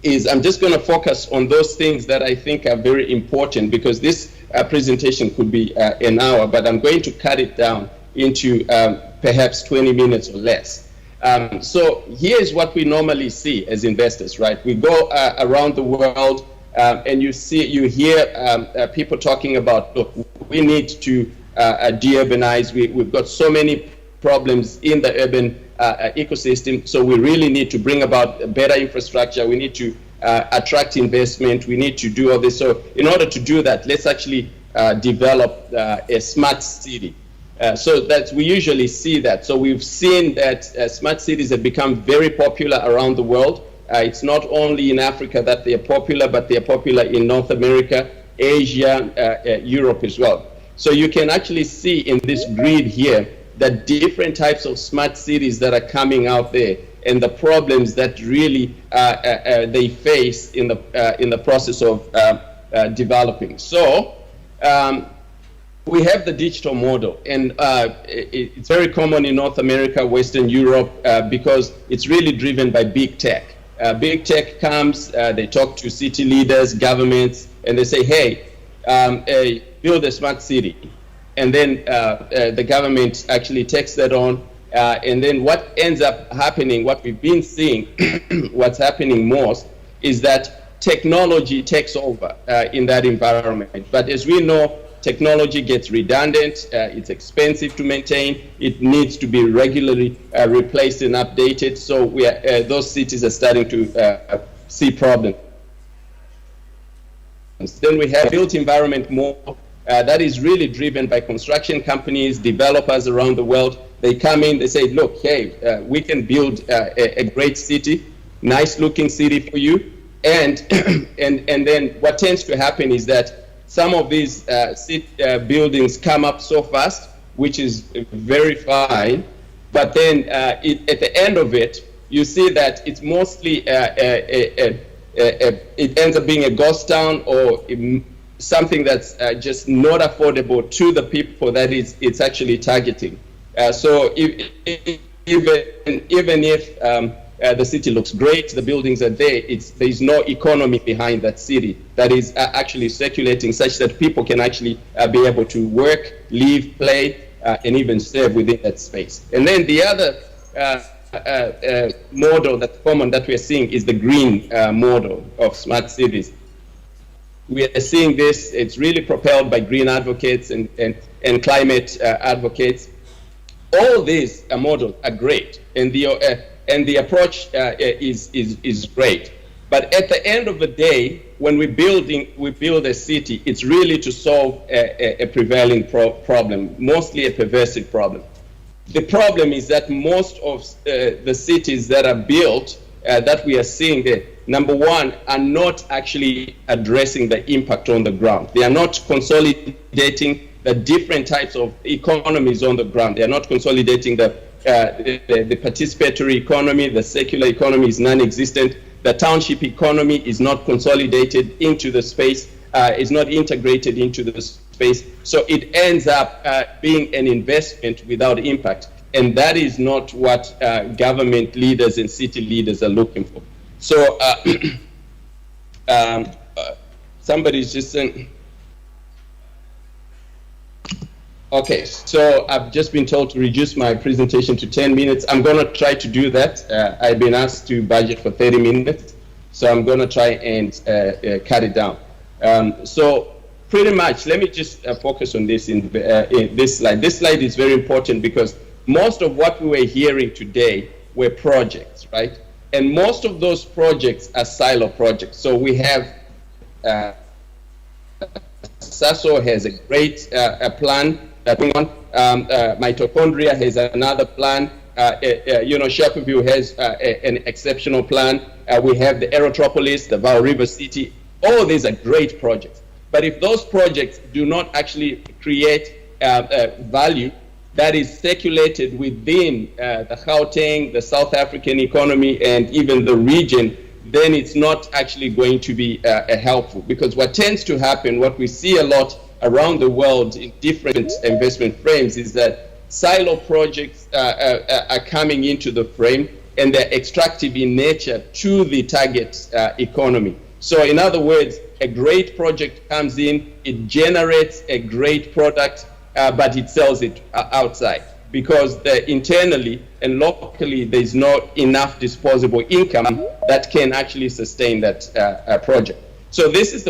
is I'm just going to focus on those things that I think are very important, because this presentation could be an hour, but I'm going to cut it down into perhaps 20 minutes or less. So here's what we normally see as investors, right? We go around the world and you hear people talking about, look, we need to de-urbanize. We've got so many problems in the urban ecosystem, so we really need to bring about better infrastructure. We need to attract investment. We need to do all this. So in order to do that, let's actually develop a smart city. So that we usually see that. So we've seen that smart cities have become very popular around the world. It's not only in Africa that they are popular, but they are popular in North America, Asia, Europe as well. So you can actually see in this grid here the different types of smart cities that are coming out there and the problems that really they face in the process of developing. So we have the digital model, and it's very common in North America, Western Europe, because it's really driven by big tech. Big tech comes, they talk to city leaders, governments, and they say, hey, build a smart city. And then the government actually takes that on. And then what ends up happening, what we've been seeing, what's happening most, is that technology takes over in that environment. But as we know, technology gets redundant, it's expensive to maintain, it needs to be regularly replaced and updated. So those cities are starting to see problems. Then we have built environment more. That is really driven by construction companies, developers around the world. They come in, they say, look, hey, we can build a great city, nice looking city for you. And then what tends to happen is that some of these buildings come up so fast, which is very fine. But then at the end of it, you see that it's mostly, it ends up being a ghost town or something that's just not affordable to the people that it's actually targeting. So even if the city looks great, the buildings are there, there's no economy behind that city that is actually circulating such that people can actually be able to work, live, play, and even serve within that space. And then the other model that's common that we're seeing is the green model of smart cities. We are seeing this, it's really propelled by green advocates and climate advocates. All these models are great, and the approach is great. But at the end of the day, when we build a city, it's really to solve a prevailing problem, mostly a pervasive problem. The problem is that most of the cities that are built, that we are seeing there, number one, are not actually addressing the impact on the ground. They are not consolidating the different types of economies on the ground. They are not consolidating the participatory economy. The circular economy is non-existent. The township economy is not consolidated into the space, is not integrated into the space. So it ends up being an investment without impact. And that is not what government leaders and city leaders are looking for. So somebody's just saying, okay, so I've just been told to reduce my presentation to 10 minutes. I'm going to try to do that. I've been asked to budget for 30 minutes, so I'm going to try and cut it down. So pretty much, let me just focus on this in this slide. This slide is very important because most of what we were hearing today were projects, right? And most of those projects are silo projects. So we have SASO has a great plan going on. Mitochondria has another plan. Sharperview has an exceptional plan. We have the Aerotropolis, the Val River City. All these are great projects. But if those projects do not actually create value, that is circulated within the Gauteng, the South African economy, and even the region, then it's not actually going to be helpful. Because what tends to happen, what we see a lot around the world in different investment frames, is that silo projects are coming into the frame, and they're extractive in nature to the target economy. So in other words, a great project comes in, it generates a great product, but it sells it outside, because internally and locally there's not enough disposable income that can actually sustain that project. So this is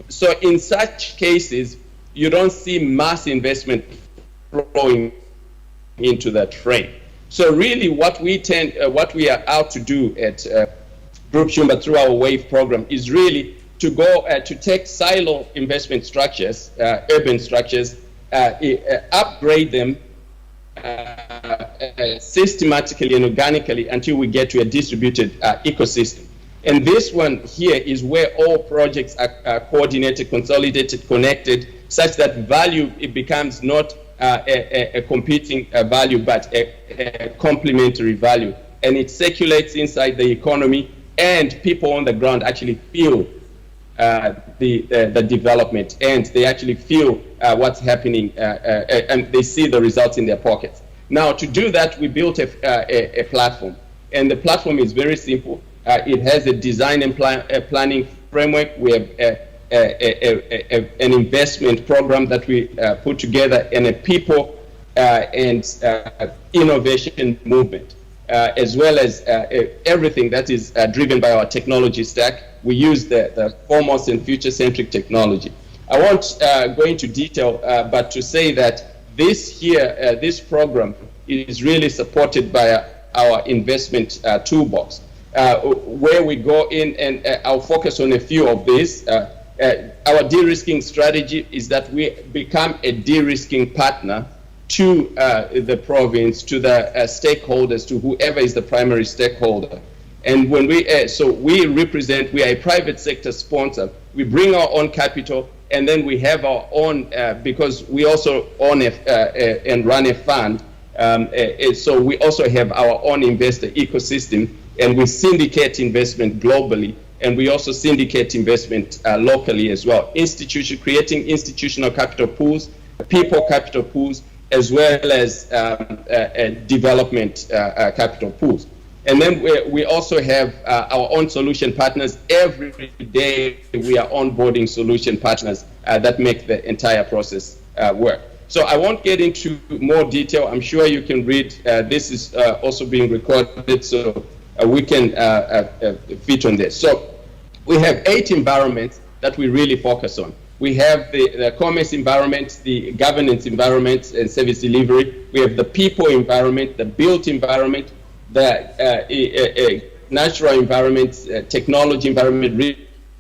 so in such cases, you don't see mass investment flowing into that frame. So really what we are out to do at Group Shumba through our WAVE program is really to go to take silo investment structures, urban structures, upgrade them systematically and organically until we get to a distributed ecosystem. And this one here is where all projects are coordinated, consolidated, connected, such that value, it becomes not a competing value, but a complementary value. And it circulates inside the economy, and people on the ground actually feel the development, and they actually feel what's happening, and they see the results in their pockets. Now, to do that, we built a platform, and the platform is very simple. It has a design and planning framework. We have an investment program that we put together, and a people and innovation movement, as well as everything that is driven by our technology stack. We use the foremost and future-centric technology. I won't go into detail, but to say that this program is really supported by our investment toolbox, where we go in, and I'll focus on a few of these. Our de-risking strategy is that we become a de-risking partner to the province, to the stakeholders, to whoever is the primary stakeholder. And when we are a private sector sponsor. We bring our own capital, and then we have our own, because we also own and run a fund, so we also have our own investor ecosystem, and we syndicate investment globally, and we also syndicate investment locally as well. Creating institutional capital pools, people capital pools, as well as development capital pools. And then we also have our own solution partners. Every day we are onboarding solution partners that make the entire process work. So I won't get into more detail. I'm sure you can read. This is also being recorded, so we can fit on this. So we have 8 environments that we really focus on. We have the commerce environment, the governance environment and service delivery. We have the people environment, the built environment, the natural environment, technology environment,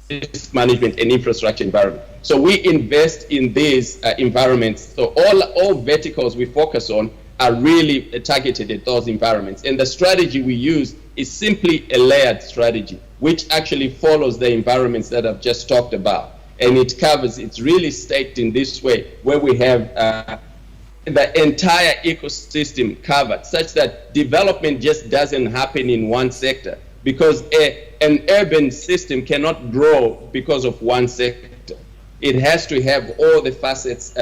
risk management, and infrastructure environment. So we invest in these environments. So all verticals we focus on are really targeted at those environments. And the strategy we use is simply a layered strategy, which actually follows the environments that I've just talked about. And it's really staked in this way, where we have the entire ecosystem covered, such that development just doesn't happen in one sector, because an urban system cannot grow because of one sector. It has to have all the facets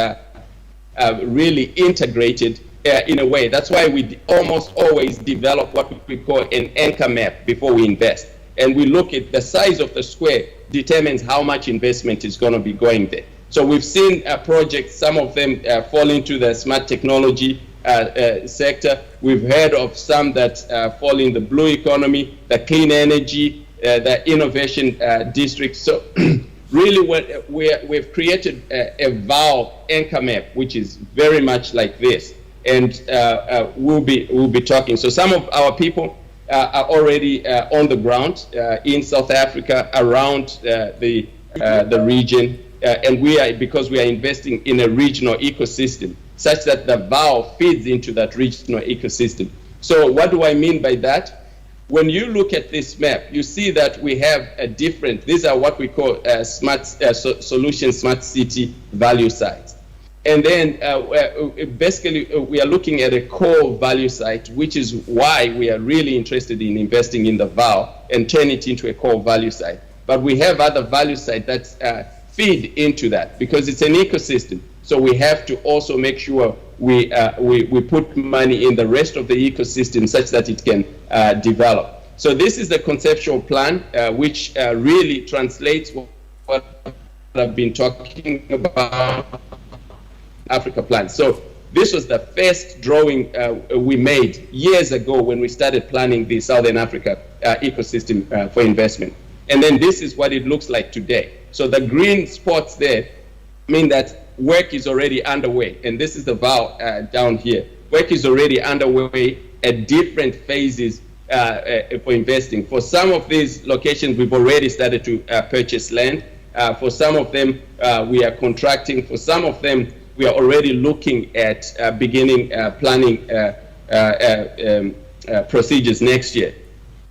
really integrated in a way. That's why we almost always develop what we call an anchor map before we invest. And we look at the size of the square determines how much investment is going to be going there. So we've seen projects, some of them fall into the smart technology sector. We've heard of some that fall in the blue economy, the clean energy, the innovation district. So really we've created a VAL anchor map, which is very much like this. And we'll be talking. So some of our people are already on the ground in South Africa, around the region. And because we are investing in a regional ecosystem, such that the VAL feeds into that regional ecosystem. So what do I mean by that? When you look at this map, you see that we have these are what we call smart solution smart city value sites. And then basically we are looking at a core value site, which is why we are really interested in investing in the VAL and turn it into a core value site. But we have other value sites that feed into that because it's an ecosystem. So we have to also make sure we put money in the rest of the ecosystem such that it can develop. So this is the conceptual plan, which really translates what I've been talking about, Africa plan. So this was the first drawing we made years ago when we started planning the Southern Africa ecosystem for investment. And then this is what it looks like today. So the green spots there mean that work is already underway. And this is the VAL down here. Work is already underway at different phases for investing. For some of these locations, we've already started to purchase land. For some of them, we are contracting. For some of them, we are already looking at beginning planning procedures next year.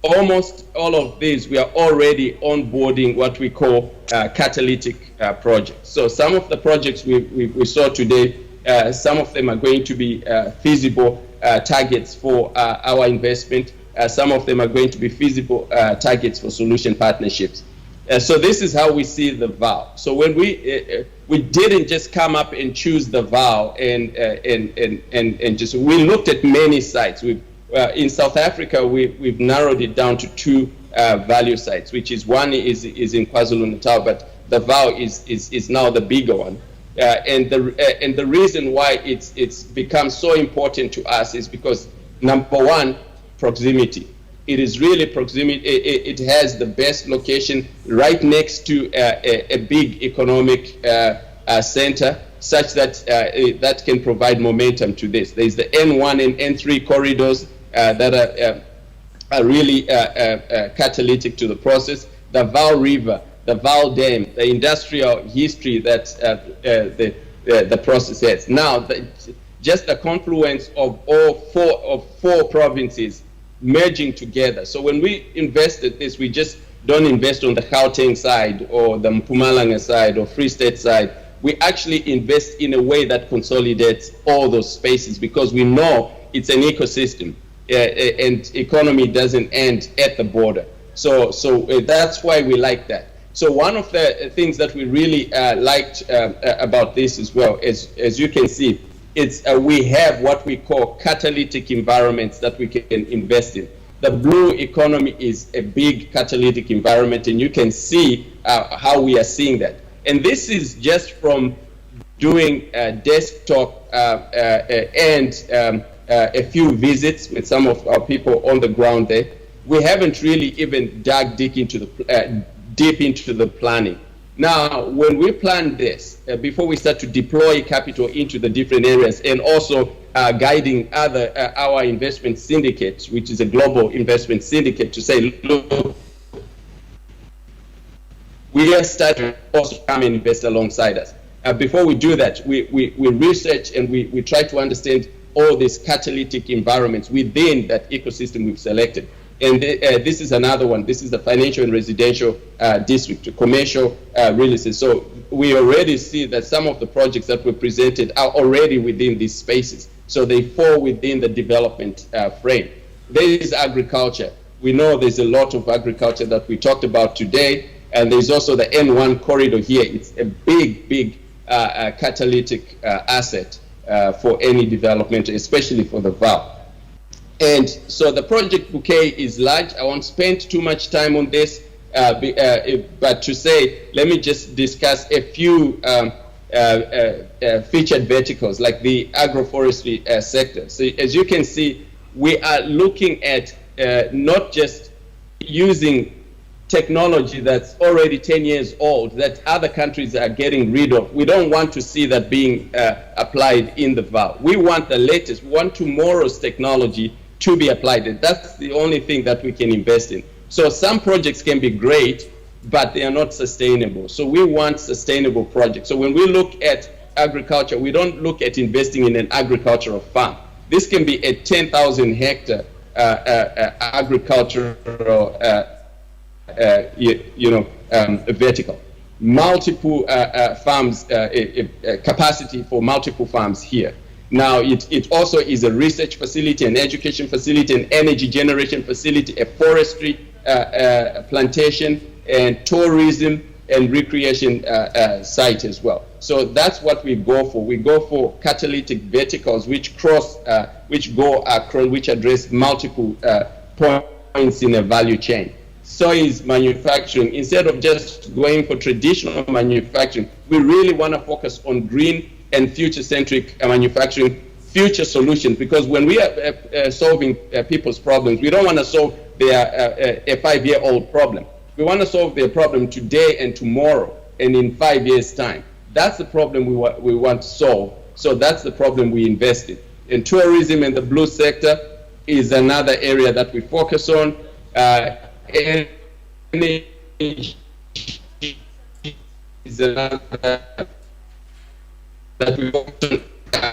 Almost all of these, we are already onboarding what we call catalytic projects. So some of the projects we saw today, some of them are going to be feasible targets for our investment. Some of them are going to be feasible targets for solution partnerships. So this is how we see the VAL. So when we didn't just come up and choose the VAL and just, we looked at many sites. In South Africa, we've narrowed it down to 2 value sites, which is one is in KwaZulu-Natal, but the VAL is now the bigger one. And the reason why it's become so important to us is because, number one, proximity. It is really proximity. It has the best location right next to a big economic center, such that that can provide momentum to this. There's the N1 and N3 corridors that are really catalytic to the process. The Vaal River, the Vaal Dam, the industrial history that the process has. Now, just the confluence of all four provinces merging together. So when we invested this, we just don't invest on the Gauteng side or the Mpumalanga side or Free State side. We actually invest in a way that consolidates all those spaces because we know it's an ecosystem and economy doesn't end at the border. So that's why we like that. So one of the things that we really liked about this as well, as you can see, it's we have what we call catalytic environments that we can invest in. The blue economy is a big catalytic environment, and you can see how we are seeing that. And this is just from doing desktop and a few visits with some of our people on the ground there. We haven't really even dug deep into the planning. Now, when we plan this, before we start to deploy capital into the different areas and also guiding our investment syndicate, which is a global investment syndicate, to say, look, we are starting to also come and invest alongside us. Before we do that, we research and we try to understand all these catalytic environments within that ecosystem we've selected. And this is another one. This is the financial and residential district, commercial real estate. So we already see that some of the projects that were presented are already within these spaces. So they fall within the development frame. There is agriculture. We know there's a lot of agriculture that we talked about today. And there's also the N1 corridor here. It's a big catalytic asset for any development, especially for the VAL. And so the project bouquet is large. I won't spend too much time on this, but to say, let me just discuss a few featured verticals, like the agroforestry sector. So as you can see, we are looking at not just using technology that's already 10 years old that other countries are getting rid of. We don't want to see that being applied in the VAL. We want the latest, we want tomorrow's technology to be applied. And that's the only thing that we can invest in. So some projects can be great, but they are not sustainable. So we want sustainable projects. So when we look at agriculture, we don't look at investing in an agricultural farm. This can be a 10,000 hectare agricultural vertical. multiple farms, capacity for multiple farms here. Now, it also is a research facility, an education facility, an energy generation facility, a forestry plantation, and tourism and recreation site as well. So that's what we go for. We go for catalytic verticals which which address multiple points in a value chain. So is manufacturing. Instead of just going for traditional manufacturing, we really want to focus on green and future-centric manufacturing, future solutions, because when we are solving people's problems, we don't want to solve their a 5-year-old problem. We want to solve their problem today and tomorrow and in 5 years' time. That's the problem we want to solve. So that's the problem we invest in. And tourism and the blue sector is another area that we focus on. Energy is another that we focus on.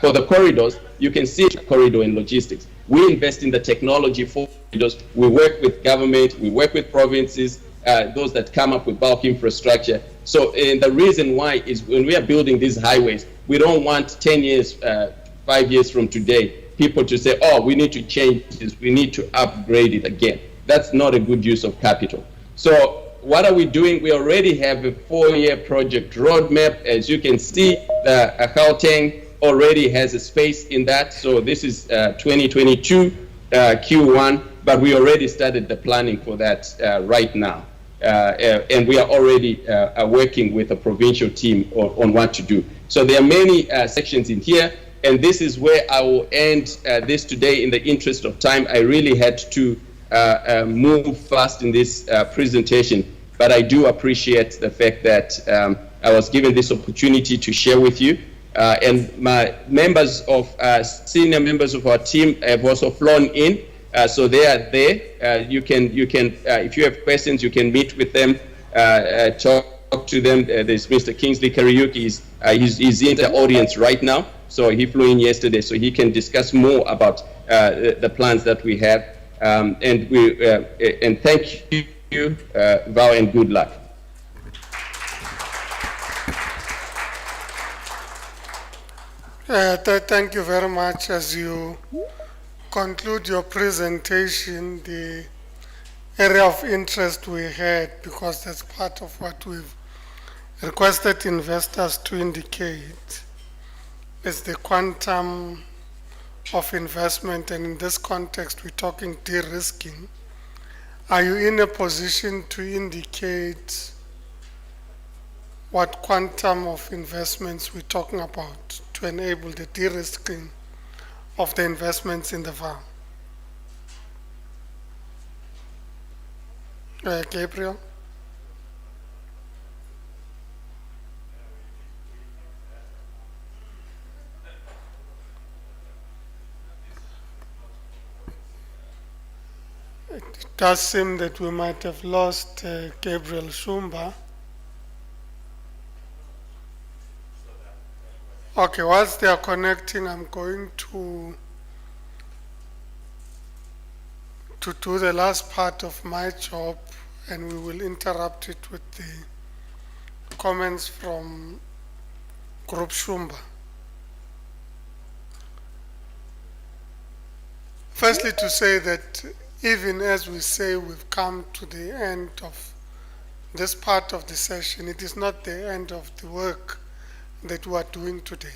For the corridors, you can see corridor in logistics. We invest in the technology for corridors. We work with government, we work with provinces, those that come up with bulk infrastructure. So the reason why is when we are building these highways, we don't want 10 years, 5 years from today, people to say, oh, we need to change this, we need to upgrade it again. That's not a good use of capital. So what are we doing? We already have a 4-year project roadmap. As you can see, the Gauteng already has a space in that. So this is 2022 Q1, but we already started the planning for that right now. And we are already working with a provincial team on what to do. So there are many sections in here, and this is where I will end this today in the interest of time. I really had to move fast in this presentation, but I do appreciate the fact that I was given this opportunity to share with you. And my members of, senior members of our team have also flown in. So they are there. You can, if you have questions, you can meet with them, talk to them. There's Mr. Kingsley Kariuki. He's in the audience right now. So he flew in yesterday, so he can discuss more about the plans that we have. And thank you, Val, and good luck. Thank you very much. As you conclude your presentation, the area of interest we had, because that's part of what we've requested investors to indicate, is the quantum of investment, and in this context we're talking de-risking. Are you in a position to indicate what quantum of investments we're talking about to enable the de-risking of the investments in the farm? Gabriel? It does seem that we might have lost Gabriel Shumba. Okay, whilst they are connecting, I'm going to do the last part of my job, and we will interrupt it with the comments from Group Shumba. Firstly, to say that even as we say we've come to the end of this part of the session, it is not the end of the work that we are doing today.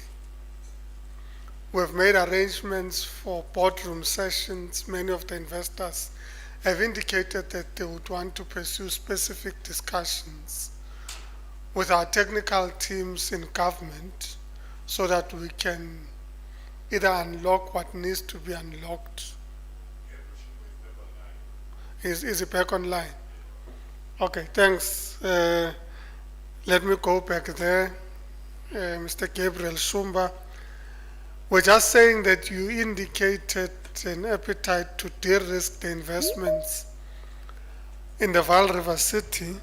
We've made arrangements for boardroom sessions. Many of the investors have indicated that they would want to pursue specific discussions with our technical teams in government so that we can either unlock what needs to be unlocked. Is it back online? Okay, thanks. Let me go back there. Mr. Gabriel Shumba, we're just saying that you indicated an appetite to de-risk the investments in the Vaal River City,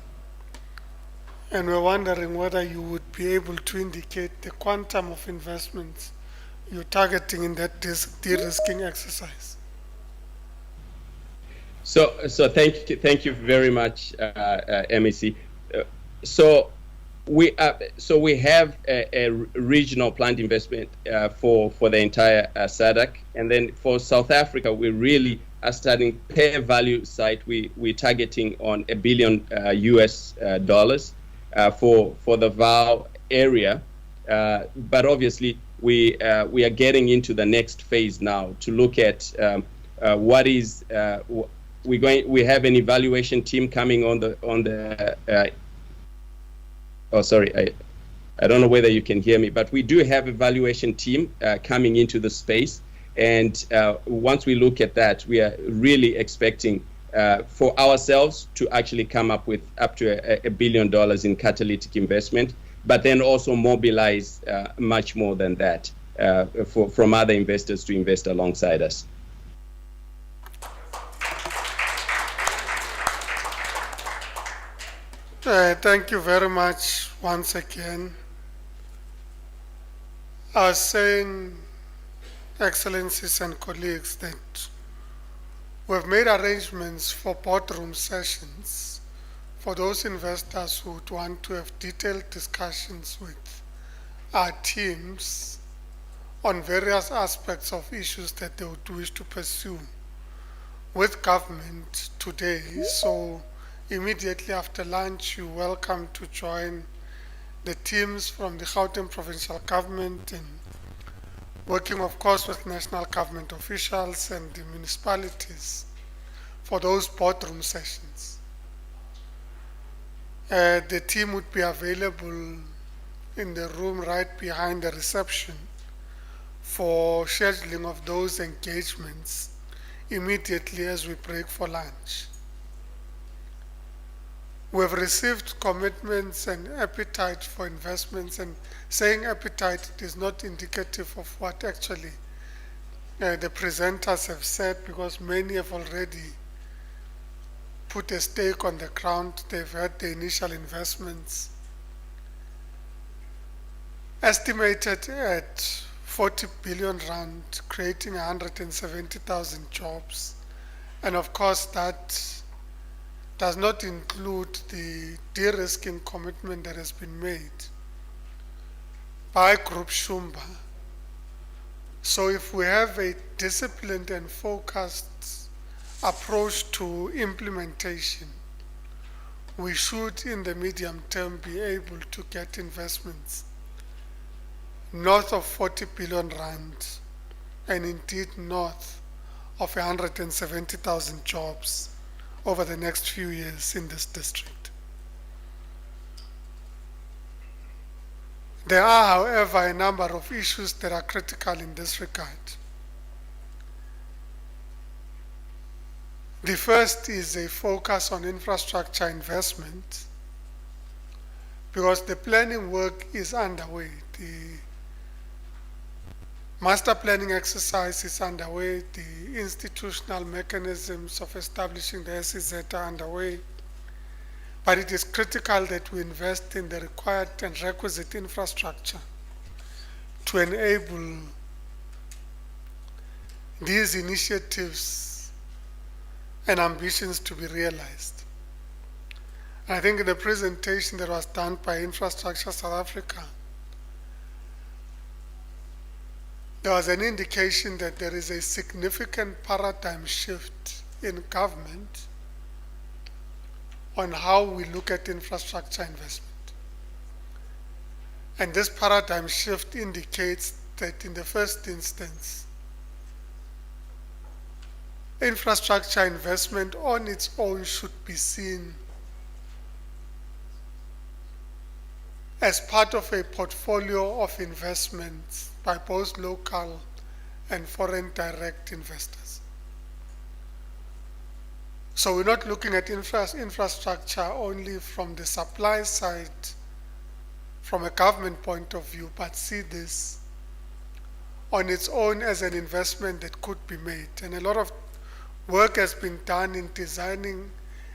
and we're wondering whether you would be able to indicate the quantum of investments you're targeting in that de-risking exercise. So thank you very much, MEC. So we have a regional planned investment for the entire SADC, and then for South Africa, we really are starting per value site. We're targeting on $1 billion US dollars for the VAL area, but obviously we are getting into the next phase now to look at what is we have an evaluation team coming on the oh, sorry, I don't know whether you can hear me, but we do have evaluation team coming into the space. And once we look at that, we are really expecting for ourselves to actually come up with up to $1 billion in catalytic investment, but then also mobilize much more than that from other investors to invest alongside us. Thank you very much once again. I was saying, Excellencies and colleagues, that we've made arrangements for boardroom sessions for those investors who would want to have detailed discussions with our teams on various aspects of issues that they would wish to pursue with government today. So immediately after lunch, you're welcome to join the teams from the Gauteng Provincial Government, and working, of course, with national government officials and the municipalities for those boardroom sessions. The team would be available in the room right behind the reception for scheduling of those engagements immediately as we break for lunch. We have received commitments and appetite for investments, and saying appetite is not indicative of what actually the presenters have said, because many have already put a stake on the ground. They've had the initial investments estimated at 40 billion rand, creating 170,000 jobs. And of course, that does not include the de-risking commitment that has been made by Group Shumba. So if we have a disciplined and focused approach to implementation, we should in the medium term be able to get investments north of 40 billion rand, and indeed north of 170,000 jobs over the next few years in this district. There are, however, a number of issues that are critical in this regard. The first is a focus on infrastructure investment, because the planning work is underway. The master planning exercise is underway. The institutional mechanisms of establishing the SEZ are underway. But it is critical that we invest in the required and requisite infrastructure to enable these initiatives and ambitions to be realized. And I think in the presentation that was done by Infrastructure South Africa, there was an indication that there is a significant paradigm shift in government on how we look at infrastructure investment. And this paradigm shift indicates that in the first instance, infrastructure investment on its own should be seen as part of a portfolio of investments by both local and foreign direct investors. So we're not looking at infrastructure only from the supply side, from a government point of view, but see this on its own as an investment that could be made. And a lot of work has been done in designing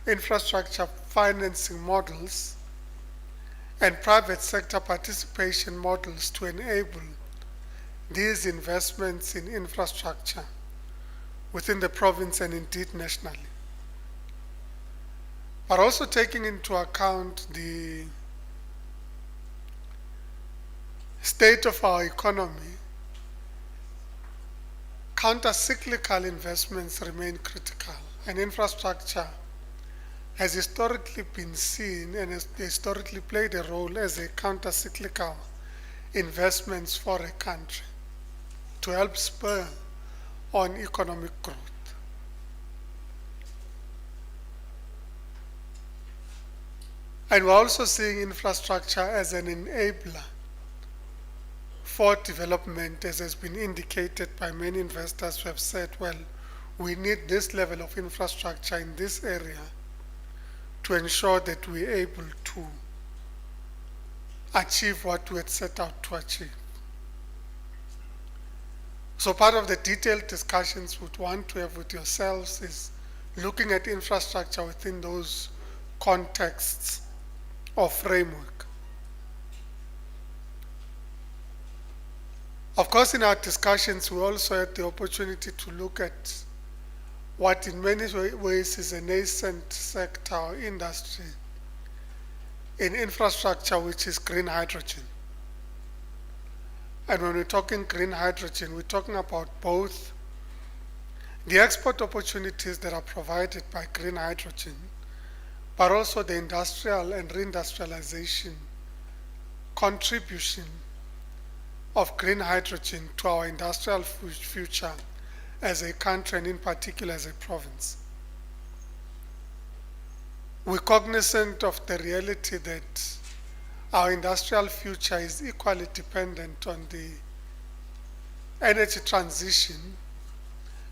infrastructure financing models and private sector participation models to enable these investments in infrastructure within the province and indeed nationally. But also taking into account the state of our economy, counter-cyclical investments remain critical, and infrastructure has historically been seen and has historically played a role as a counter-cyclical investments for a country to help spur on economic growth. And we're also seeing infrastructure as an enabler for development, as has been indicated by many investors who have said, well, we need this level of infrastructure in this area to ensure that we're able to achieve what we had set out to achieve. So part of the detailed discussions we'd want to have with yourselves is looking at infrastructure within those contexts or framework. Of course, in our discussions, we also had the opportunity to look at what in many ways is a nascent sector or industry in infrastructure, which is green hydrogen. And when we're talking green hydrogen, we're talking about both the export opportunities that are provided by green hydrogen, but also the industrial and reindustrialization contribution of green hydrogen to our industrial future as a country and in particular as a province. We're cognizant of the reality that our industrial future is equally dependent on the energy transition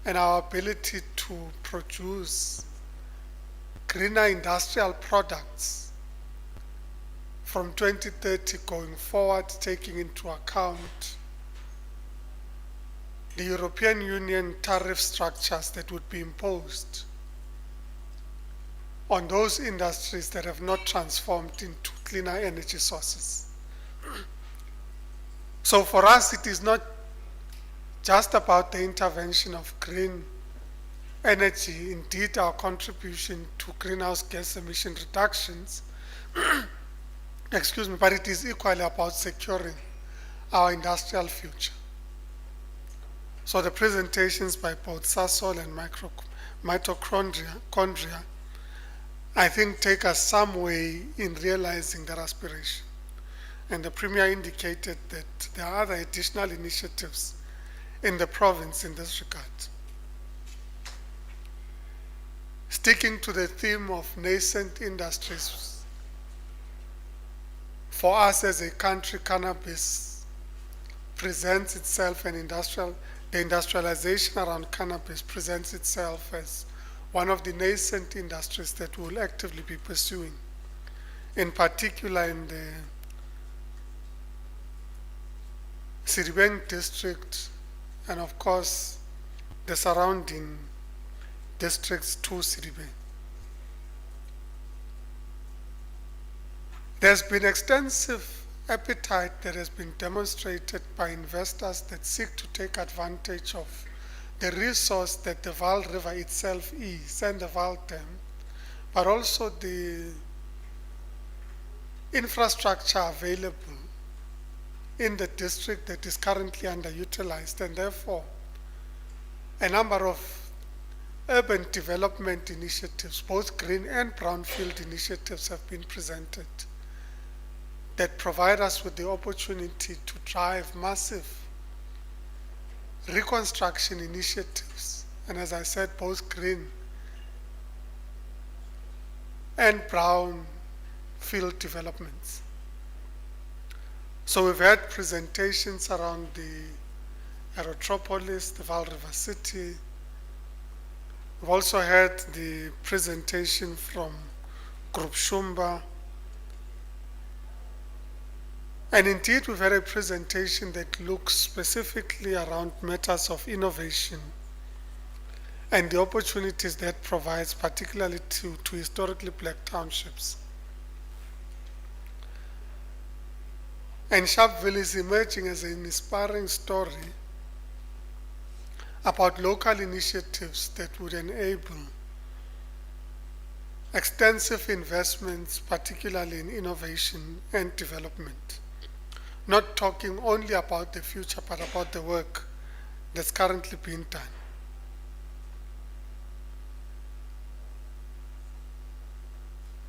and our ability to produce greener industrial products from 2030 going forward, taking into account the European Union tariff structures that would be imposed on those industries that have not transformed into cleaner energy sources. So for us, it is not just about the intervention of green energy, indeed our contribution to greenhouse gas emission reductions, excuse me, but it is equally about securing our industrial future. So the presentations by both Sasol and Mitochondria, I think, take us some way in realizing that aspiration. And the Premier indicated that there are other additional initiatives in the province in this regard. Sticking to the theme of nascent industries, for us as a country, cannabis presents itself an the industrialization around cannabis presents itself as one of the nascent industries that we'll actively be pursuing, in particular in the Sedibeng district and of course the surrounding districts to Sedibeng. There's been extensive appetite that has been demonstrated by investors that seek to take advantage of the resource that the Vaal River itself is and the Vaal Dam, but also the infrastructure available in the district that is currently underutilized, and therefore a number of urban development initiatives, both green and brownfield initiatives, have been presented that provide us with the opportunity to drive massive reconstruction initiatives, and as I said, both green and brown field developments. So we've had presentations around the Aerotropolis, the Vaal River City. We've also had the presentation from Group Shumba. And indeed, we've had a presentation that looks specifically around matters of innovation and the opportunities that provides, particularly to historically black townships. And Sharpeville is emerging as an inspiring story about local initiatives that would enable extensive investments, particularly in innovation and development. not talking only about the future, but about the work that's currently being done.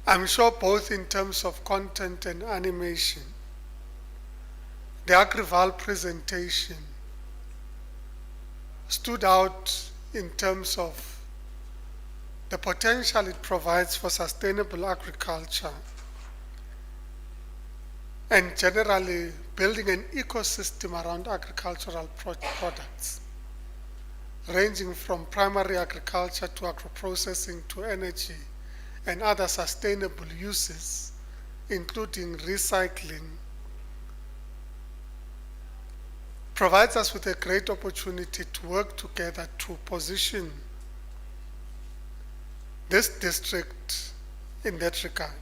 I'm sure both in terms of content and animation, the Agrival presentation stood out in terms of the potential it provides for sustainable agriculture and generally building an ecosystem around agricultural products, ranging from primary agriculture to agro-processing to energy and other sustainable uses, including recycling, provides us with a great opportunity to work together to position this district in that regard.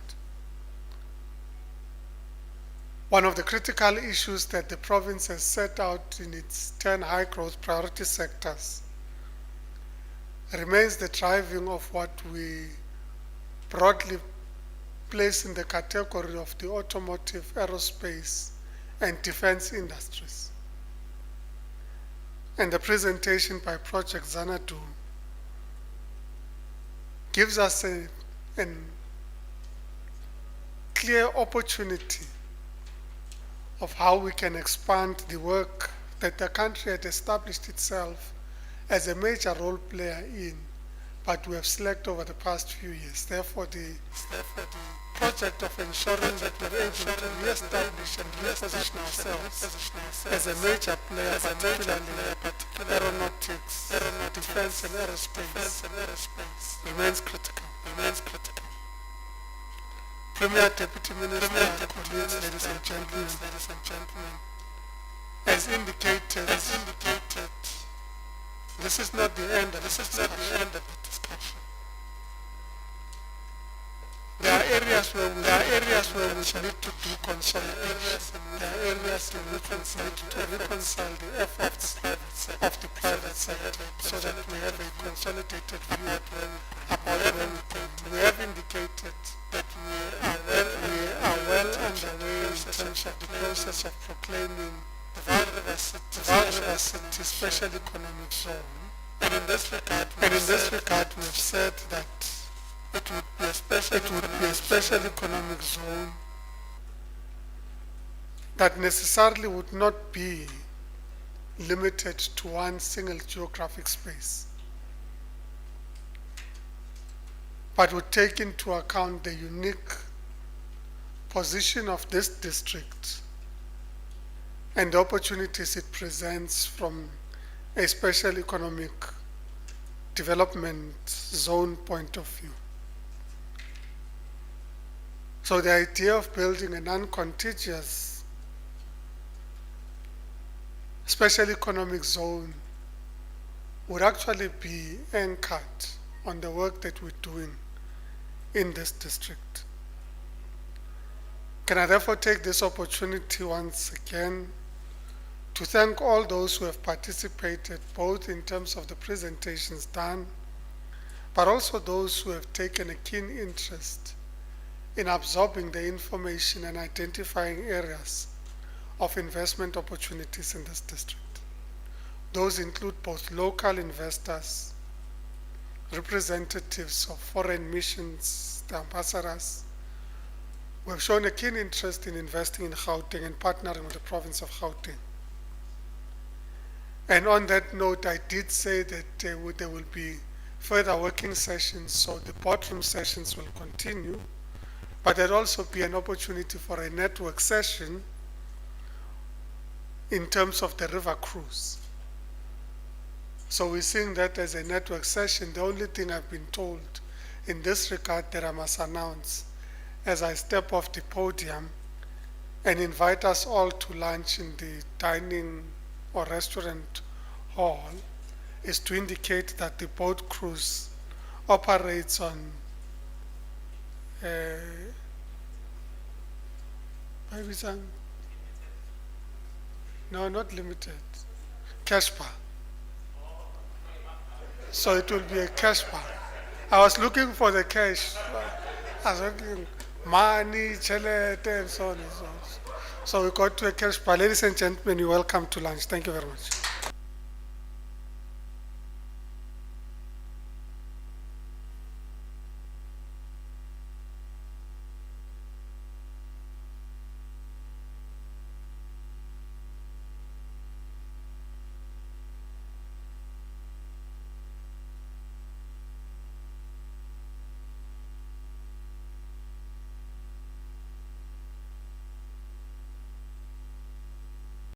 One of the critical issues that the province has set out in its 10 high growth priority sectors remains the driving of what we broadly place in the category of the automotive, aerospace, and defense industries. And the presentation by Project Xanadu gives us a clear opportunity of how we can expand the work that the country had established itself as a major role player in, but we have slacked over the past few years. Therefore, the project of ensuring that we're able to re-establish and reposition ourselves as a major player, particularly in aeronautics, defense and aerospace, remains critical. Premier, Deputy Minister, colleagues, ladies and gentlemen, as indicated, this is not the end of the discussion. There are areas where we need to do consolidation. There are areas in which we need to reconcile the efforts of the private sector so that we have a consolidated view about where we go. We have indicated that we are well underway in terms of the process of proclaiming the Vaal River City Special Economic Zone. And in this regard, we have said that it would be a special economic zone that necessarily would not be limited to one single geographic space, but would take into account the unique position of this district and the opportunities it presents from a special economic development zone point of view. So the idea of building a non-contiguous special economic zone would actually be anchored on the work that we're doing in this district. Can I therefore take this opportunity once again to thank all those who have participated, both in terms of the presentations done, but also those who have taken a keen interest in absorbing the information and identifying areas of investment opportunities in this district. Those include both local investors, representatives of foreign missions, the ambassadors, who have shown a keen interest in investing in Gauteng and partnering with the province of Gauteng. And on that note, I did say that there will be further working sessions, so the boardroom sessions will continue, but there'll also be an opportunity for a network session in terms of the river cruise. So we're seeing that as a network session. The only thing I've been told in this regard that I must announce as I step off the podium and invite us all to lunch in the dining or restaurant hall is to indicate that the boat cruise operates on no, not limited, cash bar. So it will be a cash bar. I was looking for the cash. I was looking money, chelete, and so on and so on. So we go to a cash bar. Ladies and gentlemen, you're welcome to lunch. Thank you very much.